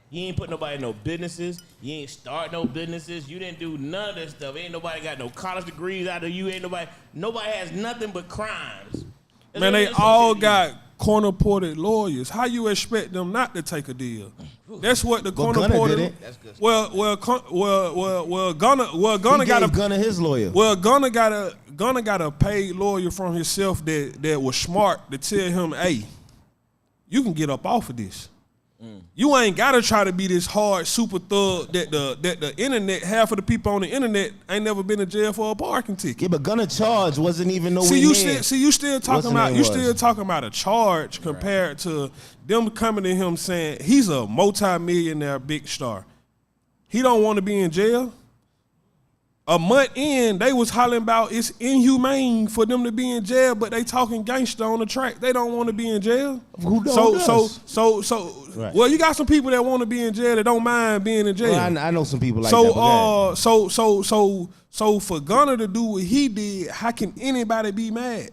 [SPEAKER 4] You ain't put nobody in no businesses. You ain't start no businesses. You didn't do none of this stuff. Ain't nobody got no college degrees out of you. Ain't nobody has nothing but crimes.
[SPEAKER 5] Man, they all got corner-ported lawyers. How you expect them not to take a deal? That's what the
[SPEAKER 3] Gunna
[SPEAKER 5] corner-ported.
[SPEAKER 3] did it.
[SPEAKER 4] That's good.
[SPEAKER 5] Gunna
[SPEAKER 3] he
[SPEAKER 5] got
[SPEAKER 3] gave Gunna his lawyer.
[SPEAKER 5] Well, Gunna got a paid lawyer from himself that was smart to tell him, hey, you can get up off of this. You ain't gotta try to be this hard super thug that the internet, half of the people on the internet ain't never been to jail for a parking ticket.
[SPEAKER 3] Yeah, but Gunna charge wasn't even nowhere
[SPEAKER 5] See,
[SPEAKER 3] near.
[SPEAKER 5] you still
[SPEAKER 3] What's
[SPEAKER 5] talking
[SPEAKER 3] the
[SPEAKER 5] about
[SPEAKER 3] name was?
[SPEAKER 5] a charge compared to them coming to him saying he's a multi-millionaire big star. He don't want to be in jail. a month in, they was hollering about it's inhumane for them to be in jail, but they talking gangster on the track. They don't want to be in jail.
[SPEAKER 3] Who does?
[SPEAKER 5] So. Well, you got some people that want to be in jail that don't mind being in jail.
[SPEAKER 3] Well, I know some people like that.
[SPEAKER 5] So for Gunner to do what he did, how can anybody be mad?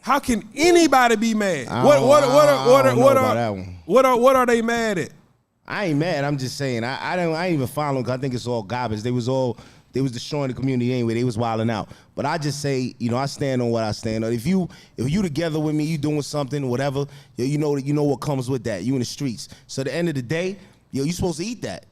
[SPEAKER 5] How can anybody be mad? What are they mad at?
[SPEAKER 3] I ain't mad. I'm just saying. I ain't even following because I think it's all garbage. They was destroying the community anyway. They was wilding out. But I just say, I stand on what I stand on. If you together with me, you doing something, whatever, you know what comes with that. You in the streets. So at the end of the day, you supposed to eat that.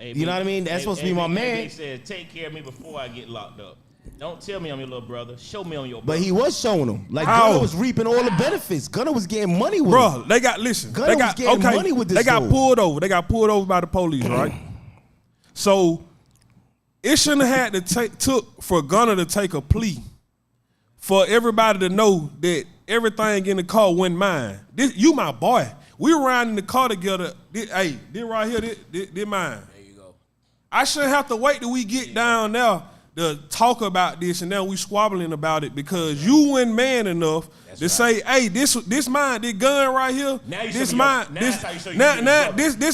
[SPEAKER 3] You know what I mean? That's supposed to be my man.
[SPEAKER 4] He said, take care of me before I get locked up. Don't tell me I'm your little brother. Show me I'm your brother.
[SPEAKER 3] But he was showing them. Like, Gunner was reaping all the benefits. Gunner was getting money with him.
[SPEAKER 5] Bro, they got money with this. They got pulled over. They got pulled over by the police, right? So it shouldn't have had to took for Gunner to take a plea for everybody to know that everything in the car wasn't mine. You my boy. We were riding in the car together. This right here, this mine.
[SPEAKER 4] There you go.
[SPEAKER 5] I shouldn't have to wait till we get down there to talk about this, and now we squabbling about it because you weren't man enough to say, "Hey, this mine, this gun right here, this mine, this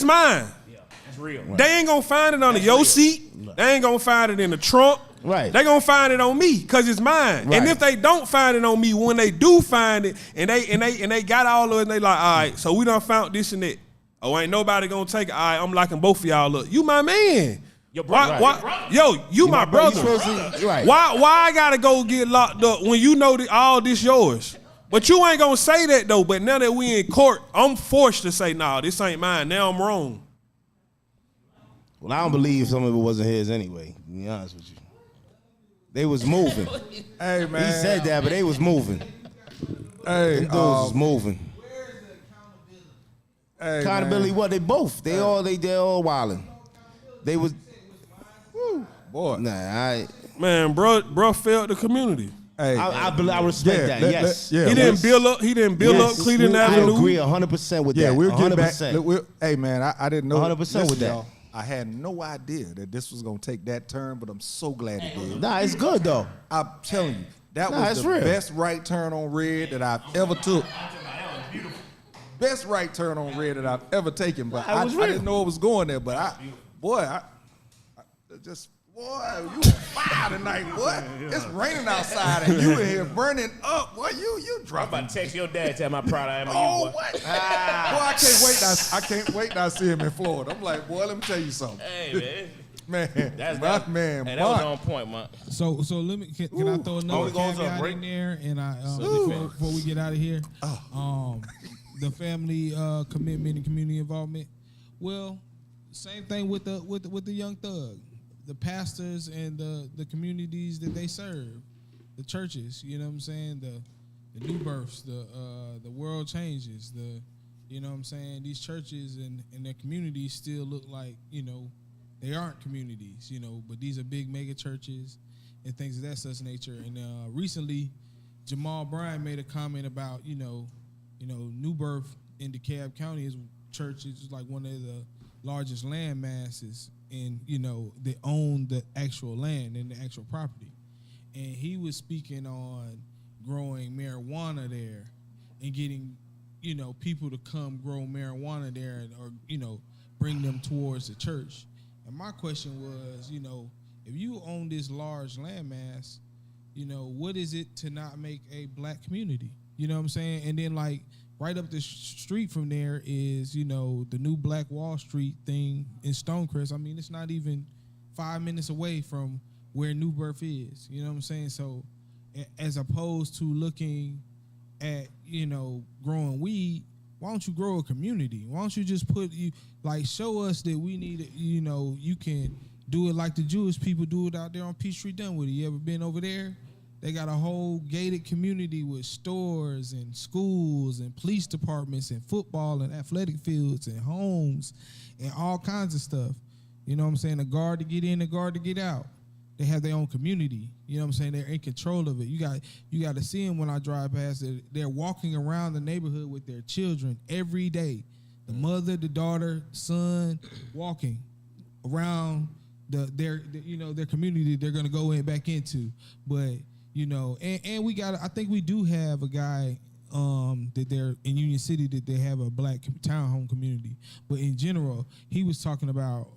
[SPEAKER 5] mine."
[SPEAKER 4] Yeah, that's real.
[SPEAKER 5] They ain't gonna find it under your seat. They ain't gonna find it in the trunk.
[SPEAKER 3] Right.
[SPEAKER 5] They gonna find it on me because it's mine.
[SPEAKER 3] Right.
[SPEAKER 5] And if they don't find it on me, when they do find it, and they got all of it, and they like, all right, so we done found this and that. Oh, ain't nobody gonna take it. All right, I'm locking both of y'all up. You my man.
[SPEAKER 4] Your brother.
[SPEAKER 5] You my brother.
[SPEAKER 3] Right.
[SPEAKER 5] Why I gotta go get locked up when you know that all this yours? But you ain't gonna say that though. But now that we in court, I'm forced to say, nah, this ain't mine. Now I'm wrong.
[SPEAKER 3] Well, I don't believe some of it wasn't his anyway, to be honest with you. They was moving.
[SPEAKER 2] Hey, man.
[SPEAKER 3] He said that, but they was moving.
[SPEAKER 2] Hey,
[SPEAKER 3] Those was moving.
[SPEAKER 6] Where's the accountability?
[SPEAKER 2] Hey,
[SPEAKER 3] Accountability,
[SPEAKER 2] man.
[SPEAKER 3] what? They both. They all wilding. They was.
[SPEAKER 2] Boy.
[SPEAKER 5] Man, bro failed the community.
[SPEAKER 2] Hey,
[SPEAKER 3] I respect that. Yes.
[SPEAKER 5] He didn't build up Cleveland Avenue.
[SPEAKER 3] I agree 100% with that.
[SPEAKER 2] Yeah, we'll get
[SPEAKER 3] 100%.
[SPEAKER 2] back. Hey, man, I didn't know.
[SPEAKER 3] 100% with that.
[SPEAKER 2] Y'all, I had no idea that this was gonna take that turn, but I'm so glad it did.
[SPEAKER 3] Nah, it's good though.
[SPEAKER 2] I'm telling you, that was
[SPEAKER 3] it's
[SPEAKER 2] the
[SPEAKER 3] real.
[SPEAKER 2] best right turn on red that I've ever took. Best right turn on red that I've ever taken. But I didn't know it was going there. But I just. Boy, you on fire tonight, boy. It's raining outside and you in here burning up. Boy, you dropping.
[SPEAKER 4] I'm about to text your dad, tell him how proud I am of you,
[SPEAKER 2] Oh,
[SPEAKER 4] boy.
[SPEAKER 2] what? Boy, I can't wait. I can't wait to see him in Florida. I'm like, boy, let me tell you something.
[SPEAKER 4] Hey,
[SPEAKER 2] Man,
[SPEAKER 4] man.
[SPEAKER 2] man,
[SPEAKER 4] Hey, that was on point, man.
[SPEAKER 6] So let me can I throw another caveat in there and before we get out of here, the family commitment and community involvement. Well, same thing with the young thug. The pastors and the communities that they serve, the churches, you know what I'm saying, the new births, the world changes, you know what I'm saying, these churches and their communities still look like, they aren't communities, but these are big mega churches and things of that such nature. And recently, Jamal Bryant made a comment about, New Birth in DeKalb County is church is like one of the largest land masses, and they own the actual land and the actual property. And he was speaking on growing marijuana there and getting people to come grow marijuana there or bring them towards the church. And my question was, if you own this large landmass, what is it to not make a black community? You know what I'm saying? And then right up the street from there is, the new Black Wall Street thing in Stonecrest. I mean, it's not even 5 minutes away from where New Birth is. You know what I'm saying? So as opposed to looking at, growing weed, why don't you grow a community? Why don't you just show us that we need, you can do it like the Jewish people do it out there on Peachtree Dunwoody. You ever been over there? They got a whole gated community with stores and schools and police departments and football and athletic fields and homes and all kinds of stuff. You know what I'm saying? A guard to get in, a guard to get out. They have their own community. You know what I'm saying? They're in control of it. You got to see them when I drive past. They're walking around the neighborhood with their children every day. The mother, the daughter, son, walking around their community they're gonna go back into. But and we got, I think we do have a guy that they're in Union City, that they have a black townhome community. But in general, he was talking about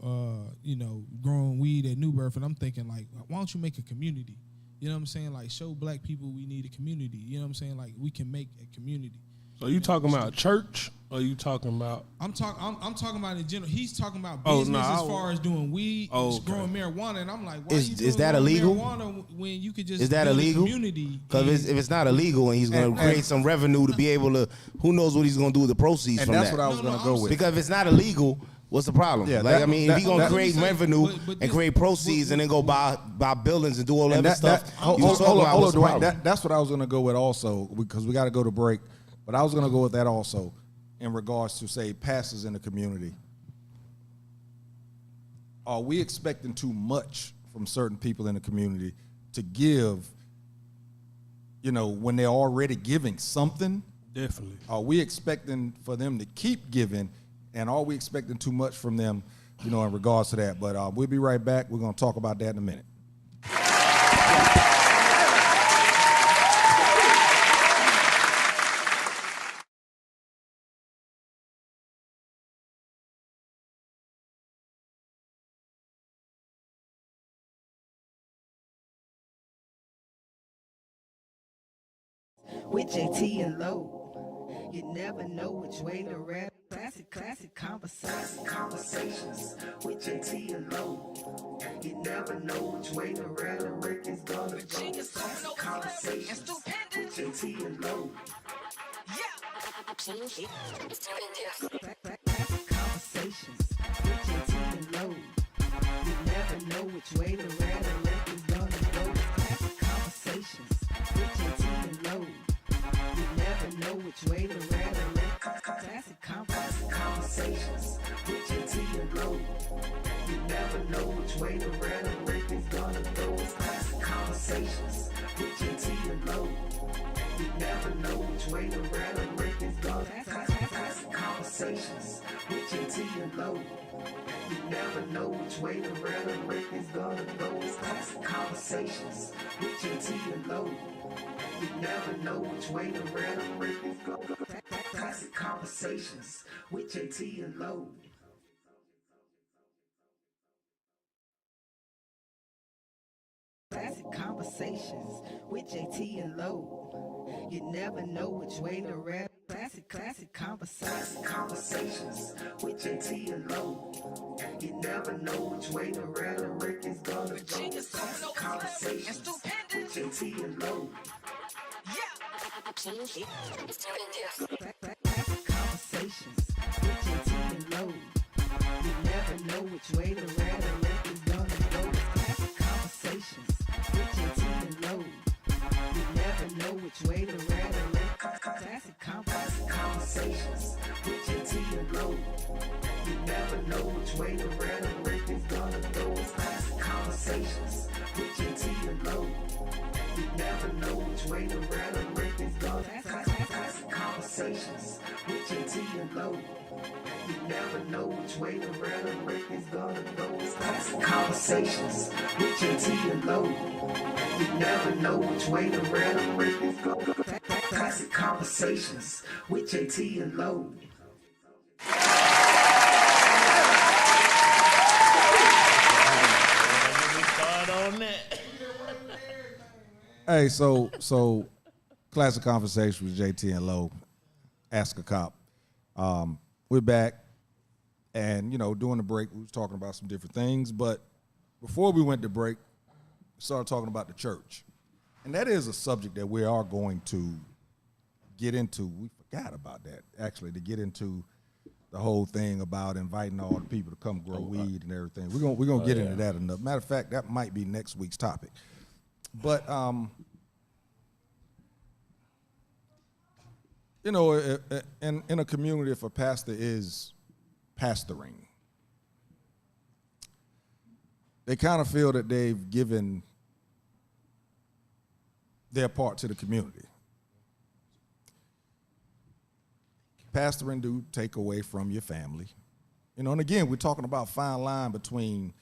[SPEAKER 6] growing weed at New Birth, and I'm thinking, like, why don't you make a community? You know what I'm saying? Like, show black people we need a community. You know what I'm saying? Like, we can make a community.
[SPEAKER 5] So you talking about church, or you talking about?
[SPEAKER 6] I'm talking about in general. He's talking about business as far as doing weed, growing marijuana, and I'm like, why
[SPEAKER 3] is that illegal?
[SPEAKER 6] Marijuana when you could just
[SPEAKER 3] is that illegal?
[SPEAKER 6] Community,
[SPEAKER 3] because if it's not illegal and he's going to create some revenue to be able to, who knows what he's going to do with the proceeds from that?
[SPEAKER 2] And that's what I was going to go with.
[SPEAKER 3] Because if it's not illegal, what's the problem?
[SPEAKER 2] Yeah,
[SPEAKER 3] if he's going to create revenue and create proceeds and then go buy buildings and do all that stuff,
[SPEAKER 2] hold on, Dwayne. That's what I was going to go with also, because we got to go to break. But I was going to go with that also in regards to, say, pastors in the community. Are we expecting too much from certain people in the community to give, when they're already giving something?
[SPEAKER 5] Definitely.
[SPEAKER 2] Are we expecting for them to keep giving, and are we expecting too much from them, in regards to that? But we'll be right back. We're going to talk about that in a minute.
[SPEAKER 1] With Jae Tea and Lo, you never know which way to rap. Classic conversations with Jae Tea and Lo. You never know which way to rhetoric is gonna go. Classic conversations with Jae Tea and Lo. Classic conversations with Jae Tea and Lo. You never know which way to rhetoric is gonna go. Classic conversations with Jae Tea and Lo. You never know which way to rhetoric. Classic conversations with Jae Tea and Lo. You never know which way the rhetoric is gonna go. Classic conversations with Jae Tea and Lo. You never know which way the rhetoric is gonna go. Classic conversations with Jae Tea and Lo. You never know which way the rhetoric is gonna go. Classic conversations with Jae Tea and Lo. You never know which way the rhetoric is going. Classic conversations with Jae Tea and Lo. Classic conversations with Jae Tea and Lo. You never know which way to rap. Classic conversations with Jae Tea and Lo. You never know which way the rhetoric is gonna go. Classic conversations with Jae Tea and Lo. Classic conversations with Jae Tea and Lo. You never know which way the rhetoric is gonna go. Classic conversations with Jae Tea and Lo. You never know which way the rhetoric. Classic conversations with Jae Tea and Lo. You never know which way the rhetoric is gonna go. Classic conversations with Jae Tea and Lo. You never know which way the rhetoric is gonna go. Classic conversations with Jae Tea and Lo. You never know which way the rhetoric is gonna go. Classic conversations with Jae Tea and Lo. You never know which way the rhetoric is gonna go. Classic conversations with Jae Tea and Lo.
[SPEAKER 2] Hey, so Classic Conversations with Jae Tea and Lo, Ask a Cop. We're back, and during the break we was talking about some different things, but before we went to break, we started talking about the church, and that is a subject that we are going to get into. We forgot about that actually, to get into the whole thing about inviting all the people to come grow weed and everything. We're gonna get into that enough. Matter of fact, that might be next week's topic. But in a community, if a pastor is pastoring, they kind of feel that they've given their part to the community. Pastoring do take away from your family. And again, we're talking about fine line between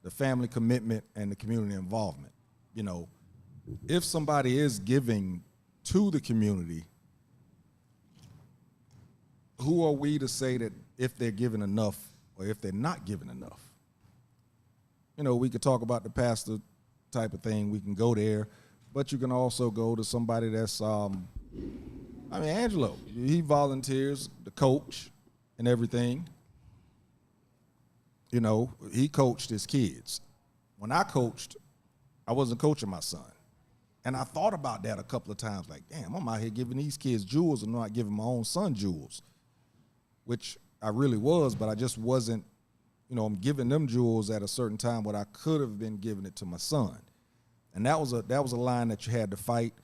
[SPEAKER 2] the family commitment and the community involvement. If somebody is giving to the community, who are we to say that if they're giving enough or if they're not giving enough? We could talk about the pastor type of thing. We can go there, but you can also go to somebody that's, Angelo. He volunteers, the coach and everything. He coached his kids. When I coached, I wasn't coaching my son. And I thought about that a couple of times, like, damn, I'm out here giving these kids jewels and not giving my own son jewels, which I really was, but I just wasn't, I'm giving them jewels at a certain time when I could have been giving it to my son. And that was a line that you had to fight,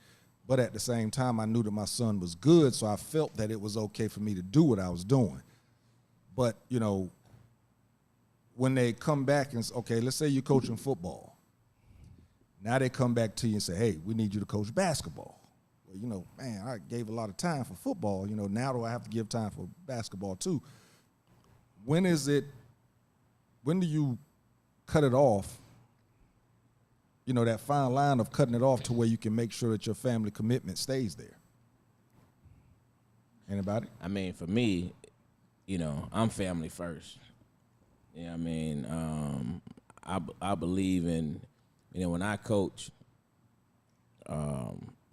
[SPEAKER 2] but at the same time, I knew that my son was good, so I felt that it was okay for me to do what I was doing. But, when they come back and say, okay, let's say you're coaching football. Now they come back to you and say, hey, we need you to coach basketball. Well, man, I gave a lot of time for football. Now do I have to give time for basketball too? When do you cut it off? That fine line of cutting it off to where you can make sure that your family commitment stays there. Anybody?
[SPEAKER 4] For me, I'm family first. I believe in, when I coach,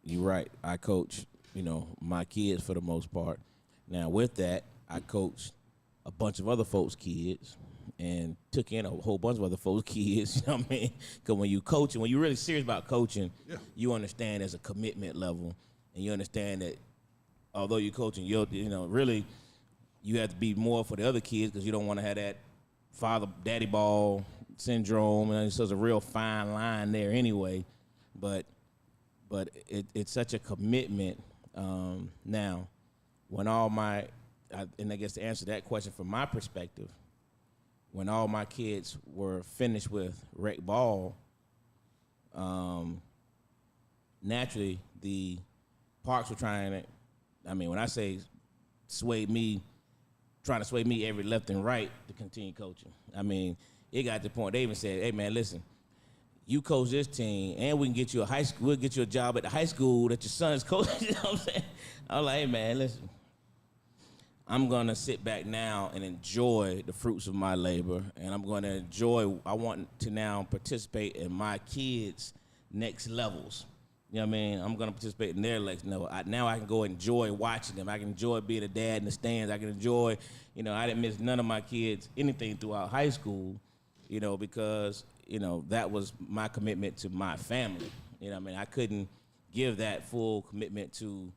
[SPEAKER 4] you're right, I coach, my kids for the most part. Now, with that, I coach a bunch of other folks' kids and took in a whole bunch of other folks' kids, Because when you coach, and when you're really serious about coaching, you understand there's a commitment level, and you understand that although you're coaching, really you have to be more for the other kids because you don't want to have that father-daddy ball syndrome, and so there's a real fine line there anyway. But it's such a commitment. Now, when and I guess to answer that question from my perspective, when all my kids were finished with rec ball, naturally the parks were trying to, when I say trying to sway me every left and right to continue coaching. It got to the point they even said, hey man, listen, you coach this team and we can get you we'll get you a job at the high school that your son is coaching. You know what I'm saying? I was like, hey man, listen, I'm gonna sit back now and enjoy the fruits of my labor, and I want to now participate in my kids' next levels. I'm gonna participate in their next level. Now I can go enjoy watching them. I can enjoy being a dad in the stands. I can enjoy, I didn't miss none of my kids anything throughout high school, because, that was my commitment to my family. I couldn't give that full commitment to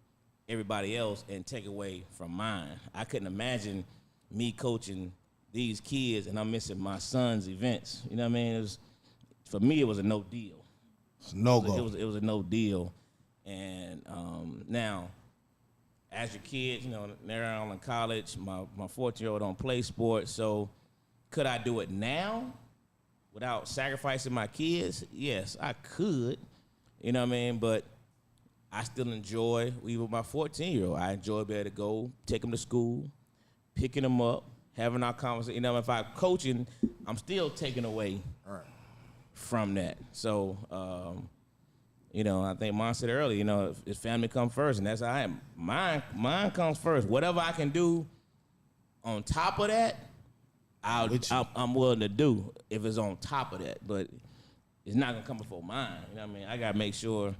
[SPEAKER 4] everybody else and take away from mine. I couldn't imagine me coaching these kids and I'm missing my son's events. For me, it was a no deal.
[SPEAKER 3] No go.
[SPEAKER 4] It was a no deal. And now, as your kids, they're all in college. My 14-year-old don't play sports. So could I do it now without sacrificing my kids? Yes, I could. But I still enjoy, even with my 14-year-old, I enjoy being able to go, take him to school, picking him up, having our conversation. If I'm coaching, I'm still taking away from that. So, I think Mom said earlier, if family comes first, and that's how I am. Mine comes first. Whatever I can do on top of that, I'm willing to do if it's on top of that. But it's not gonna come before mine. I gotta make sure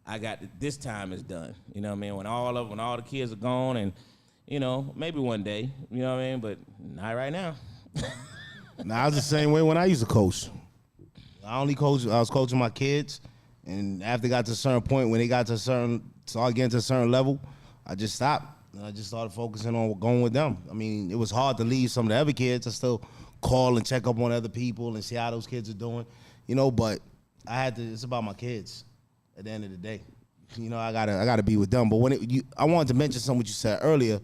[SPEAKER 4] I got this time is done. When all the kids are gone, and maybe one day. But not right now.
[SPEAKER 3] I was the same way when I used to coach. I was coaching my kids, and after they got to a certain point, when they started getting to a certain level, I just stopped. And I just started focusing on going with them. It was hard to leave some of the other kids. I still call and check up on other people and see how those kids are doing, but it's about my kids at the end of the day. I gotta be with them. But I wanted to mention something what you said earlier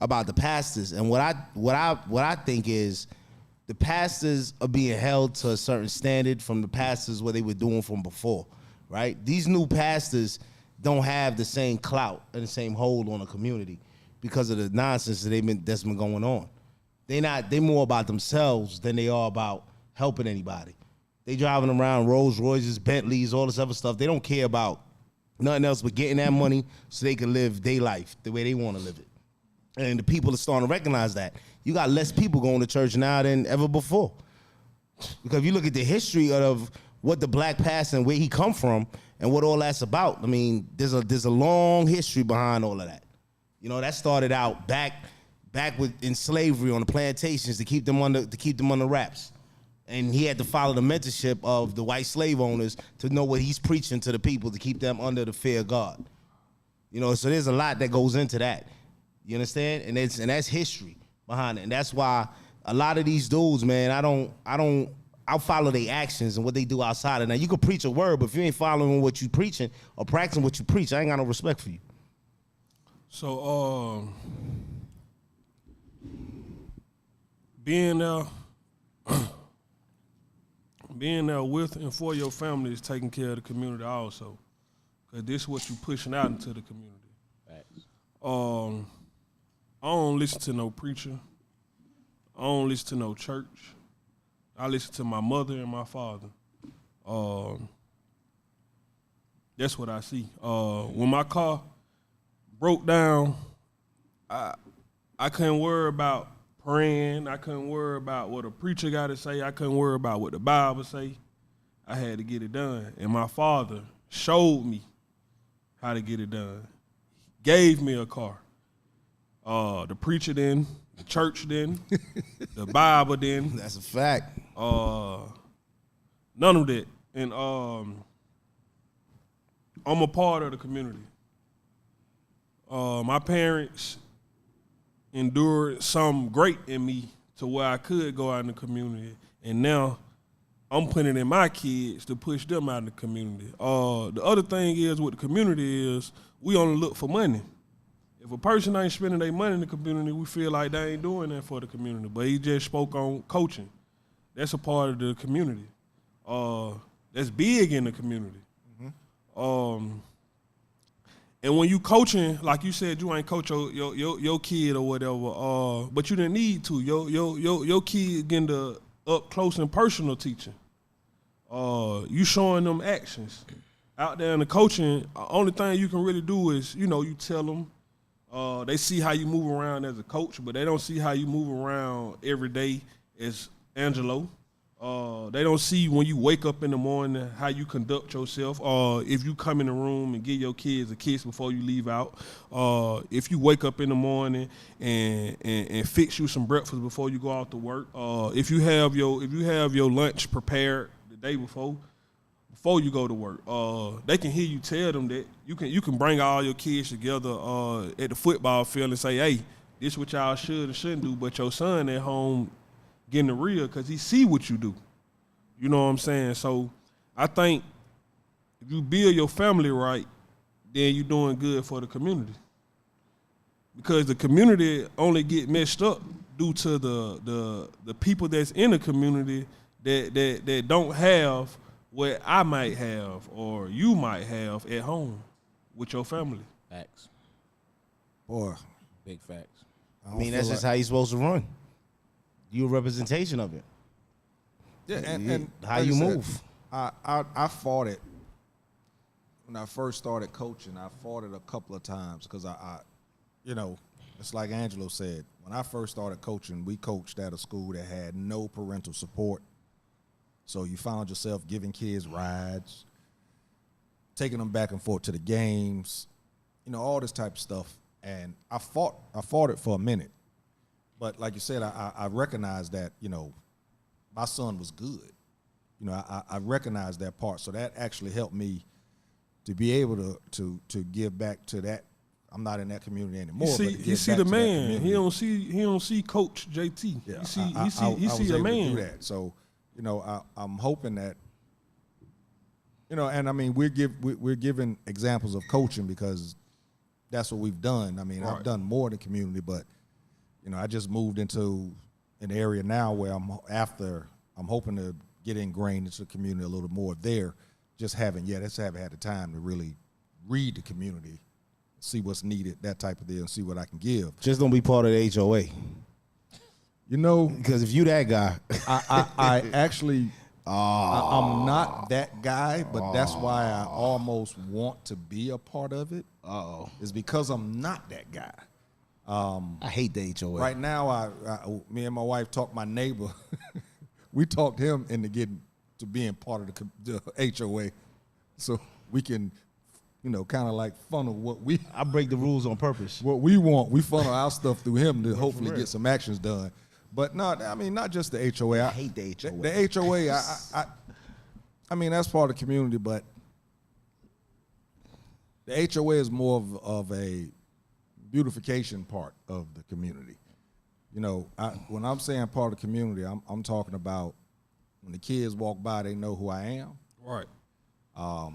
[SPEAKER 3] about the pastors, and what I think is the pastors are being held to a certain standard from the pastors what they were doing from before, right? These new pastors don't have the same clout and the same hold on the community because of the nonsense that's been going on. They're more about themselves than they are about helping anybody. They driving around Rolls Royces, Bentleys, all this other stuff. They don't care about nothing else but getting that money so they can live their life the way they want to live it. And the people are starting to recognize that. You got less people going to church now than ever before. Because if you look at the history of what the black past and where he come from and what all that's about, I mean, there's a long history behind all of that. You know, that started out back in slavery on the plantations to keep them under wraps. And he had to follow the mentorship of the white slave owners to know what he's preaching to the people to keep them under the fear of God. You know, so there's a lot that goes into that. You understand? And that's history behind it. And that's why a lot of these dudes, man, I'll follow their actions and what they do outside. And now you can preach a word, but if you ain't following what you preaching or practicing what you preach, I ain't got no respect for you.
[SPEAKER 5] So, being there with and for your family is taking care of the community also, because this is what you pushing out into the community.
[SPEAKER 4] Facts.
[SPEAKER 5] I don't listen to no preacher. I don't listen to no church. I listen to my mother and my father. That's what I see. When my car broke down, I couldn't worry about praying. I couldn't worry about what a preacher got to say. I couldn't worry about what the Bible say. I had to get it done. And my father showed me how to get it done. Gave me a car. The preacher didn't. The church didn't. The Bible didn't.
[SPEAKER 3] That's a fact.
[SPEAKER 5] None of that. And I'm a part of the community. My parents endured something great in me to where I could go out in the community. And now I'm putting it in my kids to push them out in the community. The other thing is with the community is we only look for money. If a person ain't spending their money in the community, we feel like they ain't doing that for the community. But he just spoke on coaching. That's a part of the community. That's big in the community. Mm-hmm. And when you coaching, like you said, you ain't coach your kid or whatever, but you didn't need to. Your kid getting the up close and personal teaching. You showing them actions. Out there in the coaching, only thing you can really do is, you tell them. They see how you move around as a coach, but they don't see how you move around every day as Angelo. They don't see when you wake up in the morning how you conduct yourself. If you come in the room and give your kids a kiss before you leave out. If you wake up in the morning and fix you some breakfast before you go out to work. If you have your lunch prepared the day before you go to work. They can hear you tell them that. You can bring all your kids together at the football field and say, hey, this is what y'all should and shouldn't do, but your son at home getting the real because he see what you do. You know what I'm saying? So I think if you build your family right, then you're doing good for the community. Because the community only get messed up due to the people that's in the community that don't have what I might have or you might have at home with your family.
[SPEAKER 4] Facts.
[SPEAKER 2] Boy,
[SPEAKER 4] Big facts.
[SPEAKER 3] I mean, that's just how you're supposed to run. You a representation of it.
[SPEAKER 2] yeah, and
[SPEAKER 3] How
[SPEAKER 2] like
[SPEAKER 3] you
[SPEAKER 2] I said,
[SPEAKER 3] move.
[SPEAKER 2] I fought it when I first started coaching. I fought it a couple of times because I it's like Angelo said. When I first started coaching, we coached at a school that had no parental support. So you found yourself giving kids rides, taking them back and forth to the games, all this type of stuff. And I fought it for a minute. But like you said, I recognized that, my son was good. I recognized that part. So that actually helped me to be able to give back to that. I'm not in that community anymore.
[SPEAKER 5] You see the man. He don't see Coach Jae Tea.
[SPEAKER 2] Yeah,
[SPEAKER 5] He see a man.
[SPEAKER 2] To do that. So, I'm hoping that, and I mean we're giving examples of coaching because that's what we've done. I mean,
[SPEAKER 5] Right.
[SPEAKER 2] I've done more than community, but I just moved into an area now where I'm hoping to get ingrained into the community a little more there. Just haven't yet. I just haven't had the time to really read the community, see what's needed, that type of deal, and see what I can give.
[SPEAKER 3] Just don't be part of the HOA. Because if you that guy,
[SPEAKER 2] I actually I'm not that guy, but that's why I almost want to be a part of it. Is because I'm not that guy.
[SPEAKER 3] I hate the HOA.
[SPEAKER 2] Right now, me and my wife talked my neighbor. We talked him into getting to being part of the HOA, so we can, kind of like funnel what we.
[SPEAKER 3] I break the rules on purpose.
[SPEAKER 2] What we want, we funnel our stuff through him to hopefully get some actions done. But not just the HOA.
[SPEAKER 3] I hate the HOA.
[SPEAKER 2] The HOA, I mean, that's part of the community, but the HOA is more of a beautification part of the community. When I'm saying part of the community, I'm talking about when the kids walk by, they know who I am.
[SPEAKER 5] Right.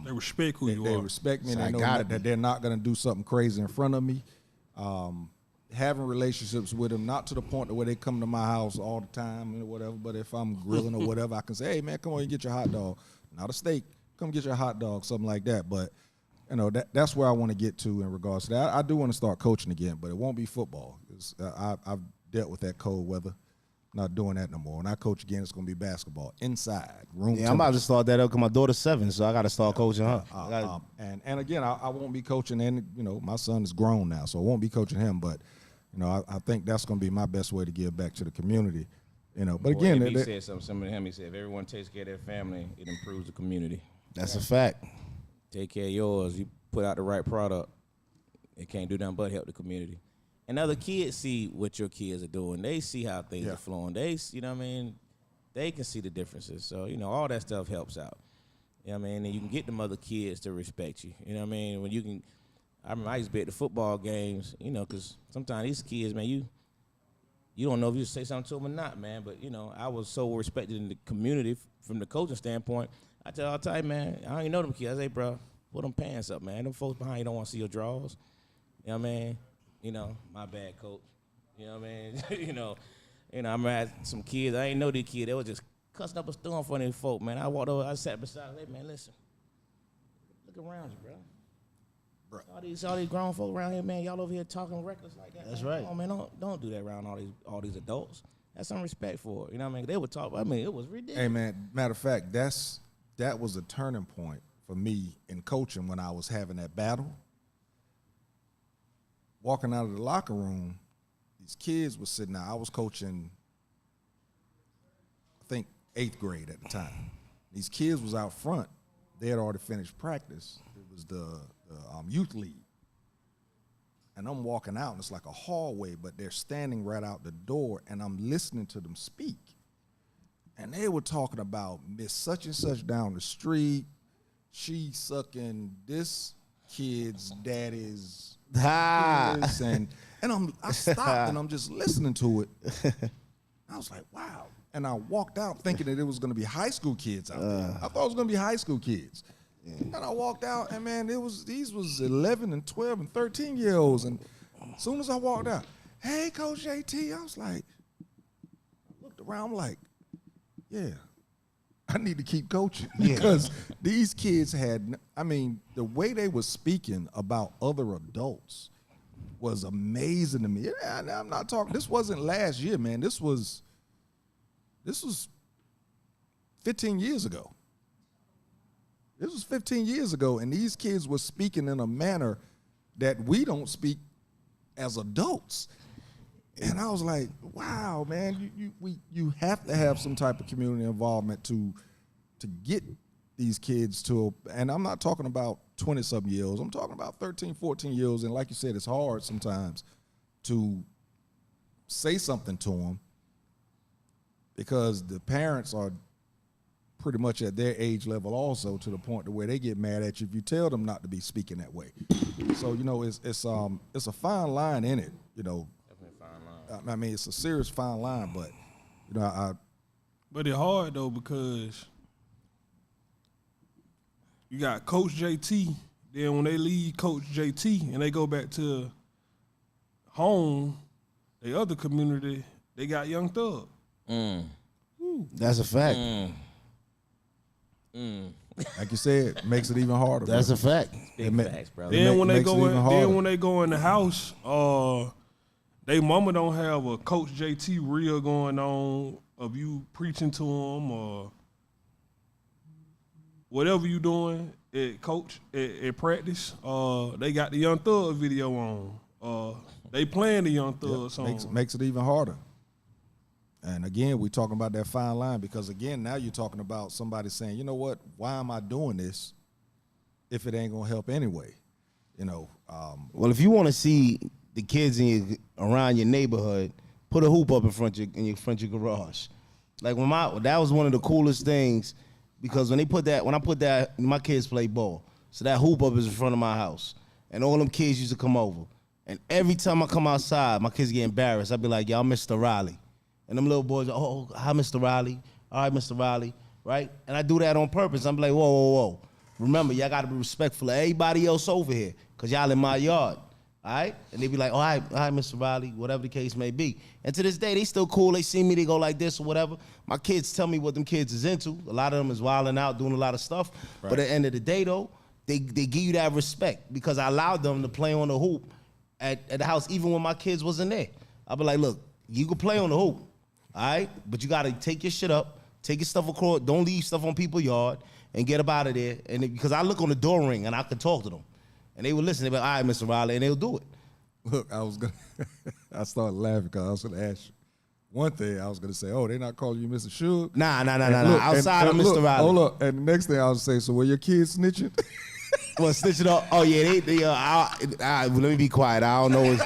[SPEAKER 5] They respect who you are.
[SPEAKER 2] They respect me, and they know
[SPEAKER 3] gotta
[SPEAKER 2] that they're not going to do something crazy in front of me. Having relationships with them, not to the point where they come to my house all the time or whatever, but if I'm grilling or whatever, I can say, hey, man, come on and get your hot dog. Not a steak. Come get your hot dog, something like that. But, that's where I want to get to in regards to that. I do want to start coaching again, but it won't be football. I've dealt with that cold weather. Not doing that no more. When I coach again, it's going to be basketball inside room.
[SPEAKER 3] Yeah, I'm about to start that up because my daughter's 7, so I got to start coaching her.
[SPEAKER 2] And again, I won't be coaching. And my son is grown now, so I won't be coaching him. But I think that's going to be my best way to give back to the community. But again,
[SPEAKER 4] he said something similar to him. He said, if everyone takes care of their family, it improves the community.
[SPEAKER 3] That's a fact.
[SPEAKER 4] Take care of yours. You put out the right product. It can't do nothing but help the community. And other kids see what your kids are doing. They see how things are flowing. They, they can see the differences. So, all that stuff helps out. You know what I mean? And you can get them other kids to respect you. You know what I mean? When you can, I remember I used to be at the football games, because sometimes these kids, man, you don't know if you say something to them or not, man. But, I was so respected in the community from the coaching standpoint. I tell all the time, man, I don't even know them kids. I say, bro, put them pants up, man. Them folks behind you don't want to see your drawers. You know what I mean? My bad, coach. You know what I mean? I remember I had some kids. I ain't know these kids. They were just cussing up a storm for these folk, man. I walked over. I sat beside them. Hey, man, listen. Look around you, bro. All these grown folk around here, man. Y'all over here talking reckless like that.
[SPEAKER 3] That's
[SPEAKER 4] man.
[SPEAKER 3] right.
[SPEAKER 4] Come on, man. Don't do that around all these adults. That's some respect for it. You know what I mean? They would talk. I mean, it was ridiculous.
[SPEAKER 2] Hey, man. Matter of fact, that was a turning point for me in coaching when I was having that battle. Walking out of the locker room, these kids were sitting there. I was coaching, I think, 8th grade at the time. These kids was out front. They had already finished practice. It was the youth league. And I'm walking out, and it's like a hallway, but they're standing right out the door, and I'm listening to them speak. And they were talking about Miss such and such down the street. She sucking this kid's daddy's and I stopped and I'm just listening to it. I was like, wow. And I walked out thinking that it was going to be high school kids out there. I thought it was going to be high school kids. And I walked out, and man, these was 11 and 12 and 13-year-olds. And as soon as I walked out, hey, Coach Jae Tea, I was like, looked around, I'm like, yeah, I need to keep coaching because these kids had, the way they were speaking about other adults was amazing to me. I'm not talking, this wasn't last year, man. This was 15 years ago. This was 15 years ago, and these kids were speaking in a manner that we don't speak as adults. And I was like, wow, man, you have to have some type of community involvement to get these kids to, and I'm not talking about 20-something-year-olds. I'm talking about 13, 14-year-olds. And like you said, it's hard sometimes to say something to them because the parents are pretty much at their age level also, to the point to where they get mad at you if you tell them not to be speaking that way. So, it's a fine line in it,
[SPEAKER 4] Definitely a fine line.
[SPEAKER 2] It's a serious fine line, but,
[SPEAKER 5] But it's hard, though, because you got Coach Jae Tea. Then when they leave Coach Jae Tea and they go back to home, the other community, they got Young Thug.
[SPEAKER 3] That's a fact.
[SPEAKER 2] like you said, makes it even harder.
[SPEAKER 3] That's a fact.
[SPEAKER 4] Big facts, brother.
[SPEAKER 5] Then when they go
[SPEAKER 2] in,
[SPEAKER 5] when they go in the house, they mama don't have a Coach Jae Tea reel going on of you preaching to them or whatever you doing at coach at practice, they got the Young Thug video on. They playing the Young Thug song.
[SPEAKER 2] Makes it even harder. And again, we're talking about that fine line because again, now you're talking about somebody saying, you know what, why am I doing this if it ain't gonna help anyway? You know.
[SPEAKER 3] Well, if you want to see the kids around your neighborhood, put a hoop up in front of your garage. Like that was one of the coolest things because when I put that, my kids play ball, so that hoop up is in front of my house, and all them kids used to come over, and every time I come outside, my kids get embarrassed. I'd be like, "Y'all, Mr. Riley," and them little boys, "Oh, hi, Mr. Riley. All right, Mr. Riley." Right, and I do that on purpose. I'm like, whoa. Remember, y'all got to be respectful of everybody else over here, cause y'all in my yard. All right? And they be like, all right, Mr. Riley, whatever the case may be. And to this day, they still cool. They see me, they go like this or whatever. My kids tell me what them kids is into. A lot of them is wilding out, doing a lot of stuff. Right. But at the end of the day, though, they give you that respect because I allowed them to play on the hoop at the house even when my kids wasn't there. I'll be like, look, you can play on the hoop, all right? But you got to take your shit up, take your stuff across, don't leave stuff on people's yard, and get up out of there. And because I look on the door ring and I can talk to them. And they would listen. They'd be like, all right, Mr. Riley, and they'll do it.
[SPEAKER 2] Look, I started laughing because I was going to ask you one thing. I was going to say, oh, they not calling you Mr. Suge?
[SPEAKER 3] Nah. Outside of Mr. Riley.
[SPEAKER 2] Hold up. And the next thing I was going to say, so were your kids snitching?
[SPEAKER 3] Well, snitching up. Oh, yeah, let me be quiet. I don't know.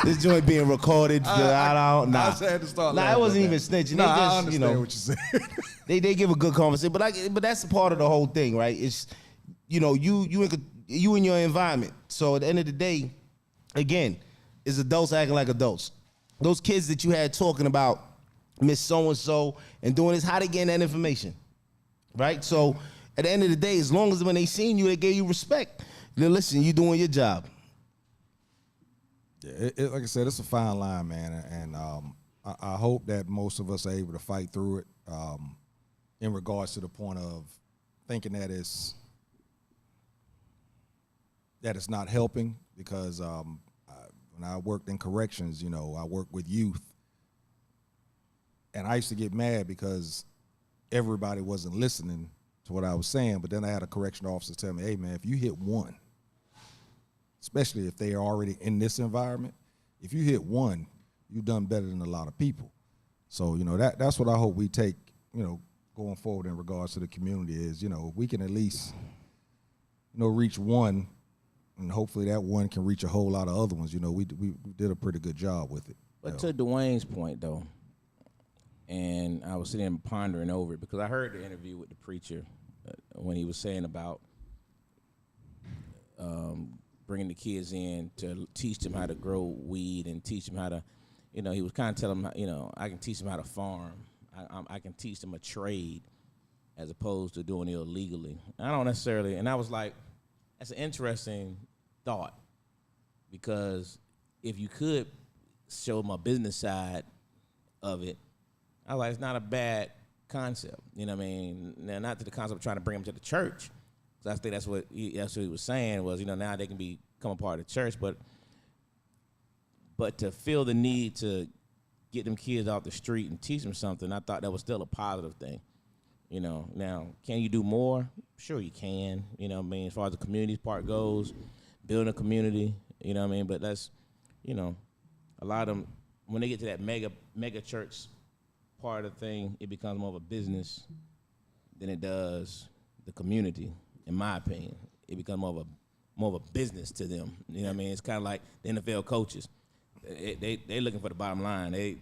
[SPEAKER 3] This joint being recorded. I
[SPEAKER 2] just had to start laughing.
[SPEAKER 3] It wasn't even snitching.
[SPEAKER 2] Nah, I understand what you're saying.
[SPEAKER 3] They give a good conversation. But that's a part of the whole thing, right? It's, you in your environment. So at the end of the day, again, it's adults acting like adults. Those kids that you had talking about Miss So-and-so and doing this, how they getting that information, right? So at the end of the day, as long as when they seen you, they gave you respect. Then listen, you doing your job.
[SPEAKER 2] Yeah, like I said, it's a fine line, man. And I hope that most of us are able to fight through it in regards to the point of thinking that it's not helping because when I worked in corrections, I worked with youth, and I used to get mad because everybody wasn't listening to what I was saying. But then I had a correction officer tell me, hey, man, if you hit one, especially if they are already in this environment, if you hit one, you've done better than a lot of people. So, that's what I hope we take, going forward in regards to the community is, we can at least, reach one, and hopefully that one can reach a whole lot of other ones. We did a pretty good job with it.
[SPEAKER 4] But to Dwayne's point, though, and I was sitting and pondering over it because I heard the interview with the preacher when he was saying about bringing the kids in to teach them how to grow weed and teach them how to, he was kind of telling them, I can teach them how to farm. I can teach them a trade as opposed to doing it illegally. I don't necessarily, and I was like, that's an interesting thought because if you could show them a business side of it, I was like, it's not a bad concept. You know what I mean? Now, not to the concept of trying to bring them to the church. So I think that's what he was saying was, now they can become a part of the church, but to feel the need to get them kids off the street and teach them something, I thought that was still a positive thing. Now, can you do more? Sure you can, as far as the community part goes, building a community, but that's, a lot of them, when they get to that mega church part of the thing, it becomes more of a business than it does the community, in my opinion. It becomes more of a business to them, It's kind of like the NFL coaches. They looking for the bottom line. They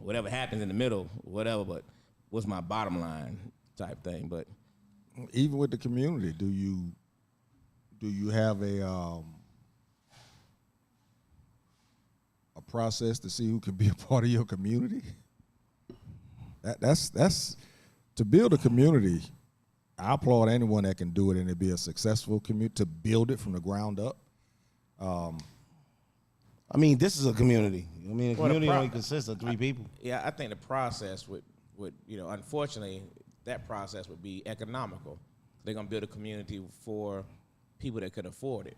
[SPEAKER 4] whatever happens in the middle, whatever, but what's my bottom line type thing. But
[SPEAKER 2] even with the community, do you have a process to see who can be a part of your community? That's to build a community. I applaud anyone that can do it and it be a successful community to build it from the ground up.
[SPEAKER 3] This is a community. A community only consists of three people.
[SPEAKER 4] Yeah, I think the process would unfortunately, that process would be economical. They're gonna build a community for people that could afford it,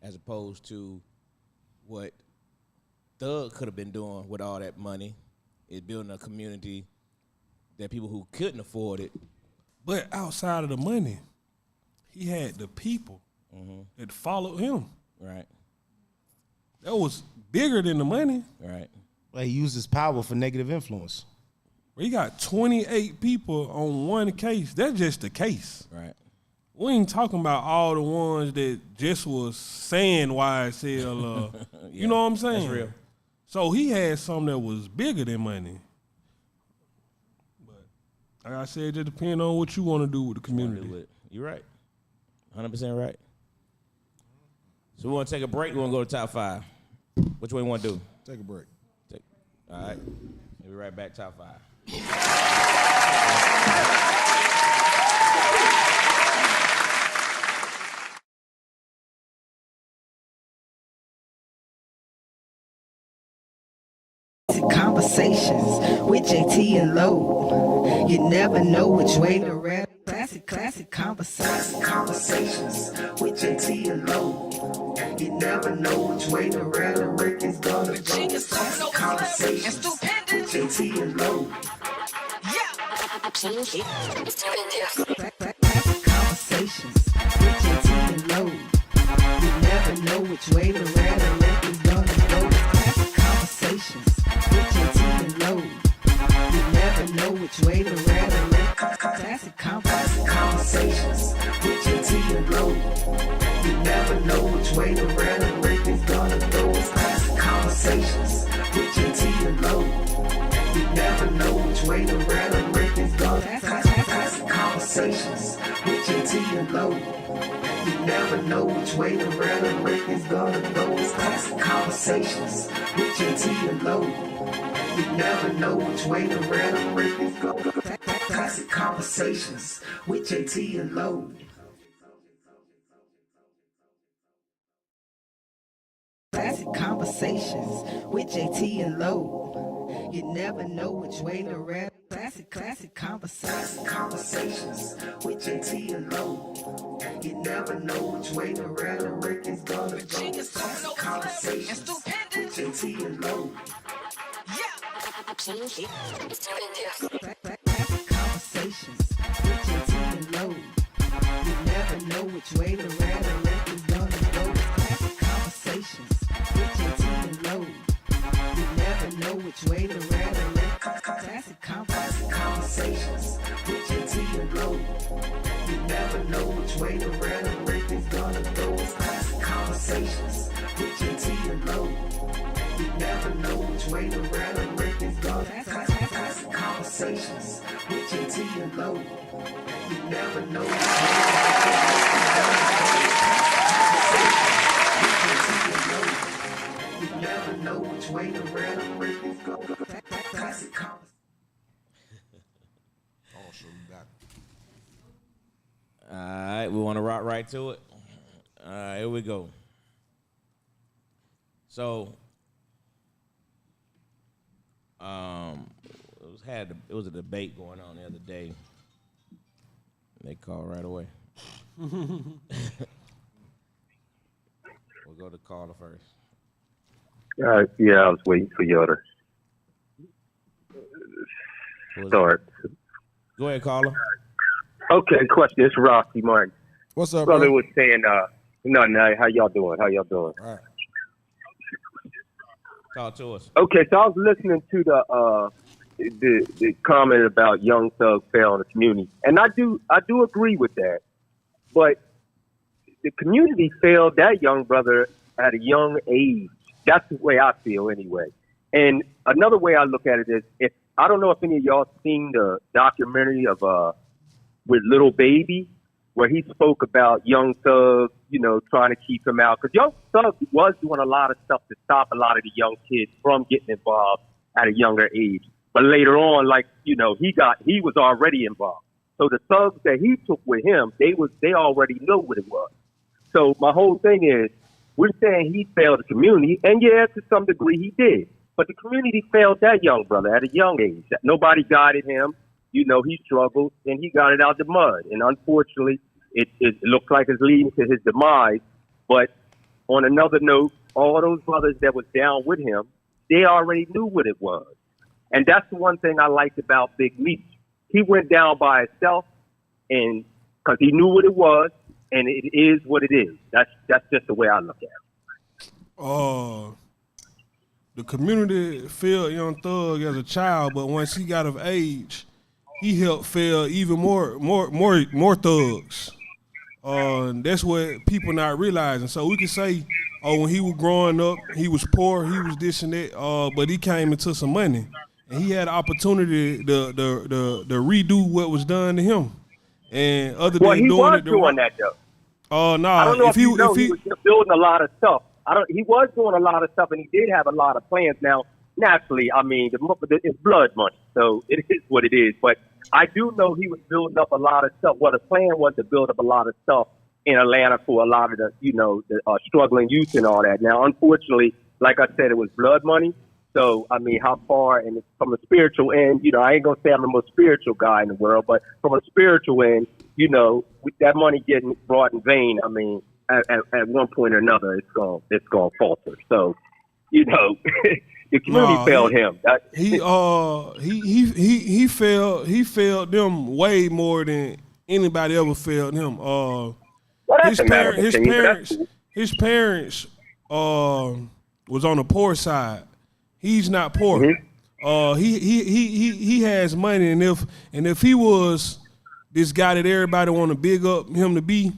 [SPEAKER 4] as opposed to what Thug could have been doing with all that money, is building a community that people who couldn't afford it
[SPEAKER 5] But outside of the money, he had the people that followed him.
[SPEAKER 4] Right.
[SPEAKER 5] That was bigger than the money.
[SPEAKER 4] Right.
[SPEAKER 3] Well, he used his power for negative influence.
[SPEAKER 5] We got 28 people on one case. That's just the case.
[SPEAKER 4] Right.
[SPEAKER 5] We ain't talking about all the ones that just was saying YSL. You know what I'm saying?
[SPEAKER 4] That's real.
[SPEAKER 5] So he had something that was bigger than money. But like I said, it just depends on what you want to do with the community.
[SPEAKER 4] You're right. 100% right. So we want to take a break. We want to go to top 5. Which one you want to do?
[SPEAKER 2] Take a break.
[SPEAKER 4] All right. We'll be right back. Top 5.
[SPEAKER 1] Conversations with Jae Tea and Lo. You never know which way to rap. Classic conversations with Jae Tea and Lo. You never know which way the rhetoric is gonna go. Classic conversations with Jae Tea and Lo. Classic conversations with Jae Tea and Lo. You never know which way the rhetoric is gonna go. Classic conversations with Jae Tea and Lo. You never know which way the rhetoric. Classic conversations with Jae Tea and Lo. You never know which way the rhetoric is gonna go. Classic conversations with Jae Tea and Lo. You never know which way the rhetoric is gonna go. Classic conversations with Jae Tea and Lo. You never know which way the rhetoric is gonna go. Classic conversations with Jae Tea and Lo. You never know which way the rhetoric is gonna go. Classic conversations with Jae Tea and Lo. Classic conversations with Jae Tea and Lo. You never know which way to rap. Classic conversations with Jae Tea and Lo. You never know which way the rhetoric is gonna go. Classic conversations with Jae Tea and Lo. Classic conversations with Jae Tea and Lo. You never know which way the rhetoric is gonna go. Classic conversations with Jae Tea and Lo. You never know which way the rhetoric. Classic conversations with Jae Tea and Lo. You never know which way the rhetoric is gonna go. Classic conversations with Jae Tea and Lo. You never know which way the rhetoric is gonna go. Classic conversations with Jae Tea and Lo. You never know which way. You never know which way the rhetoric is gonna go. Classic conversations.
[SPEAKER 4] All right. We want to rock right to it. All right. Here we go. So, it was a debate going on the other day. They called right away. We'll go to caller first.
[SPEAKER 7] Yeah, I was waiting for you to start.
[SPEAKER 4] Go ahead, caller.
[SPEAKER 7] Okay, question. It's Rocky Martin.
[SPEAKER 2] What's up,
[SPEAKER 7] Brother
[SPEAKER 2] bro?
[SPEAKER 7] was saying, how y'all doing?
[SPEAKER 2] All right.
[SPEAKER 4] Talk to us.
[SPEAKER 7] Okay, so I was listening to the comment about Young Thug fail in the community, and I do agree with that. But the community failed that young brother at a young age. That's the way I feel, anyway. And another way I look at it is, if I don't know if any of y'all seen the documentary of with Little Baby, where he spoke about Young Thug, trying to keep him out. Because Young Thug was doing a lot of stuff to stop a lot of the young kids from getting involved at a younger age. But later on, he was already involved. So the thugs that he took with him, they already know what it was. So my whole thing is, we're saying he failed the community, and yeah, to some degree he did. But the community failed that young brother at a young age. Nobody guided him. He struggled, and he got it out the mud. And unfortunately, it looks like it's leading to his demise. But on another note, all those brothers that was down with him, they already knew what it was. And that's the one thing I liked about Big Meech. He went down by himself, and because he knew what it was, and it is what it is. That's just the way I look at it.
[SPEAKER 5] The community failed Young Thug as a child, but once he got of age, he helped fail even more thugs. That's what people not realizing. So we can say, when he was growing up, he was poor, he was this and that, but he came into some money, and he had the opportunity to redo what was done to him. And other than
[SPEAKER 7] he
[SPEAKER 5] doing
[SPEAKER 7] was
[SPEAKER 5] it,
[SPEAKER 7] doing that though.
[SPEAKER 5] No,
[SPEAKER 7] I don't know if he was just building a lot of stuff. He was doing a lot of stuff, and he did have a lot of plans. Now, naturally, I mean, it's blood money, so it is what it is. But I do know he was building up a lot of stuff. Well, the plan was to build up a lot of stuff in Atlanta for a lot of the, the struggling youth and all that. Now, unfortunately, like I said, it was blood money. So, I mean, how far, and from a spiritual end, I ain't going to say I'm the most spiritual guy in the world, but from a spiritual end, with that money getting brought in vain, I mean, at one point or another, it's going to falter. So, the community failed him.
[SPEAKER 5] He failed them way more than anybody ever failed him. His parents was on the poor side. He's not poor. Mm-hmm. He has money, and if he was this guy that everybody want to big up him to be,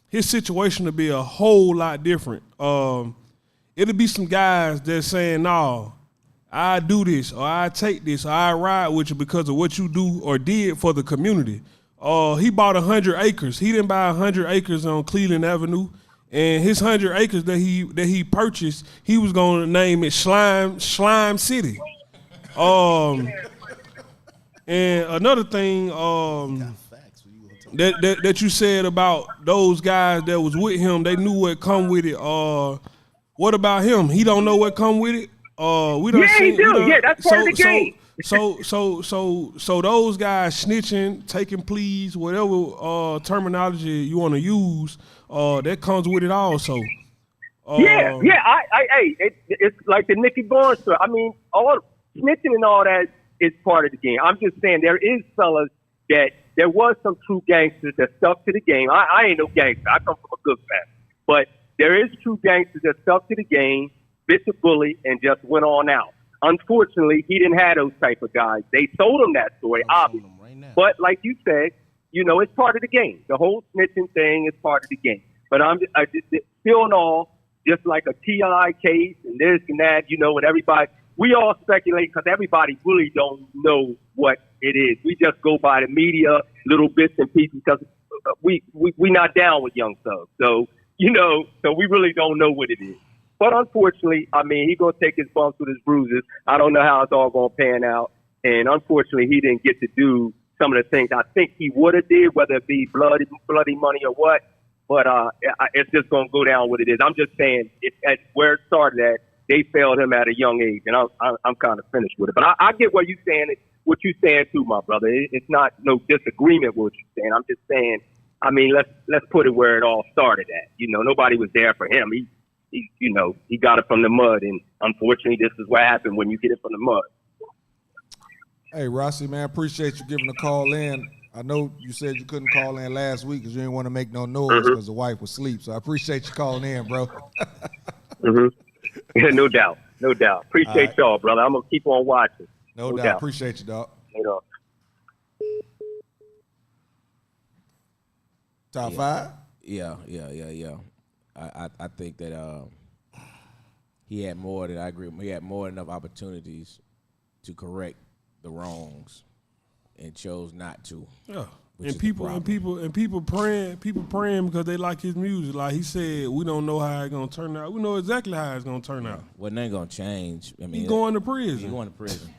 [SPEAKER 5] his situation would be a whole lot different. It'll be some guys that's saying, "No, I do this, or I take this, or I ride with you because of what you do or did for the community." He bought 100 acres. He didn't buy 100 acres on Cleveland Avenue. And his 100 acres that he purchased, he was gonna name it Slime City. And another thing that you said about those guys that was with him, they knew what come with it. What about him? He don't know what come with it. We don't.
[SPEAKER 7] Yeah, he do. Yeah, that's part of the game.
[SPEAKER 5] So those guys snitching, taking pleas, whatever terminology you want to use, that comes with it also. It's like the Nicky Barnes story. I mean, all snitching and all that is part of the game. I'm just saying there is fellas that there was some true gangsters that stuck to the game. I ain't no gangster. I come from a good family. But there is true gangsters that stuck to the game, bit the bully, and just went on out. Unfortunately, he didn't have those type of guys. They told him that story, obviously. Right, but like you said, it's part of the game. The whole snitching thing is part of the game. But still in all, just like a T.I. case and this and that, with everybody, we all speculate because everybody really don't know what it is. We just go by the media, little bits and pieces, because we not down with Young Thug. So, so we really don't know what it is. But unfortunately, I mean, he's going to take his bumps with his bruises. I don't know how it's all going to pan out. And unfortunately, he didn't get to do some of the things I think he would have did, whether it be bloody money or what. But it's just going to go down what it is. I'm just saying, at where it started at, they failed him at a young age. And I'm kind of finished with it. But I get what you're saying too, my brother. It's not no disagreement with what you're saying. I'm just saying, I mean, let's put it where it all started at. Nobody was there for him. He got it from the mud, and unfortunately, this is what happened when you get it from the mud.
[SPEAKER 2] Hey, Rossi, man, appreciate you giving a call in. I know you said you couldn't call in last week because you didn't want to make no noise because the wife was asleep. So I appreciate you calling in, bro.
[SPEAKER 7] Yeah, no doubt. Appreciate y'all, brother. I'm gonna keep on watching.
[SPEAKER 2] No doubt. Appreciate you, dog. Top five?
[SPEAKER 4] Yeah. I think that he had more than I agree. He had more than enough opportunities to correct the wrongs, and chose not to.
[SPEAKER 5] Yeah, and people praying because they like his music. Like he said, we don't know how it's gonna turn out. We know exactly how it's gonna turn out.
[SPEAKER 4] Well, it ain't gonna change. I mean,
[SPEAKER 5] he's going to prison.
[SPEAKER 4] He's going to prison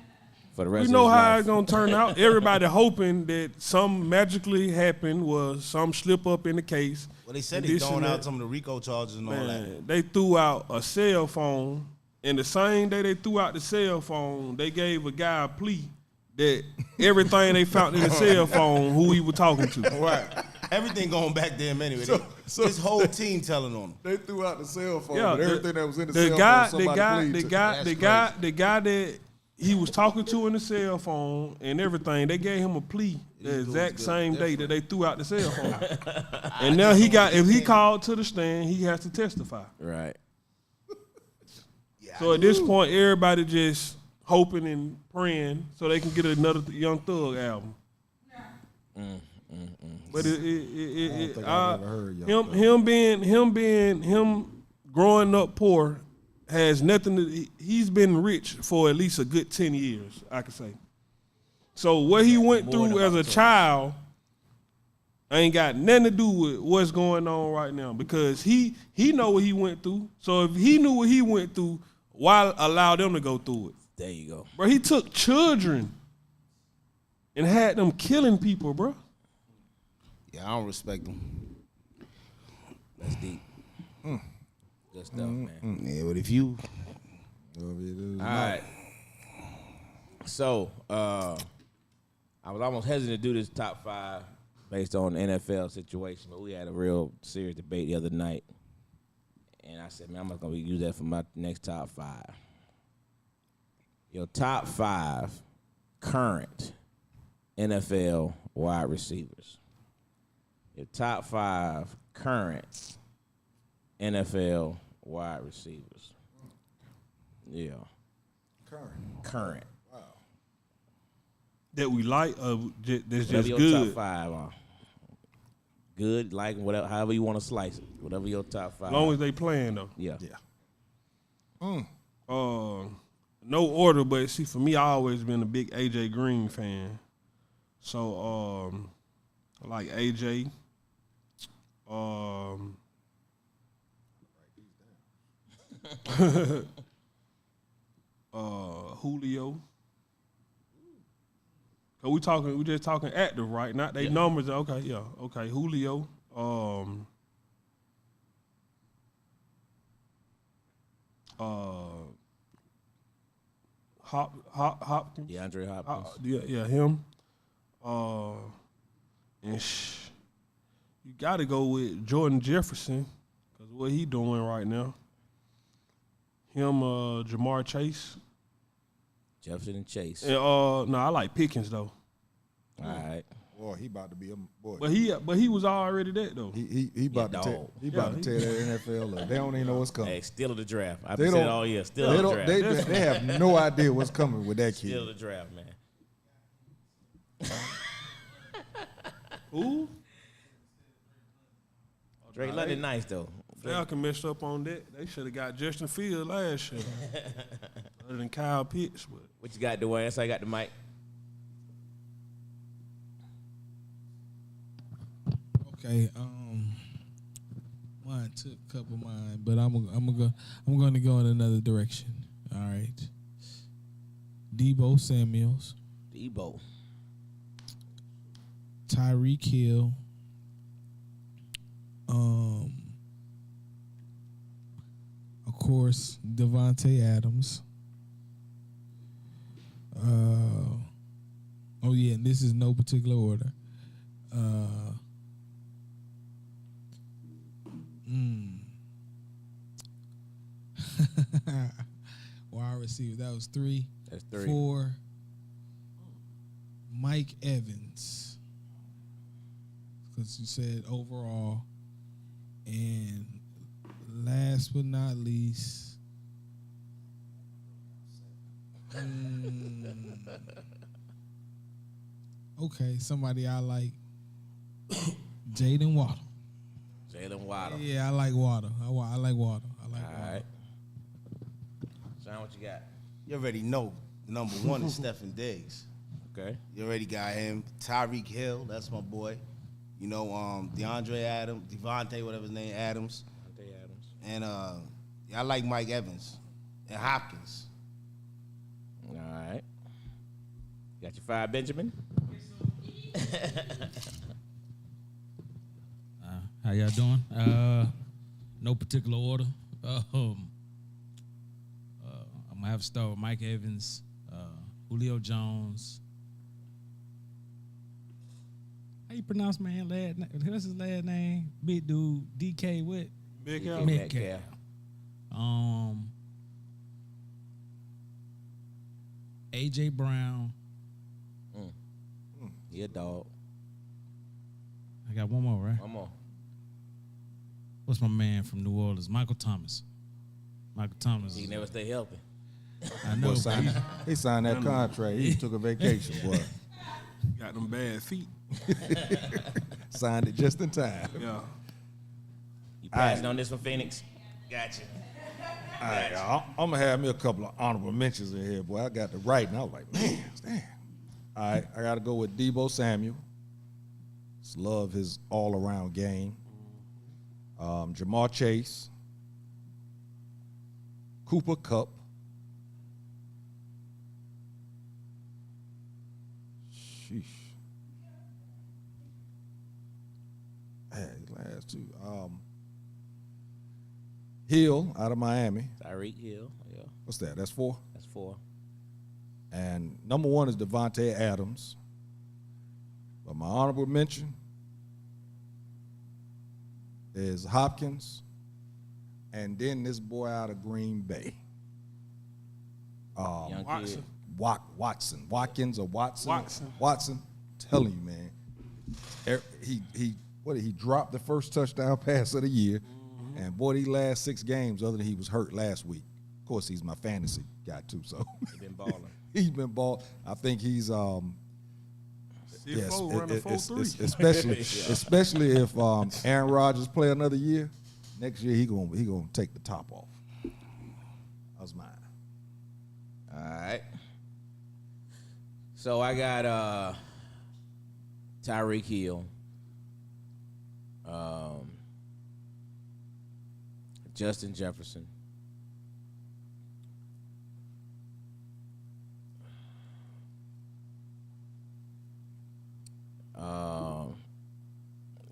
[SPEAKER 4] for the rest.
[SPEAKER 5] We know how it's gonna turn out. Everybody hoping that some magically happened, was some slip up in the case.
[SPEAKER 3] Well, they said he's throwing out some of the RICO charges and all that.
[SPEAKER 5] They threw out a cell phone, and the same day they threw out the cell phone, they gave a guy a plea that everything they found in the cell phone, who he was talking to.
[SPEAKER 3] Right. Everything going back there anyway. So this whole team telling on him.
[SPEAKER 2] They threw out the cell phone, but everything that was in the
[SPEAKER 5] cell
[SPEAKER 2] phone, somebody pleaded to.
[SPEAKER 5] The guy that he was talking to in the cell phone and everything. They gave him a plea the exact same day that they threw out the cell phone. And now if he called to the stand, he has to testify.
[SPEAKER 4] Right.
[SPEAKER 5] So at this point, everybody just hoping and praying so they can get another Young Thug album. But him growing up poor has nothing to. He's been rich for at least a good 10 years, I could say. So what he went through as a child ain't got nothing to do with what's going on right now because he know what he went through. So if he knew what he went through, why allow them to go through it?
[SPEAKER 4] There you go.
[SPEAKER 5] Bro, he took children and had them killing people, bro.
[SPEAKER 3] Yeah, I don't respect him.
[SPEAKER 4] That's deep. Good stuff, man.
[SPEAKER 3] Yeah, but if you...
[SPEAKER 4] All right. So, I was almost hesitant to do this top 5 based on the NFL situation, but we had a real serious debate the other night. And I said, man, I'm not going to use that for my next top 5. Your top 5 current NFL wide receivers. Your top 5 current NFL wide receivers. Yeah. Current. Wow.
[SPEAKER 5] That we like, that's
[SPEAKER 4] Whatever
[SPEAKER 5] just
[SPEAKER 4] your
[SPEAKER 5] good.
[SPEAKER 4] top 5 are. Good, like whatever, however you want to slice it. Whatever your top 5.
[SPEAKER 5] As long as they playing though.
[SPEAKER 4] Yeah.
[SPEAKER 5] No order, but see, for me, I always been a big AJ Green fan. So, I like AJ. Julio. Cause we just talking active, right? Not they numbers. Okay, yeah. Okay, Julio. Hopkins.
[SPEAKER 4] DeAndre Hopkins.
[SPEAKER 5] Yeah, him. And you got to go with Jordan Jefferson because what he doing right now. Him, Jamar Chase.
[SPEAKER 4] Jefferson and Chase.
[SPEAKER 5] And, no, I like Pickens though.
[SPEAKER 4] All right.
[SPEAKER 2] Boy, he about to be a boy.
[SPEAKER 5] But he was already that though.
[SPEAKER 2] He about to tear. He about to tear that NFL up. They don't even know what's coming.
[SPEAKER 4] Hey, still of the draft. I've
[SPEAKER 2] They
[SPEAKER 4] been saying
[SPEAKER 2] don't-
[SPEAKER 4] all year. Still of the draft.
[SPEAKER 2] They have no idea what's coming with that kid.
[SPEAKER 4] Still of the draft, man.
[SPEAKER 5] Who?
[SPEAKER 4] Drake London nice though.
[SPEAKER 5] Falcon messed up on that. They should have got Justin Fields last year. Other than Kyle Pitts. But
[SPEAKER 4] What you got, Dwayne? So I got the mic.
[SPEAKER 6] Okay, mine took a couple of mine, but I'm going to go in another direction. All right, Debo Samuels,
[SPEAKER 4] Debo.
[SPEAKER 6] Tyreek Hill, of course Devontae Adams. Oh yeah, and this is no particular order. Wide receiver. That was 3.
[SPEAKER 4] That's 3.
[SPEAKER 6] 4. Mike Evans. Because you said overall. And last but not least. Okay, somebody I like. Jaden Waddle.
[SPEAKER 4] Jalen Waddle.
[SPEAKER 6] Yeah, I like Waddle. I like Waddle.
[SPEAKER 4] All right. Sean, what you got?
[SPEAKER 3] You already know number 1 is Stephen Diggs.
[SPEAKER 4] Okay.
[SPEAKER 3] You already got him. Tyreek Hill, that's my boy. You know, Devontae, whatever his name, Adams. And I like Mike Evans and Hopkins.
[SPEAKER 4] All right. Got your 5, Benjamin?
[SPEAKER 8] How y'all doing? No particular order. I'm gonna have to start with Mike Evans, Julio Jones. How you pronounce my last name? What's his last name? Big dude, DK what?
[SPEAKER 5] Big
[SPEAKER 4] DK
[SPEAKER 5] Al.
[SPEAKER 4] Metcalf.
[SPEAKER 8] AJ Brown.
[SPEAKER 4] He a dog.
[SPEAKER 8] I got one more, right?
[SPEAKER 4] One more.
[SPEAKER 8] What's my man from New Orleans? Michael Thomas. Michael Thomas.
[SPEAKER 4] He never stay healthy.
[SPEAKER 8] I know.
[SPEAKER 2] Boy, he signed that contract. He took a vacation, boy.
[SPEAKER 5] Got them bad feet.
[SPEAKER 2] Signed it just in time.
[SPEAKER 5] Yeah.
[SPEAKER 4] You passed on this one, Phoenix? Gotcha.
[SPEAKER 2] All right, I'm gonna have me a couple of honorable mentions in here, boy. I got the right, and I was like, man, damn. All right, I gotta go with Deebo Samuel. Just love his all-around game. Jamar Chase, Cooper Kupp. Sheesh. Hey, last two. Hill out of Miami.
[SPEAKER 4] Tyreek Hill. Yeah,
[SPEAKER 2] What's that? That's 4.
[SPEAKER 4] that's 4.
[SPEAKER 2] And number 1 is Devontae Adams. But my honorable mention is Hopkins, and then this boy out of Green Bay.
[SPEAKER 4] Young
[SPEAKER 5] Watson.
[SPEAKER 4] kid.
[SPEAKER 2] Watson. Watkins or Watson?
[SPEAKER 5] Watson.
[SPEAKER 2] Watson. Telling you, man. He dropped the first touchdown pass of the year. And boy, these last 6 games, other than he was hurt last week. Of course, he's my fantasy guy too, so
[SPEAKER 4] He been balling.
[SPEAKER 2] he's been ball. I think he's
[SPEAKER 5] running 4-3.
[SPEAKER 2] especially if Aaron Rodgers play another year, next year he gonna take the top off. That's mine.
[SPEAKER 4] All right. So I got Tyreek Hill, Justin Jefferson,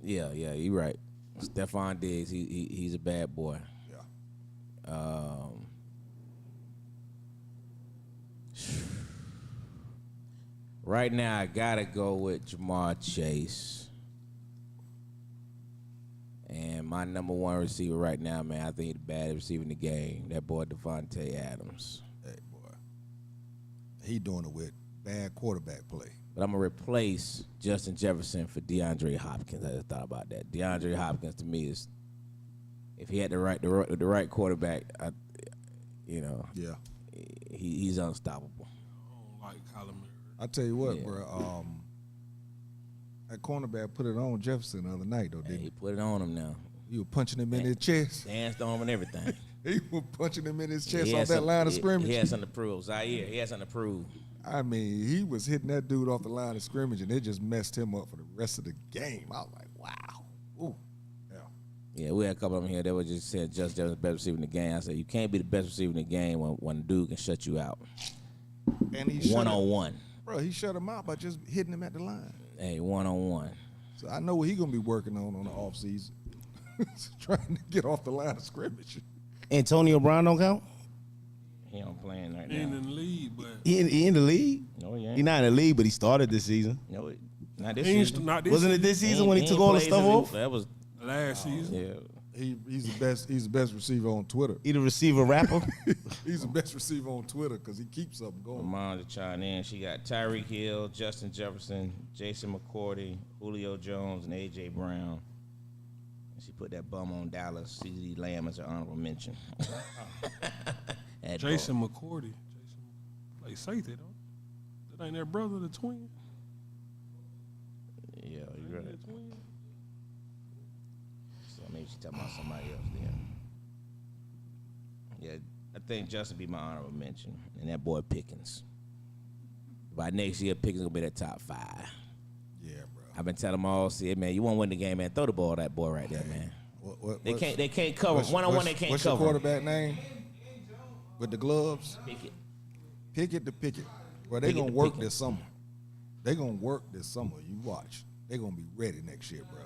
[SPEAKER 4] yeah, you're right. Stephon Diggs, he's a bad boy.
[SPEAKER 2] Yeah.
[SPEAKER 4] Right now, I gotta go with Jamar Chase. And my number 1 receiver right now, man, I think the baddest receiver in the game, that boy Devontae Adams.
[SPEAKER 2] Hey boy, he doing it with bad quarterback play.
[SPEAKER 4] But I'm gonna replace Justin Jefferson for DeAndre Hopkins. I just thought about that. DeAndre Hopkins to me is, if he had the right quarterback,
[SPEAKER 2] Yeah.
[SPEAKER 4] he's unstoppable.
[SPEAKER 5] I don't like Kyler Murray.
[SPEAKER 2] I tell you what,
[SPEAKER 4] Yeah.
[SPEAKER 2] bro. That cornerback put it on Jefferson the other night, though,
[SPEAKER 4] Hey,
[SPEAKER 2] didn't
[SPEAKER 4] he put it on him now.
[SPEAKER 2] he? Was punching him in his chest.
[SPEAKER 4] Danced on him and everything.
[SPEAKER 2] He was punching him in his chest
[SPEAKER 4] He
[SPEAKER 2] off
[SPEAKER 4] had
[SPEAKER 2] that
[SPEAKER 4] some-
[SPEAKER 2] line of
[SPEAKER 4] he-
[SPEAKER 2] scrimmage.
[SPEAKER 4] He had something to prove. Zaire, he had something to prove.
[SPEAKER 2] I mean, he was hitting that dude off the line of scrimmage, and it just messed him up for the rest of the game. I was like, wow. Ooh. Yeah.
[SPEAKER 4] Yeah, we had a couple of them here that were just saying Justin Jefferson the best receiver in the game. I said, you can't be the best receiver in the game when a dude can shut you out.
[SPEAKER 2] And he shut him,
[SPEAKER 4] One-on-one.
[SPEAKER 2] bro, he shut him out by just hitting him at the line.
[SPEAKER 4] Hey, one-on-one.
[SPEAKER 2] So I know what he's going to be working on the offseason. Trying to get off the line of scrimmage.
[SPEAKER 3] Antonio Brown don't count?
[SPEAKER 4] He don't playing right
[SPEAKER 5] He ain't
[SPEAKER 4] now.
[SPEAKER 5] in the league, but
[SPEAKER 3] He in the league?
[SPEAKER 4] No, he ain't.
[SPEAKER 3] He not in the league, but he started this season.
[SPEAKER 4] No, not this
[SPEAKER 5] he ain't
[SPEAKER 4] season.
[SPEAKER 5] not this
[SPEAKER 3] Wasn't it
[SPEAKER 5] season.
[SPEAKER 3] this season when he
[SPEAKER 4] He
[SPEAKER 3] took
[SPEAKER 4] ain't
[SPEAKER 3] all the
[SPEAKER 4] played
[SPEAKER 3] stuff
[SPEAKER 4] since
[SPEAKER 3] off?
[SPEAKER 4] That was,
[SPEAKER 5] last season.
[SPEAKER 4] yeah.
[SPEAKER 2] He's the best receiver on Twitter.
[SPEAKER 3] He the receiver rapper?
[SPEAKER 2] He's the best receiver on Twitter because he keeps something going.
[SPEAKER 4] Mom to chime in. She got Tyreek Hill, Justin Jefferson, Jason McCourty, Julio Jones, and A.J. Brown. And she put that bum on Dallas, C.D. Lamb as an honorable mention.
[SPEAKER 5] Jason McCourty. Jason, like safety though. That ain't their brother, the twin.
[SPEAKER 4] Yeah, you're right.
[SPEAKER 5] The twin.
[SPEAKER 4] So maybe she's talking about somebody else there. Yeah, I think Justin be my honorable mention, and that boy Pickens. By next year, Pickens gonna be that top 5.
[SPEAKER 2] Yeah, bro.
[SPEAKER 4] I've been telling them all, see, man, you want to win the game, man. Throw the ball to that boy right there, man. They can't cover one-on-one. They can't
[SPEAKER 2] what's
[SPEAKER 4] cover.
[SPEAKER 2] your quarterback name? With the gloves?
[SPEAKER 4] Pick it.
[SPEAKER 2] Pickett to Pickett. Well, they
[SPEAKER 4] Pickett
[SPEAKER 2] gonna
[SPEAKER 4] to
[SPEAKER 2] work
[SPEAKER 4] Pickett.
[SPEAKER 2] this summer. They gonna work this summer. You watch. They gonna be ready next year, bro.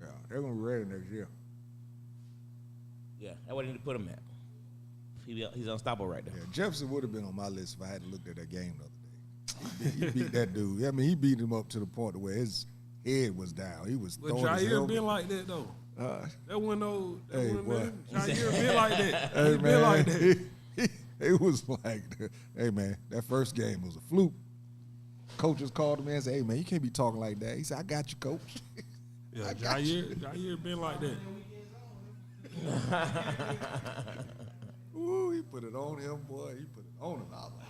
[SPEAKER 2] Yeah, they're gonna be ready next year.
[SPEAKER 4] Yeah, that's what I need to put him at. He's unstoppable right there.
[SPEAKER 2] Yeah, Jefferson would have been on my list if I hadn't looked at that game the other day. He beat that dude. I mean, he beat him up to the point where his head was down. He was
[SPEAKER 5] But
[SPEAKER 2] throwing his
[SPEAKER 5] Jair
[SPEAKER 2] helmet.
[SPEAKER 5] been like that though. That wasn't no.
[SPEAKER 2] Hey, boy.
[SPEAKER 5] Jair been like that.
[SPEAKER 2] Hey,
[SPEAKER 5] He been like
[SPEAKER 2] man.
[SPEAKER 5] that.
[SPEAKER 2] It was like, hey man, that first game was a fluke. Coaches called me and said, hey man, you can't be talking like that. He said, I got you, coach.
[SPEAKER 5] Yeah, Jair been like that.
[SPEAKER 2] Ooh, he put it on him, boy. He put it on him. I was like,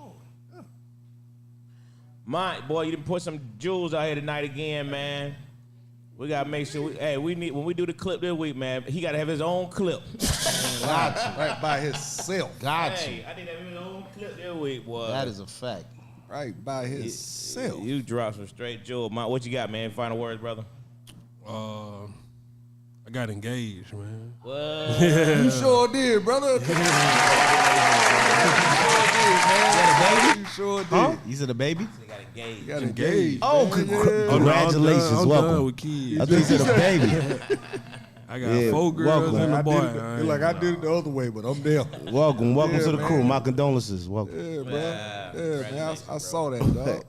[SPEAKER 2] oh, yeah.
[SPEAKER 4] Mike, boy, you done put some jewels out here tonight again, man. We gotta make sure we need when we do the clip this week, man. He gotta have his own clip.
[SPEAKER 2] Right by himself.
[SPEAKER 4] Hey, I need to have his own clip this week, boy.
[SPEAKER 3] That is a fact.
[SPEAKER 2] Right by himself.
[SPEAKER 4] You dropped some straight jewels. Mike, what you got, man? Final words, brother.
[SPEAKER 5] I got engaged, man.
[SPEAKER 4] What?
[SPEAKER 2] You sure did, brother. You sure did.
[SPEAKER 3] Huh? You said a baby?
[SPEAKER 4] They got engaged.
[SPEAKER 2] You got engaged.
[SPEAKER 3] Oh,
[SPEAKER 2] man.
[SPEAKER 3] congratulations.
[SPEAKER 5] I'm
[SPEAKER 3] Welcome.
[SPEAKER 5] done with kids.
[SPEAKER 3] I think you said a baby.
[SPEAKER 5] I got 4 girls
[SPEAKER 3] welcome.
[SPEAKER 5] and a
[SPEAKER 2] I
[SPEAKER 5] boy.
[SPEAKER 2] did it, like I did it the other way, but I'm there.
[SPEAKER 3] Welcome
[SPEAKER 2] Yeah,
[SPEAKER 3] to the crew.
[SPEAKER 2] man.
[SPEAKER 3] My condolences. Welcome.
[SPEAKER 2] Yeah, bro. Yeah, man. I saw that, dog.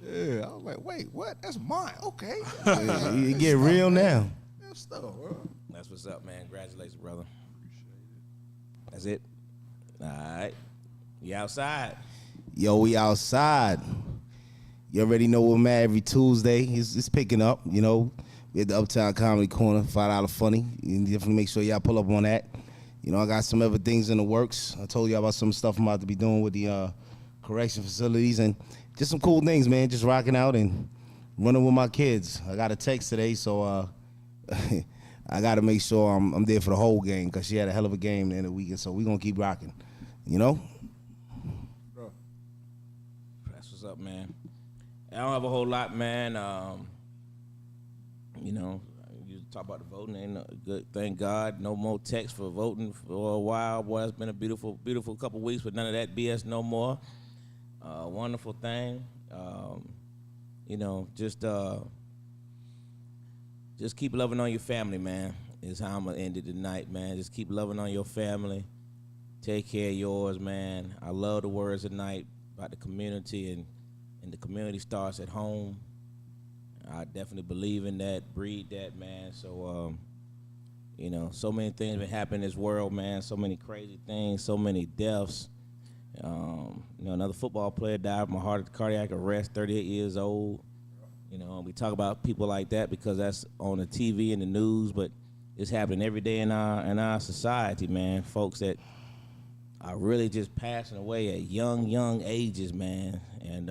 [SPEAKER 2] Yeah, I was like, wait, what? That's mine. Okay.
[SPEAKER 3] You get real now.
[SPEAKER 2] That stuff, bro.
[SPEAKER 4] That's what's up, man. Congratulations, brother. Appreciate it. That's it. All right. You outside.
[SPEAKER 3] Yo, we outside. You already know we're mad every Tuesday. It's picking up, you know. We at the Uptown Comedy Corner, $5 funny. You definitely make sure y'all pull up on that. You know, I got some other things in the works. I told y'all about some stuff I'm about to be doing with the correction facilities and just some cool things, man. Just rocking out and running with my kids. I got a text today, so I got to make sure I'm there for the whole game because she had a hell of a game in the weekend. So we're going to keep rocking, you know?
[SPEAKER 4] That's what's up, man. I don't have a whole lot, man. You know, you talk about the voting, ain't good. Thank God, no more text for voting for a while. Boy, it's been a beautiful, beautiful couple weeks, but none of that BS no more. Wonderful thing. You know, just keep loving on your family, man. Is how I'm gonna end it tonight, man. Just keep loving on your family. Take care of yours, man. I love the words tonight about the community and the community starts at home. I definitely believe in that, breed that, man. So, you know, so many things been happening in this world, man. So many crazy things, so many deaths. You know, another football player died from a cardiac arrest, 38 years old. You know, we talk about people like that because that's on the TV and the news, but it's happening every day in our society, man. Folks that are really just passing away at young ages, man. And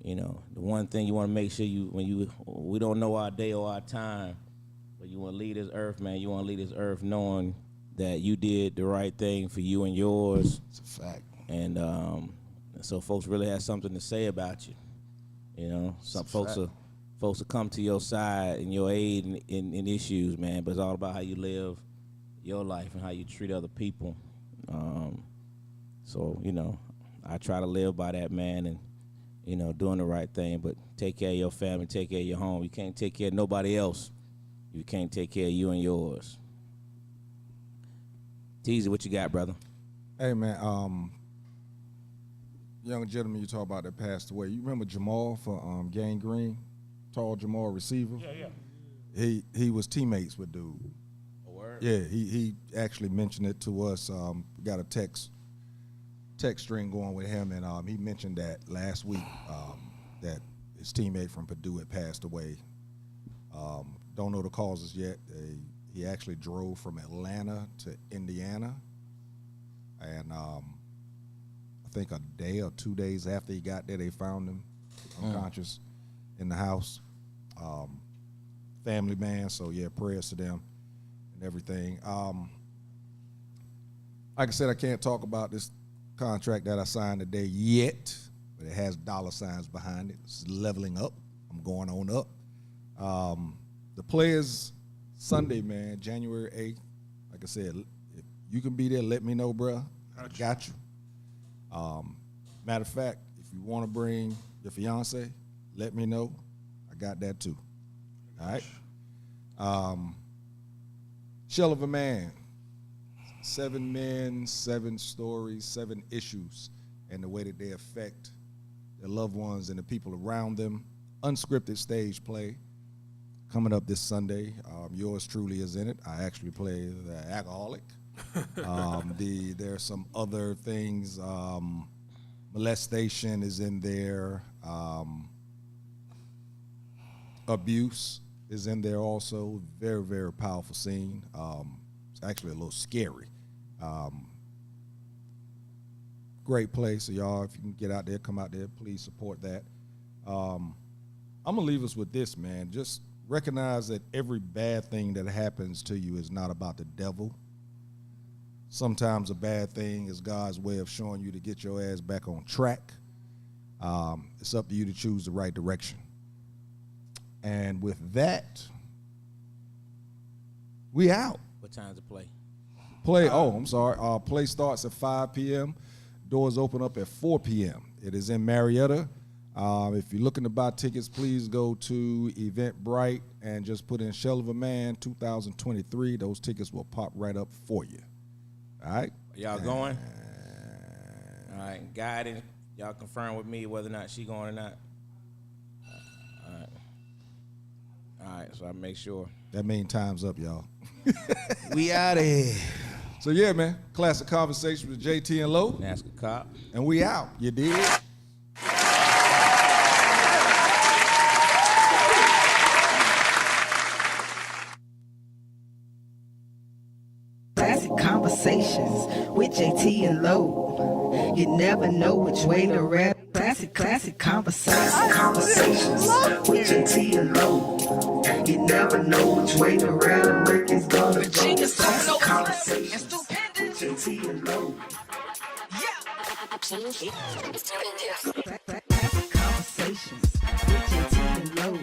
[SPEAKER 4] you know, the one thing you want to make sure we don't know our day or our time, but you want to leave this earth, man. You want to leave this earth knowing that you did the right thing for you and yours.
[SPEAKER 3] It's a fact.
[SPEAKER 4] And so folks really have something to say about you. You know, some folks will come to your side and your aid in issues, man. But it's all about how you live your life and how you treat other people. So, you know, I try to live by that, man, and, you know, doing the right thing. But take care of your family, take care of your home. You can't take care of nobody else. You can't take care of you and yours. Teasy, what you got, brother?
[SPEAKER 2] Hey, man, young gentleman you talk about that passed away. You remember Jamal for Gang Green? Tall Jamal receiver? Yeah. He was teammates with dude.
[SPEAKER 4] A word?
[SPEAKER 2] Yeah, he actually mentioned it to us. We got a text string going with him, and he mentioned that last week that his teammate from Purdue had passed away. Don't know the causes yet. He actually drove from Atlanta to Indiana, and I think a day or 2 days after he got there, they found him unconscious in the house. Family man, so yeah, prayers to them and everything. Like I said, I can't talk about this contract that I signed today yet, but it has dollar signs behind it. It's leveling up. I'm going on up. The players Sunday, man, January 8th. Like I said, if you can be there, let me know, bro. I got you. Matter of fact, if you want to bring your fiance, let me know. I got that too. All right. Shell of a Man. 7 men, 7 stories, 7 issues, and the way that they affect their loved ones and the people around them. Unscripted stage play coming up this Sunday. Yours truly is in it. I actually play the alcoholic. There's some other things. Molestation is in there. Abuse is in there also. Very, very powerful scene. It's actually a little scary. Great place. So y'all, if you can get out there, come out there, please support that. I'm going to leave us with this, man. Just recognize that every bad thing that happens to you is not about the devil. Sometimes a bad thing is God's way of showing you to get your ass back on track. It's up to you to choose the right direction. And with that, we out.
[SPEAKER 4] What time's the play?
[SPEAKER 2] Play starts at 5 p.m. Doors open up at 4 p.m. It is in Marietta. If you're looking to buy tickets, please go to Eventbrite and just put in Shell of a Man 2023. Those tickets will pop right up for you. All right?
[SPEAKER 4] Y'all going? All right. Guided. Y'all confirm with me whether or not she going or not. All right, so I make sure.
[SPEAKER 2] That means time's up, y'all.
[SPEAKER 3] We out of here.
[SPEAKER 2] So, yeah, man. Classic Conversations with Jae Tea and Lo.
[SPEAKER 4] Ask a cop.
[SPEAKER 2] And we out. You did?
[SPEAKER 1] Classic Conversations with Jae Tea and Lo. You never know which way to rap. Classic Conversations with Jae Tea and Lo. You never know which way the rhetoric is gonna go. Classic Conversations with Jae Tea and Lo. Classic Conversations with Jae Tea and Lo.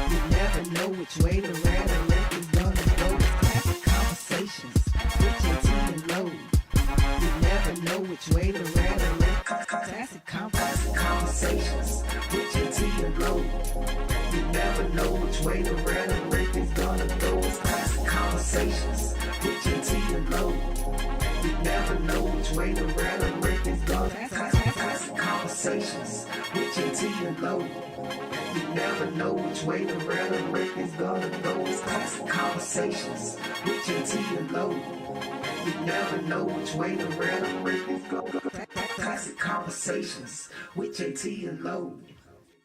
[SPEAKER 1] You never know which way the rhetoric is gonna go. Classic Conversations with Jae Tea and Lo. You never know which way the rhetoric. Classic Conversations with Jae Tea and Lo. You never know which way the rhetoric is gonna go. It's Classic Conversations with Jae Tea and Lo. You never know which way the rhetoric is gonna go. Classic Conversations with Jae Tea and Lo. You never know which way the rhetoric is gonna go. It's Classic Conversations with Jae Tea and Lo. You never know which way the rhetoric is gonna go. Classic Conversations with Jae Tea and Lo.